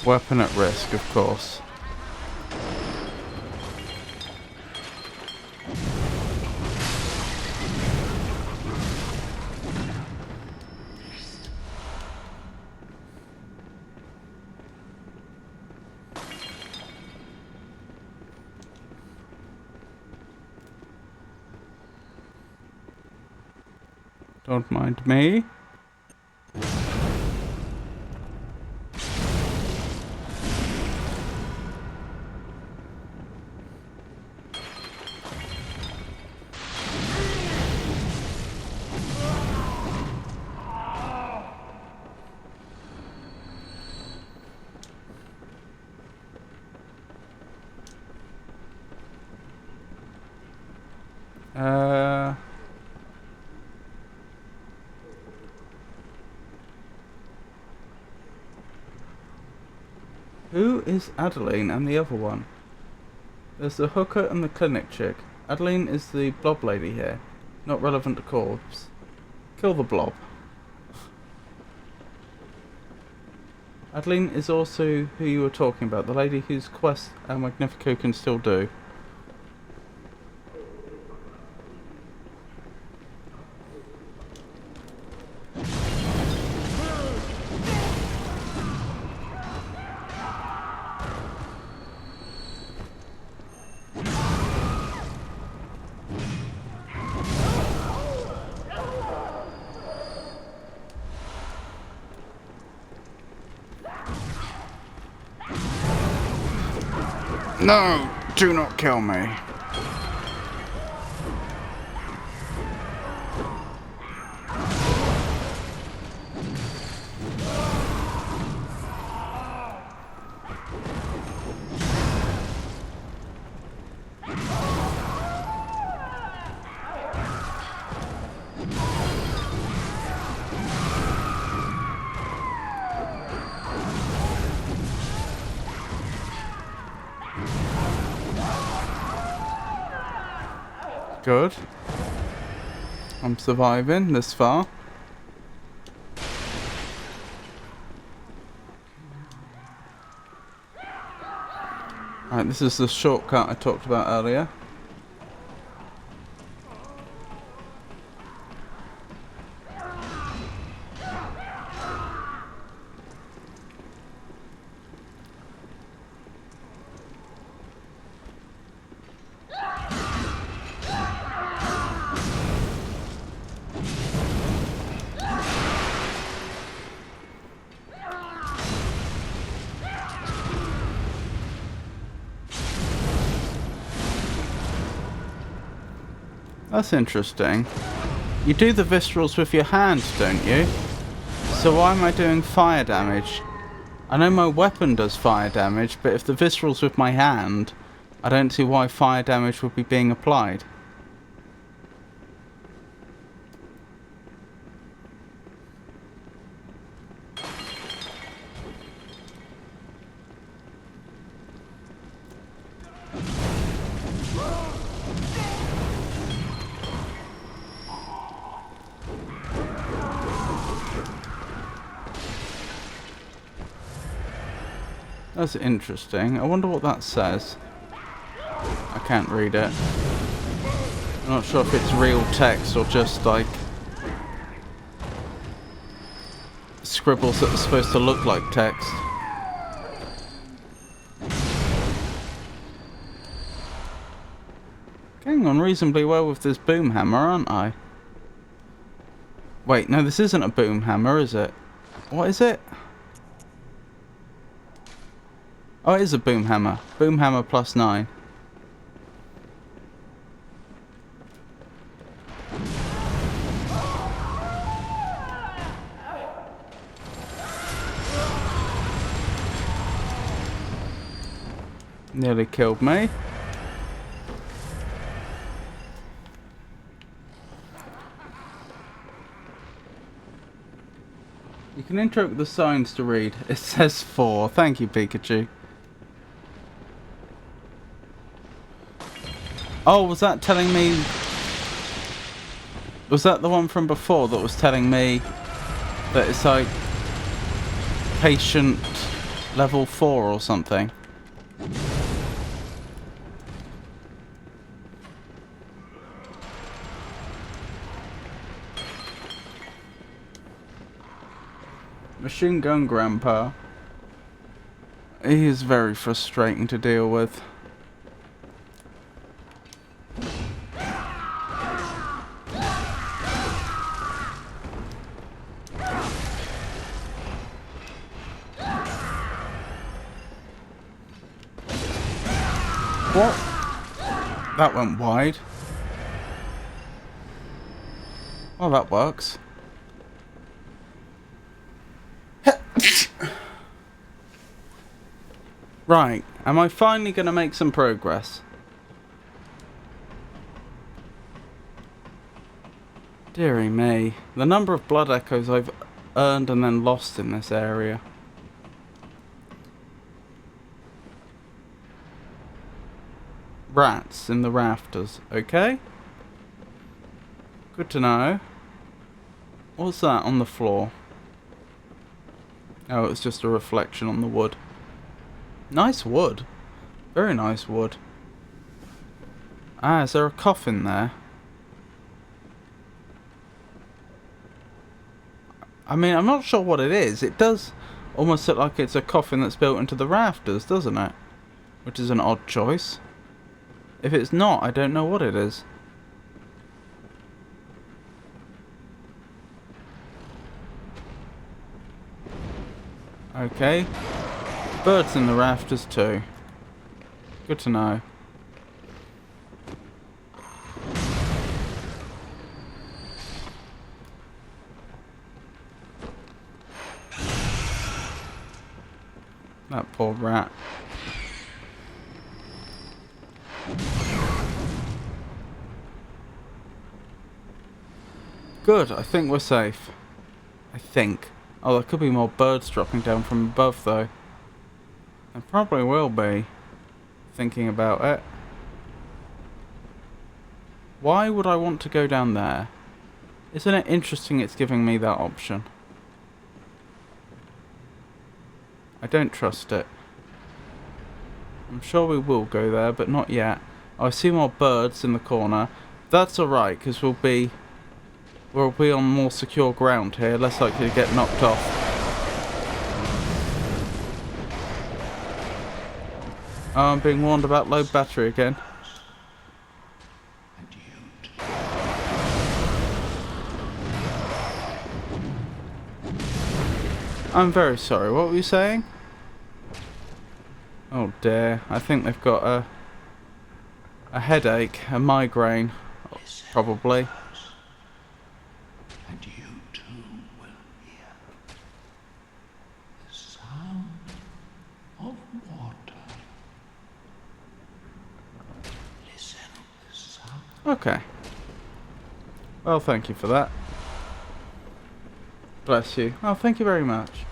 Weapon at risk, of course. Don't mind me. Who is Adeline and the other one? There's the hooker and the clinic chick. Adeline is the blob lady here. Not relevant to corpse. Kill the blob. Adeline is also who you were talking about, the lady whose quest El Magnifico can still do. No! Do not kill me. Good. I'm surviving this far. Right, this is the shortcut I talked about earlier. That's interesting. You do the viscerals with your hand, don't you? So why am I doing fire damage? I know my weapon does fire damage, but if the visceral's with my hand, I don't see why fire damage would be being applied. That's interesting. I wonder what that says. I can't read it. I'm not sure if it's real text or just like scribbles that are supposed to look like text. Getting on reasonably well with this boom hammer, aren't I? Wait, no, this isn't a boom hammer, is it? What is it? Oh, it is a boom hammer. Boom hammer +9. Nearly killed me. You can interrupt the signs to read. It says 4. Thank you, Pikachu. Oh, was that telling me... Was that the one from before that was telling me that it's like patient level 4 or something? Machine Gun Grandpa. He is very frustrating to deal with. What? That went wide. Well, that works. Right, am I finally going to make some progress? Dearie me. The number of blood echoes I've earned and then lost in this area. Rats in the rafters, okay? Good to know. What's that on the floor? Oh, it's just a reflection on the wood. Nice wood. Very nice wood. Ah, is there a coffin there? I mean, I'm not sure what it is. It does almost look like it's a coffin that's built into the rafters, doesn't it? Which is an odd choice. If it's not, I don't know what it is. Okay. Birds in the rafters too. Good to know. That poor rat. Good, I think we're safe. I think. Oh, there could be more birds dropping down from above though. There probably will be. Thinking about it. Why would I want to go down there? Isn't it interesting it's giving me that option? I don't trust it. I'm sure we will go there, but not yet. Oh, I see more birds in the corner. That's alright, because we'll be on more secure ground here, less likely to get knocked off. Oh, I'm being warned about low battery again. And you too. I'm very sorry, what were you saying? Oh dear, I think they've got a headache, a migraine, probably. And you too will hear the sound of water. Listen, the sound. Okay. Well, thank you for that. Bless you. Oh, thank you very much.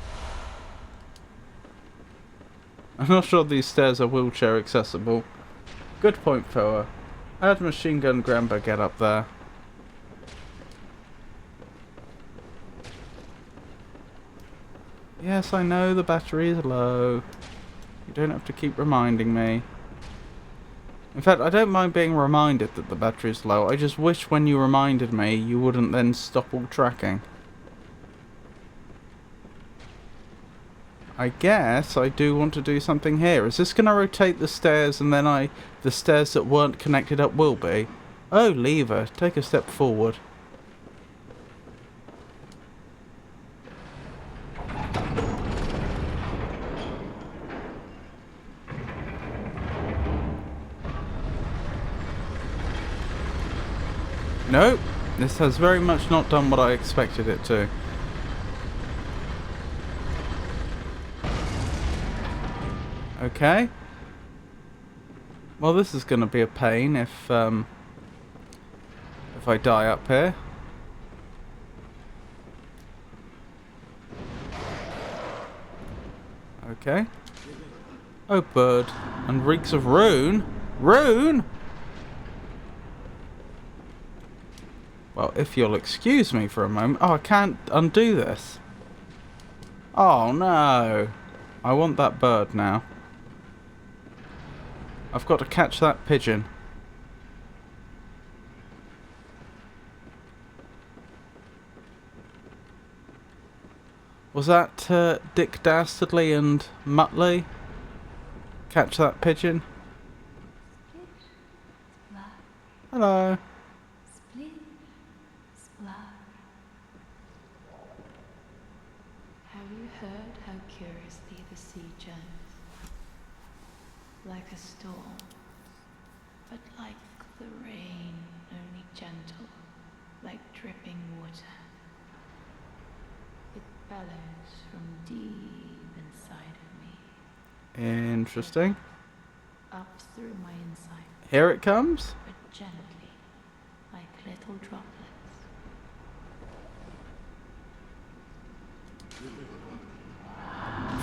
I'm not sure these stairs are wheelchair accessible. Good point, Foa. How'd Machine Gun Grandpa get up there? Yes, I know the battery is low. You don't have to keep reminding me. In fact, I don't mind being reminded that the battery is low. I just wish when you reminded me, you wouldn't then stop all tracking. I guess I do want to do something here. Is this going to rotate the stairs and then the stairs that weren't connected up will be? Oh, lever. Take a step forward. Nope. This has very much not done what I expected it to. Okay. Well, this is going to be a pain if I die up here. Okay. Oh, bird. And reeks of rune. Rune? Well, if you'll excuse me for a moment. Oh, I can't undo this. Oh, no. I want that bird now. I've got to catch that pigeon. Was that Dick Dastardly and Muttley? Catch that pigeon? Hello. Split, splash. Have you heard how curiously the sea churns? Like a storm, but like the rain, only gentle, like dripping water. It bellows from deep inside of me. Interesting. Up through my inside. Here it comes. But gently, like little droplets.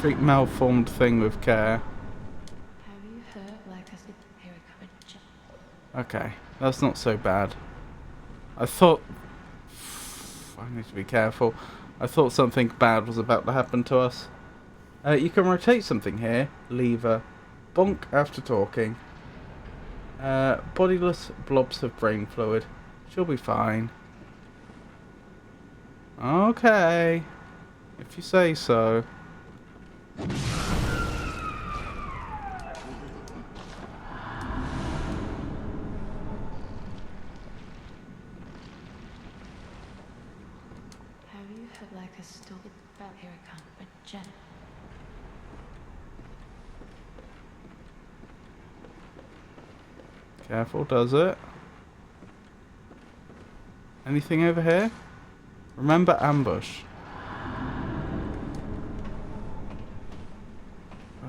Treat malformed thing with care. Have you heard like a here it comes. Okay, that's not so bad. I thought... I need to be careful. I thought something bad was about to happen to us. You can rotate something here. Lever. Bonk after talking. Bodiless blobs of brain fluid. She'll be fine. Okay. If you say so. Have you heard like a stupid bell here it comes, but gentle? Careful, does it? Anything over here? Remember ambush.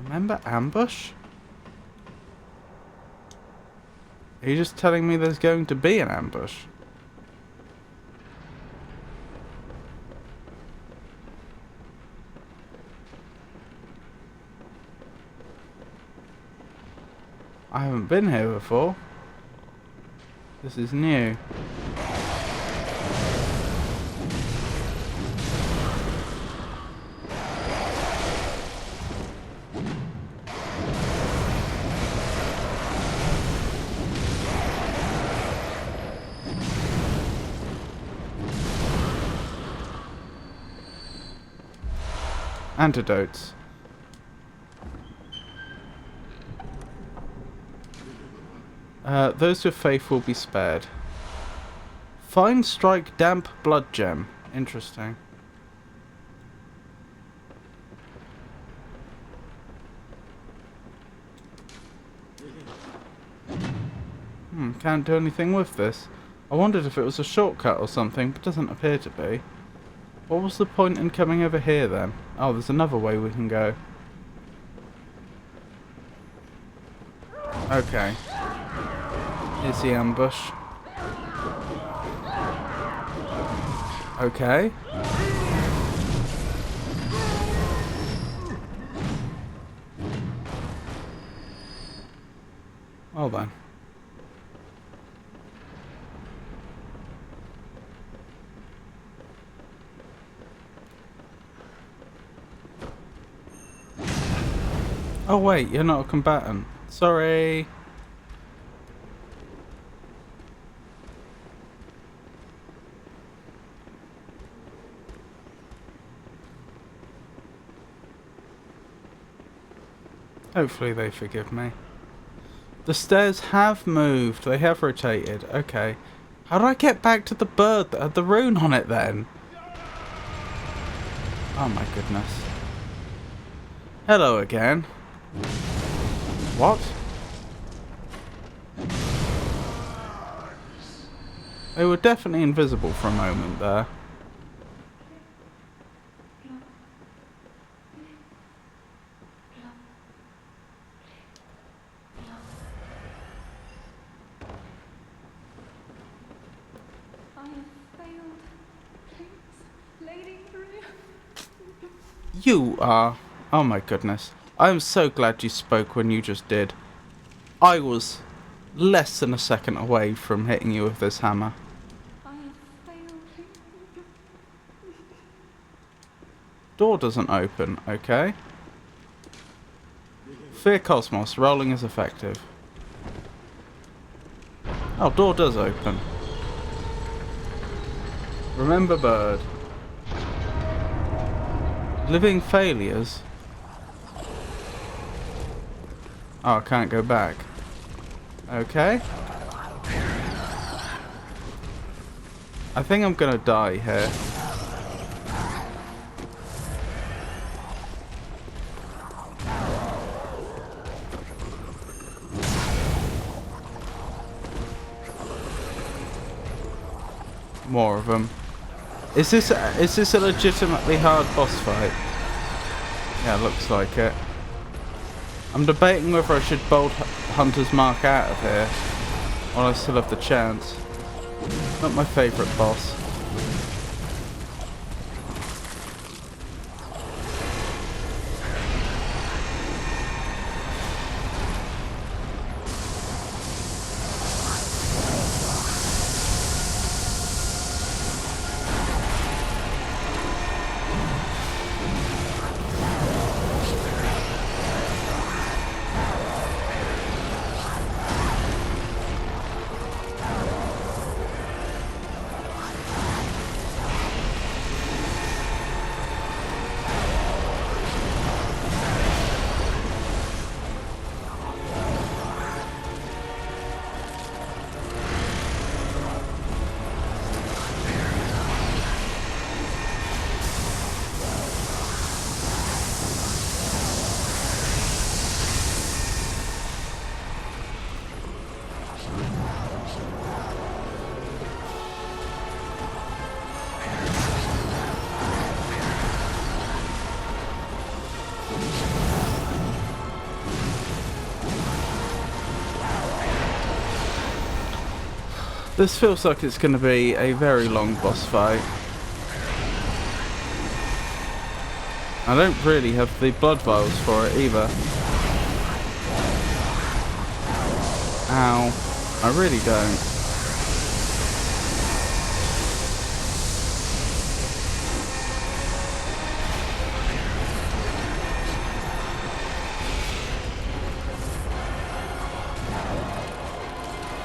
Remember ambush? Are you just telling me there's going to be an ambush? I haven't been here before. This is new. Antidotes. Those with faith will be spared. Fine strike damp blood gem. Interesting. Can't do anything with this. I wondered if it was a shortcut or something, but doesn't appear to be. What was the point in coming over here then? Oh, there's another way we can go. Okay. Here's the ambush. Okay. Well then. Oh wait, you're not a combatant. Sorry. Hopefully they forgive me. The stairs have moved. They have rotated. Okay. How do I get back to the bird that had the rune on it then? Oh my goodness. Hello again. What? They were definitely invisible for a moment there. I have failed. Please, Lady Maria. You are... Oh my goodness. I'm so glad you spoke when you just did. I was less than a second away from hitting you with this hammer. I have failed. Door doesn't open, okay. Fear Cosmos, rolling is effective. Oh, door does open. Remember bird. Living failures. Oh, I can't go back. Okay. I think I'm gonna die here. More of them. Is this a legitimately hard boss fight? Yeah, looks like it. I'm debating whether I should bolt Hunter's Mark out of here while I still have the chance. Not my favourite boss. This feels like it's going to be a very long boss fight. I don't really have the blood vials for it either. Ow. I really don't.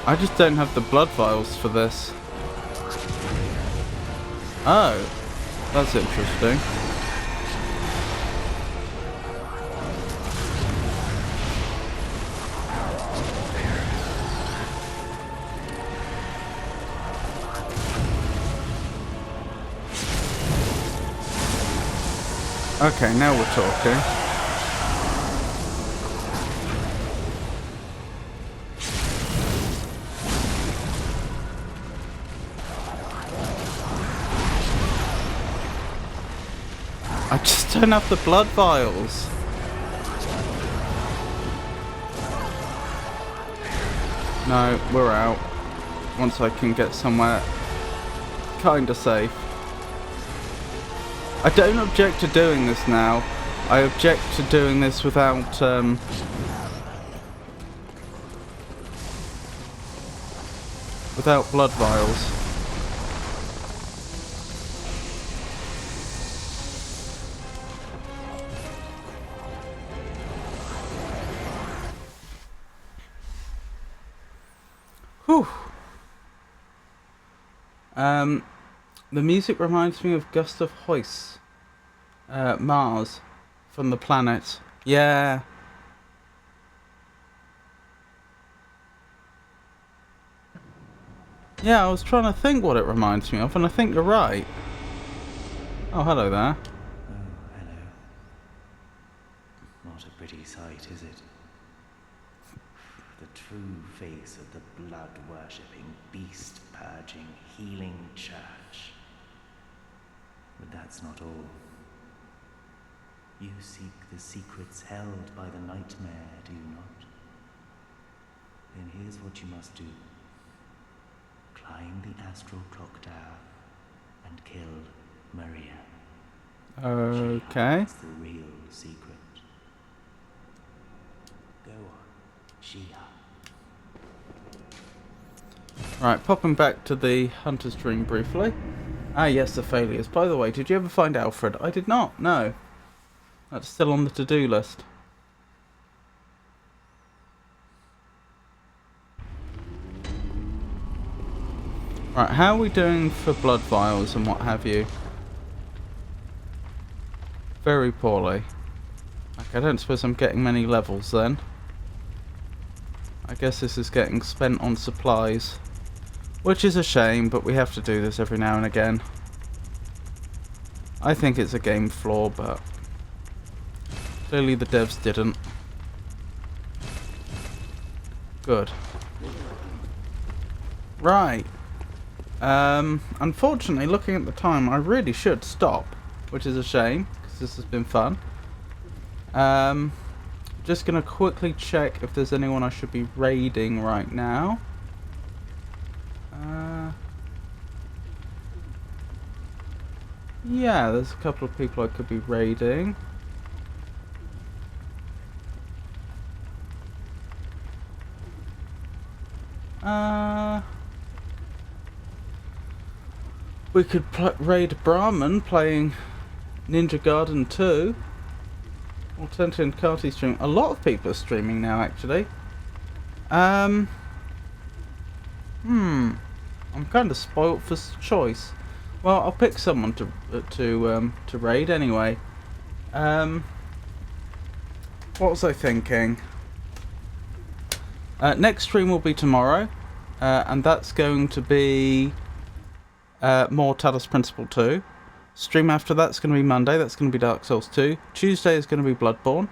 I just don't have the blood vials for this. Oh, that's interesting. Okay, now we're talking. I just don't have the blood vials. No, we're out. Once I can get somewhere kinda safe. I don't object to doing this now. I object to doing this without blood vials. Whew. The music reminds me of Gustav Holst, Mars, from the planet. Yeah. Yeah, I was trying to think what it reminds me of, and I think you're right. Oh, hello there. Oh, hello. Not a pretty sight, is it? The true face of the blood-worshipping, beast-purging, healing church. But that's not all. You seek the secrets held by the nightmare, do you not? Then here's what you must do. Climb the astral clock tower and kill Maria. Okay. That's the real secret. Go on, Shia. Right, popping back to the Hunter's Dream briefly. Ah, yes, the failures. By the way, did you ever find Alfred? I did not, no. That's still on the to-do list. Right, how are we doing for blood vials and what have you? Very poorly. Okay, I don't suppose I'm getting many levels then. I guess this is getting spent on supplies. Which is a shame, but we have to do this every now and again. I think it's a game flaw, but clearly the devs didn't. Good. Right. Unfortunately, looking at the time, I really should stop, which is a shame, because this has been fun. Just gonna quickly check if there's anyone I should be raiding right now. Yeah, there's a couple of people I could be raiding. We could raid Brahman playing Ninja Garden 2. Alternative and Carty stream. A lot of people are streaming now, actually. I'm kind of spoilt for choice. Well, I'll pick someone to raid anyway. What was I thinking? Next stream will be tomorrow, and that's going to be more Talos Principle 2. Stream after that's going to be Monday. That's going to be Dark Souls 2. Tuesday is going to be Bloodborne.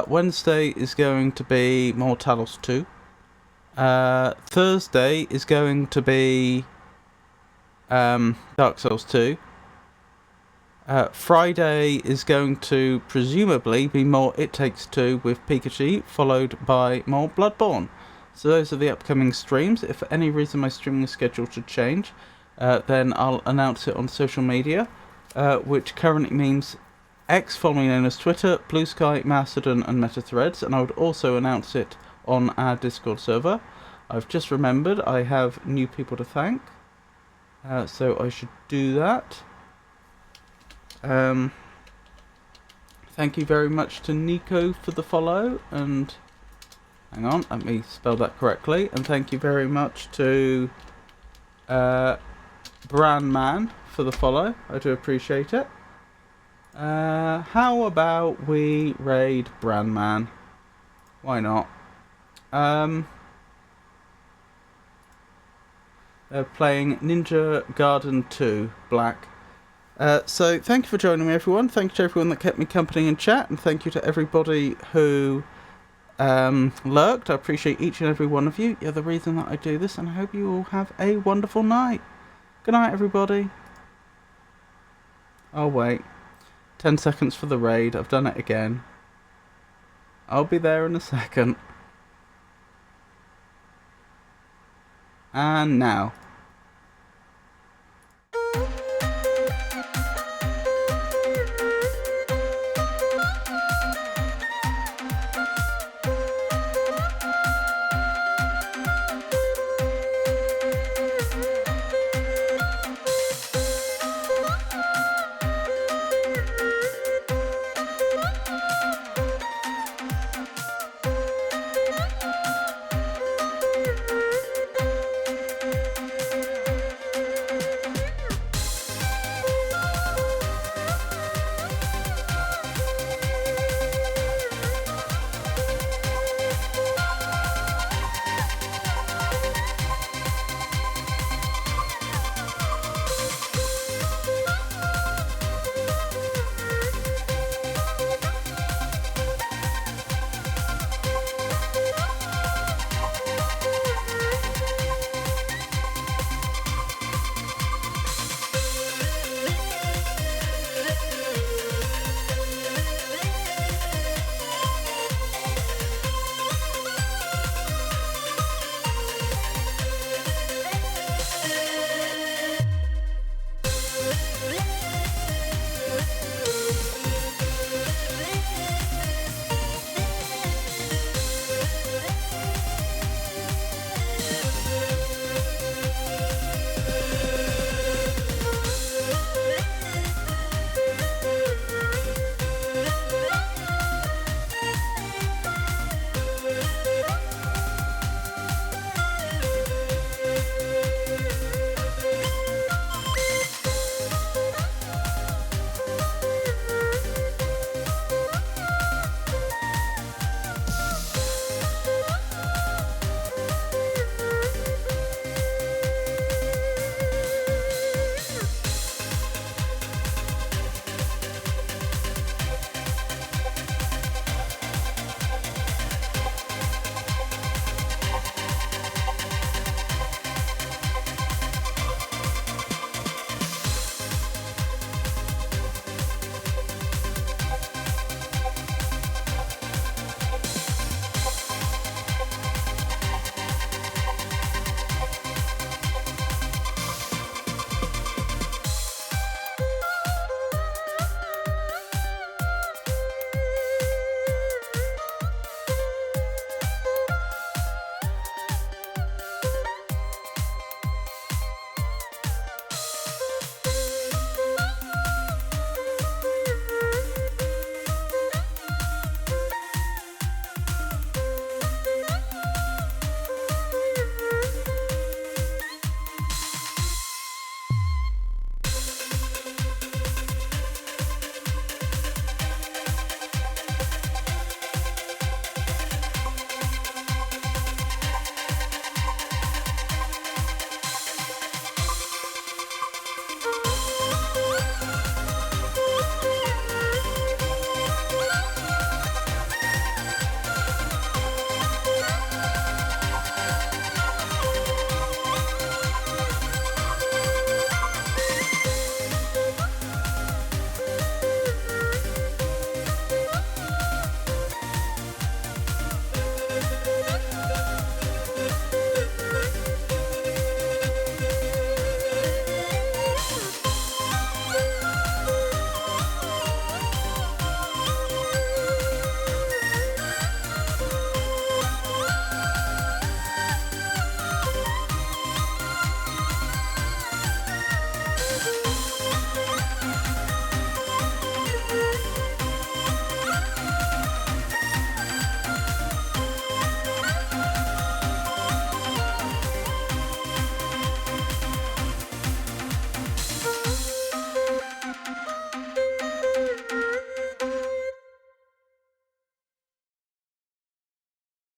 Wednesday is going to be more Talos 2. Thursday is going to be Dark Souls 2. Friday is going to presumably be more It Takes Two with Pikachu, followed by more Bloodborne. So those are the upcoming streams. If for any reason my streaming schedule should change, then I'll announce it on social media, which currently means X, formerly known as Twitter, Blue Sky, Mastodon and MetaThreads, and I would also announce it on our Discord server. I've just remembered I have new people to thank. So I should do that. Thank you very much to Nico for the follow, and hang on, let me spell that correctly. And thank you very much to Brandman for the follow. I do appreciate it. How about we raid Brandman? Why not? They're playing Ninja Garden 2 Black. So thank you for joining me, everyone. Thank you to everyone that kept me company in chat, and thank you to everybody who lurked. I appreciate each and every one of you. You're the reason that I do this, and I hope you all have a wonderful night. Good night, everybody. Oh, wait. 10 seconds for the raid. I've done it again. I'll be there in a second. And now.